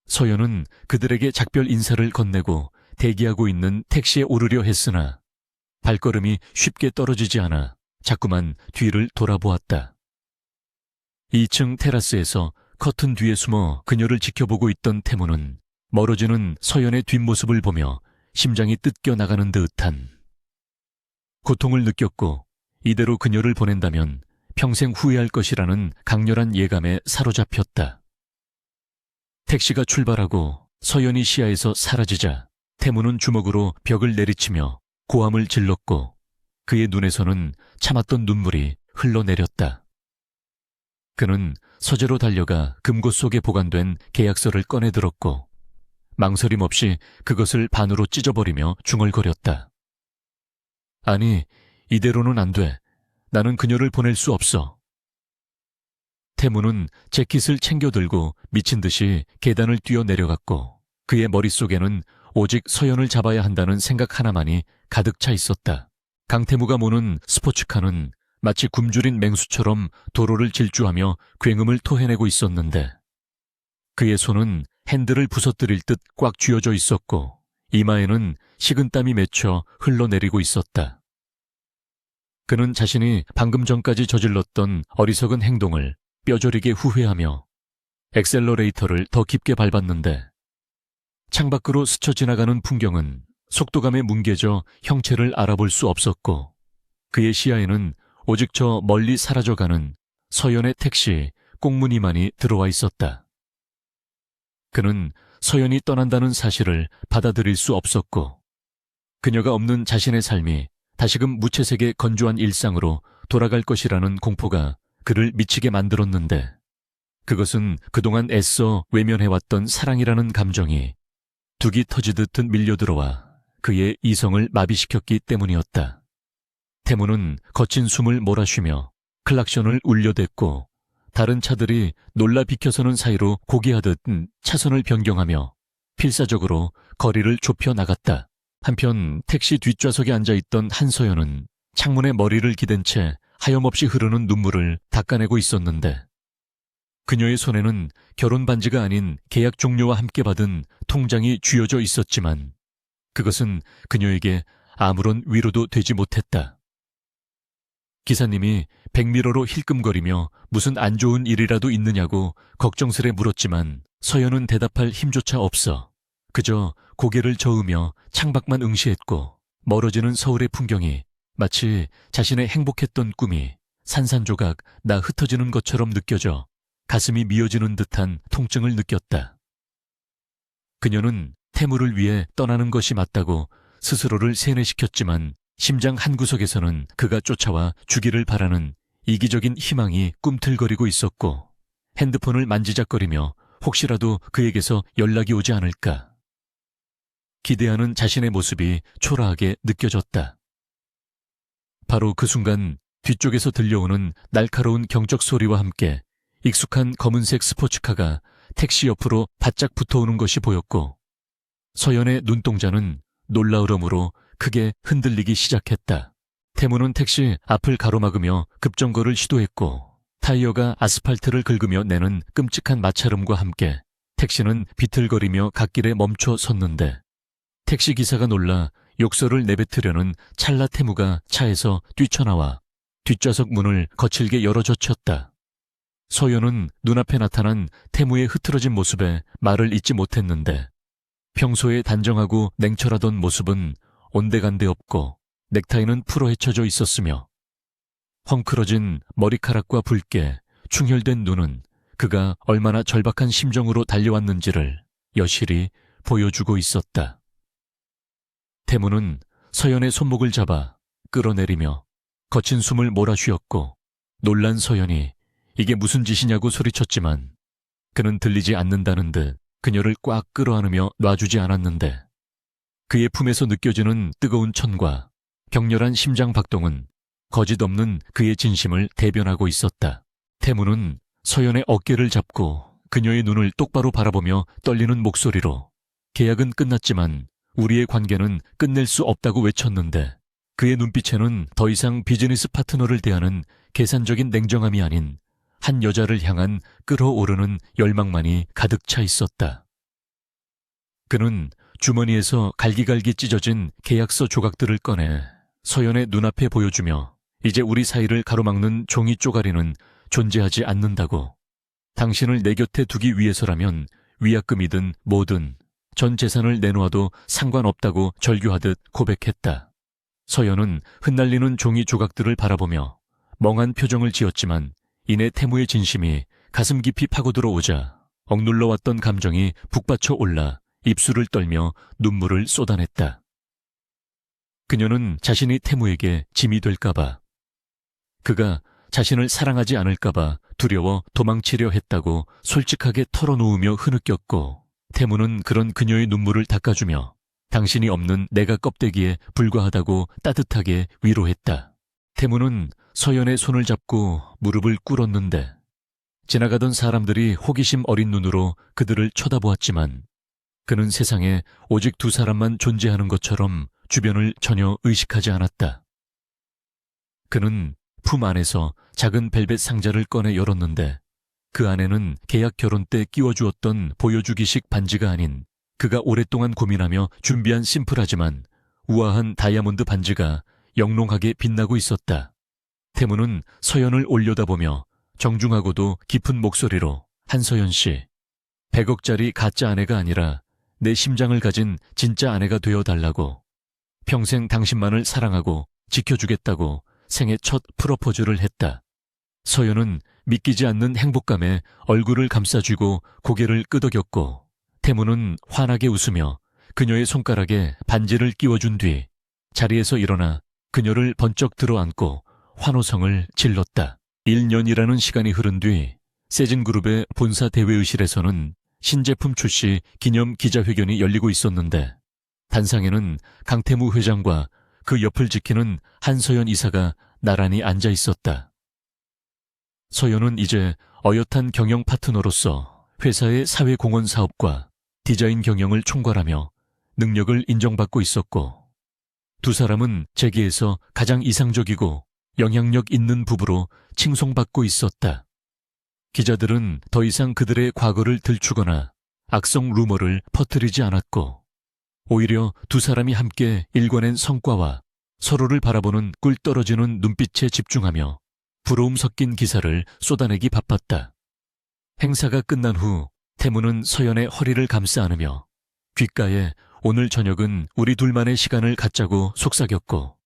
서연은 그들에게 작별 인사를 건네고 대기하고 있는 택시에 오르려 했으나 발걸음이 쉽게 떨어지지 않아 자꾸만 뒤를 돌아보았다. 2층 테라스에서 커튼 뒤에 숨어 그녀를 지켜보고 있던 태무는 멀어지는 서연의 뒷모습을 보며 심장이 뜯겨 나가는 듯한 고통을 느꼈고, 이대로 그녀를 보낸다면 평생 후회할 것이라는 강렬한 예감에 사로잡혔다. 택시가 출발하고 서연이 시야에서 사라지자 태무는 주먹으로 벽을 내리치며 고함을 질렀고, 그의 눈에서는 참았던 눈물이 흘러내렸다. 그는 서재로 달려가 금고 속에 보관된 계약서를 꺼내들었고 망설임 없이 그것을 반으로 찢어버리며 중얼거렸다. 아니, 이대로는 안 돼. 나는 그녀를 보낼 수 없어. 태무는 재킷을 챙겨들고 미친 듯이 계단을 뛰어내려갔고 그의 머릿속에는 오직 서연을 잡아야 한다는 생각 하나만이 가득 차 있었다. 강태무가 모는 스포츠카는 마치 굶주린 맹수처럼 도로를 질주하며 굉음을 토해내고 있었는데, 그의 손은 핸들을 부서뜨릴 듯 꽉 쥐어져 있었고 이마에는 식은땀이 맺혀 흘러내리고 있었다. 그는 자신이 방금 전까지 저질렀던 어리석은 행동을 뼈저리게 후회하며 엑셀러레이터를 더 깊게 밟았는데, 창밖으로 스쳐 지나가는 풍경은 속도감에 뭉개져 형체를 알아볼 수 없었고 그의 시야에는 오직 저 멀리 사라져가는 서연의 택시 꽁무니만이 들어와 있었다. 그는 서연이 떠난다는 사실을 받아들일 수 없었고 그녀가 없는 자신의 삶이 다시금 무채색의 건조한 일상으로 돌아갈 것이라는 공포가 그를 미치게 만들었는데, 그것은 그동안 애써 외면해왔던 사랑이라는 감정이 둑이 터지듯 밀려들어와 그의 이성을 마비시켰기 때문이었다. 태무는 거친 숨을 몰아쉬며 클락션을 울려댔고 다른 차들이 놀라 비켜서는 사이로 고개하듯 차선을 변경하며 필사적으로 거리를 좁혀 나갔다. 한편 택시 뒷좌석에 앉아있던 한서연은 창문에 머리를 기댄 채 하염없이 흐르는 눈물을 닦아내고 있었는데, 그녀의 손에는 결혼 반지가 아닌 계약 종료와 함께 받은 통장이 쥐어져 있었지만 그것은 그녀에게 아무런 위로도 되지 못했다. 기사님이 백미러로 힐끔거리며 무슨 안 좋은 일이라도 있느냐고 걱정스레 물었지만 서연은 대답할 힘조차 없어 그저 고개를 저으며 창밖만 응시했고, 멀어지는 서울의 풍경이 마치 자신의 행복했던 꿈이 산산조각 나 흩어지는 것처럼 느껴져 가슴이 미어지는 듯한 통증을 느꼈다. 그녀는 태무를 위해 떠나는 것이 맞다고 스스로를 세뇌시켰지만 심장 한구석에서는 그가 쫓아와 주기를 바라는 이기적인 희망이 꿈틀거리고 있었고, 핸드폰을 만지작거리며 혹시라도 그에게서 연락이 오지 않을까 기대하는 자신의 모습이 초라하게 느껴졌다. 바로 그 순간 뒤쪽에서 들려오는 날카로운 경적 소리와 함께 익숙한 검은색 스포츠카가 택시 옆으로 바짝 붙어오는 것이 보였고 서연의 눈동자는 놀라울음으로 크게 흔들리기 시작했다. 태무는 택시 앞을 가로막으며 급정거를 시도했고 타이어가 아스팔트를 긁으며 내는 끔찍한 마찰음과 함께 택시는 비틀거리며 갓길에 멈춰 섰는데, 택시기사가 놀라 욕설을 내뱉으려는 찰나 태무가 차에서 뛰쳐나와 뒷좌석 문을 거칠게 열어젖혔다. 서연은 눈앞에 나타난 태무의 흐트러진 모습에 말을 잇지 못했는데, 평소에 단정하고 냉철하던 모습은 온데간데 없고 넥타이는 풀어 헤쳐져 있었으며 헝클어진 머리카락과 붉게 충혈된 눈은 그가 얼마나 절박한 심정으로 달려왔는지를 여실히 보여주고 있었다. 태무는 서연의 손목을 잡아 끌어내리며 거친 숨을 몰아쉬었고 놀란 서연이 이게 무슨 짓이냐고 소리쳤지만 그는 들리지 않는다는 듯 그녀를 꽉 끌어안으며 놔주지 않았는데, 그의 품에서 느껴지는 뜨거운 천과 격렬한 심장 박동은 거짓 없는 그의 진심을 대변하고 있었다. 태무는 서연의 어깨를 잡고 그녀의 눈을 똑바로 바라보며 떨리는 목소리로 계약은 끝났지만 우리의 관계는 끝낼 수 없다고 외쳤는데 그의 눈빛에는 더 이상 비즈니스 파트너를 대하는 계산적인 냉정함이 아닌 한 여자를 향한 끓어오르는 열망만이 가득 차 있었다. 그는 주머니에서 갈기갈기 찢어진 계약서 조각들을 꺼내 서연의 눈앞에 보여주며 이제 우리 사이를 가로막는 종이 쪼가리는 존재하지 않는다고, 당신을 내 곁에 두기 위해서라면 위약금이든 뭐든 전 재산을 내놓아도 상관없다고 절규하듯 고백했다. 서연은 흩날리는 종이 조각들을 바라보며 멍한 표정을 지었지만 이내 태무의 진심이 가슴 깊이 파고들어오자 억눌러왔던 감정이 북받쳐 올라 입술을 떨며 눈물을 쏟아냈다. 그녀는 자신이 태무에게 짐이 될까봐, 그가 자신을 사랑하지 않을까봐 두려워 도망치려 했다고 솔직하게 털어놓으며 흐느꼈고, 태무는 그런 그녀의 눈물을 닦아주며 당신이 없는 내가 껍데기에 불과하다고 따뜻하게 위로했다. 태무는 서연의 손을 잡고 무릎을 꿇었는데 지나가던 사람들이 호기심 어린 눈으로 그들을 쳐다보았지만 그는 세상에 오직 두 사람만 존재하는 것처럼 주변을 전혀 의식하지 않았다. 그는 품 안에서 작은 벨벳 상자를 꺼내 열었는데 그 안에는 계약 결혼 때 끼워주었던 보여주기식 반지가 아닌 그가 오랫동안 고민하며 준비한 심플하지만 우아한 다이아몬드 반지가 영롱하게 빛나고 있었다. 태무는 서연을 올려다보며 정중하고도 깊은 목소리로, 한서연 씨, 100억짜리 가짜 아내가 아니라 내 심장을 가진 진짜 아내가 되어달라고, 평생 당신만을 사랑하고 지켜주겠다고 생애 첫 프로포즈를 했다. 서연은 믿기지 않는 행복감에 얼굴을 감싸쥐고 고개를 끄덕였고, 태무는 환하게 웃으며 그녀의 손가락에 반지를 끼워준 뒤 자리에서 일어나 그녀를 번쩍 들어안고 환호성을 질렀다. 1년이라는 시간이 흐른 뒤 세진그룹의 본사 대회의실에서는 신제품 출시 기념 기자회견이 열리고 있었는데 단상에는 강태무 회장과 그 옆을 지키는 한서연 이사가 나란히 앉아 있었다. 서연은 이제 어엿한 경영 파트너로서 회사의 사회공헌 사업과 디자인 경영을 총괄하며 능력을 인정받고 있었고, 두 사람은 재계에서 가장 이상적이고 영향력 있는 부부로 칭송받고 있었다. 기자들은 더 이상 그들의 과거를 들추거나 악성 루머를 퍼뜨리지 않았고, 오히려 두 사람이 함께 일궈낸 성과와 서로를 바라보는 꿀 떨어지는 눈빛에 집중하며 부러움 섞인 기사를 쏟아내기 바빴다. 행사가 끝난 후 태무는 서연의 허리를 감싸 안으며 귓가에 오늘 저녁은 우리 둘만의 시간을 갖자고 속삭였고,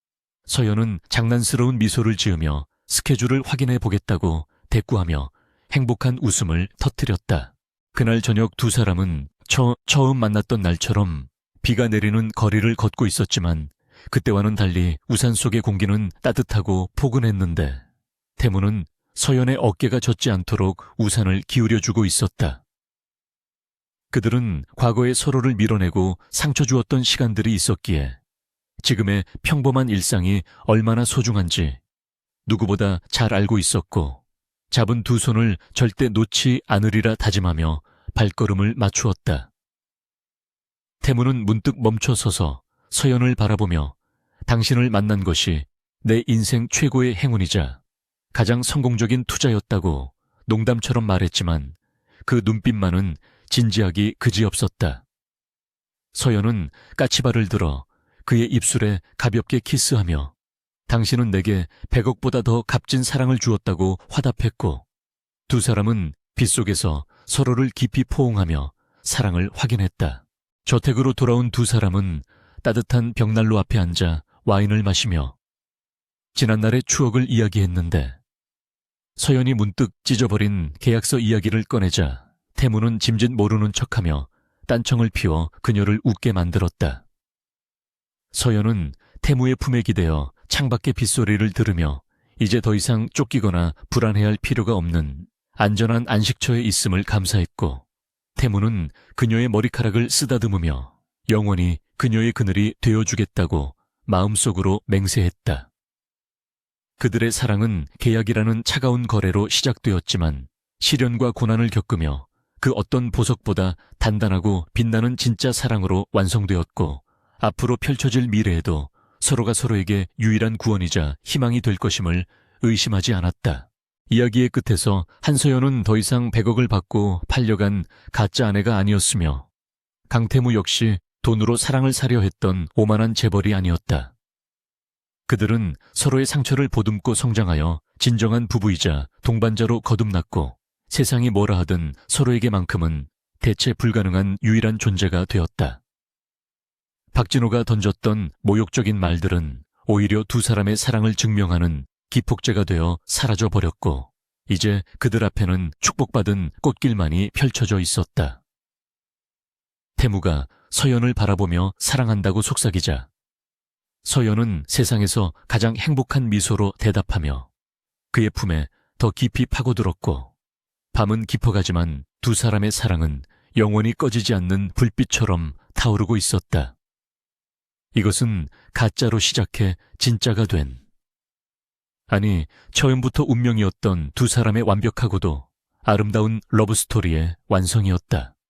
서연은 장난스러운 미소를 지으며 스케줄을 확인해 보겠다고 대꾸하며 행복한 웃음을 터뜨렸다. 그날 저녁 두 사람은 처음 만났던 날처럼 비가 내리는 거리를 걷고 있었지만 그때와는 달리 우산 속의 공기는 따뜻하고 포근했는데 태무는 서연의 어깨가 젖지 않도록 우산을 기울여주고 있었다. 그들은 과거에 서로를 밀어내고 상처 주었던 시간들이 있었기에 지금의 평범한 일상이 얼마나 소중한지 누구보다 잘 알고 있었고, 잡은 두 손을 절대 놓지 않으리라 다짐하며 발걸음을 맞추었다. 태무는 문득 멈춰서서 서연을 바라보며 당신을 만난 것이 내 인생 최고의 행운이자 가장 성공적인 투자였다고 농담처럼 말했지만 그 눈빛만은 진지하기 그지없었다. 서연은 까치발을 들어 그의 입술에 가볍게 키스하며 당신은 내게 100억보다 더 값진 사랑을 주었다고 화답했고, 두 사람은 빗속에서 서로를 깊이 포옹하며 사랑을 확인했다. 저택으로 돌아온 두 사람은 따뜻한 벽난로 앞에 앉아 와인을 마시며 지난날의 추억을 이야기했는데 서연이 문득 찢어버린 계약서 이야기를 꺼내자 태무는 짐짓 모르는 척하며 딴청을 피워 그녀를 웃게 만들었다. 서연은 태무의 품에 기대어 창밖의 빗소리를 들으며 이제 더 이상 쫓기거나 불안해할 필요가 없는 안전한 안식처에 있음을 감사했고, 태무는 그녀의 머리카락을 쓰다듬으며 영원히 그녀의 그늘이 되어주겠다고 마음속으로 맹세했다. 그들의 사랑은 계약이라는 차가운 거래로 시작되었지만 시련과 고난을 겪으며 그 어떤 보석보다 단단하고 빛나는 진짜 사랑으로 완성되었고 앞으로 펼쳐질 미래에도 서로가 서로에게 유일한 구원이자 희망이 될 것임을 의심하지 않았다. 이야기의 끝에서 한서연은 더 이상 100억을 받고 팔려간 가짜 아내가 아니었으며 강태무 역시 돈으로 사랑을 사려 했던 오만한 재벌이 아니었다. 그들은 서로의 상처를 보듬고 성장하여 진정한 부부이자 동반자로 거듭났고 세상이 뭐라 하든 서로에게만큼은 대체 불가능한 유일한 존재가 되었다. 박진호가 던졌던 모욕적인 말들은 오히려 두 사람의 사랑을 증명하는 기폭제가 되어 사라져버렸고 이제 그들 앞에는 축복받은 꽃길만이 펼쳐져 있었다. 태무가 서연을 바라보며 사랑한다고 속삭이자 서연은 세상에서 가장 행복한 미소로 대답하며 그의 품에 더 깊이 파고들었고 밤은 깊어가지만 두 사람의 사랑은 영원히 꺼지지 않는 불빛처럼 타오르고 있었다. 이것은 가짜로 시작해 진짜가 된, 아니 처음부터 운명이었던 두 사람의 완벽하고도 아름다운 러브스토리의 완성이었다.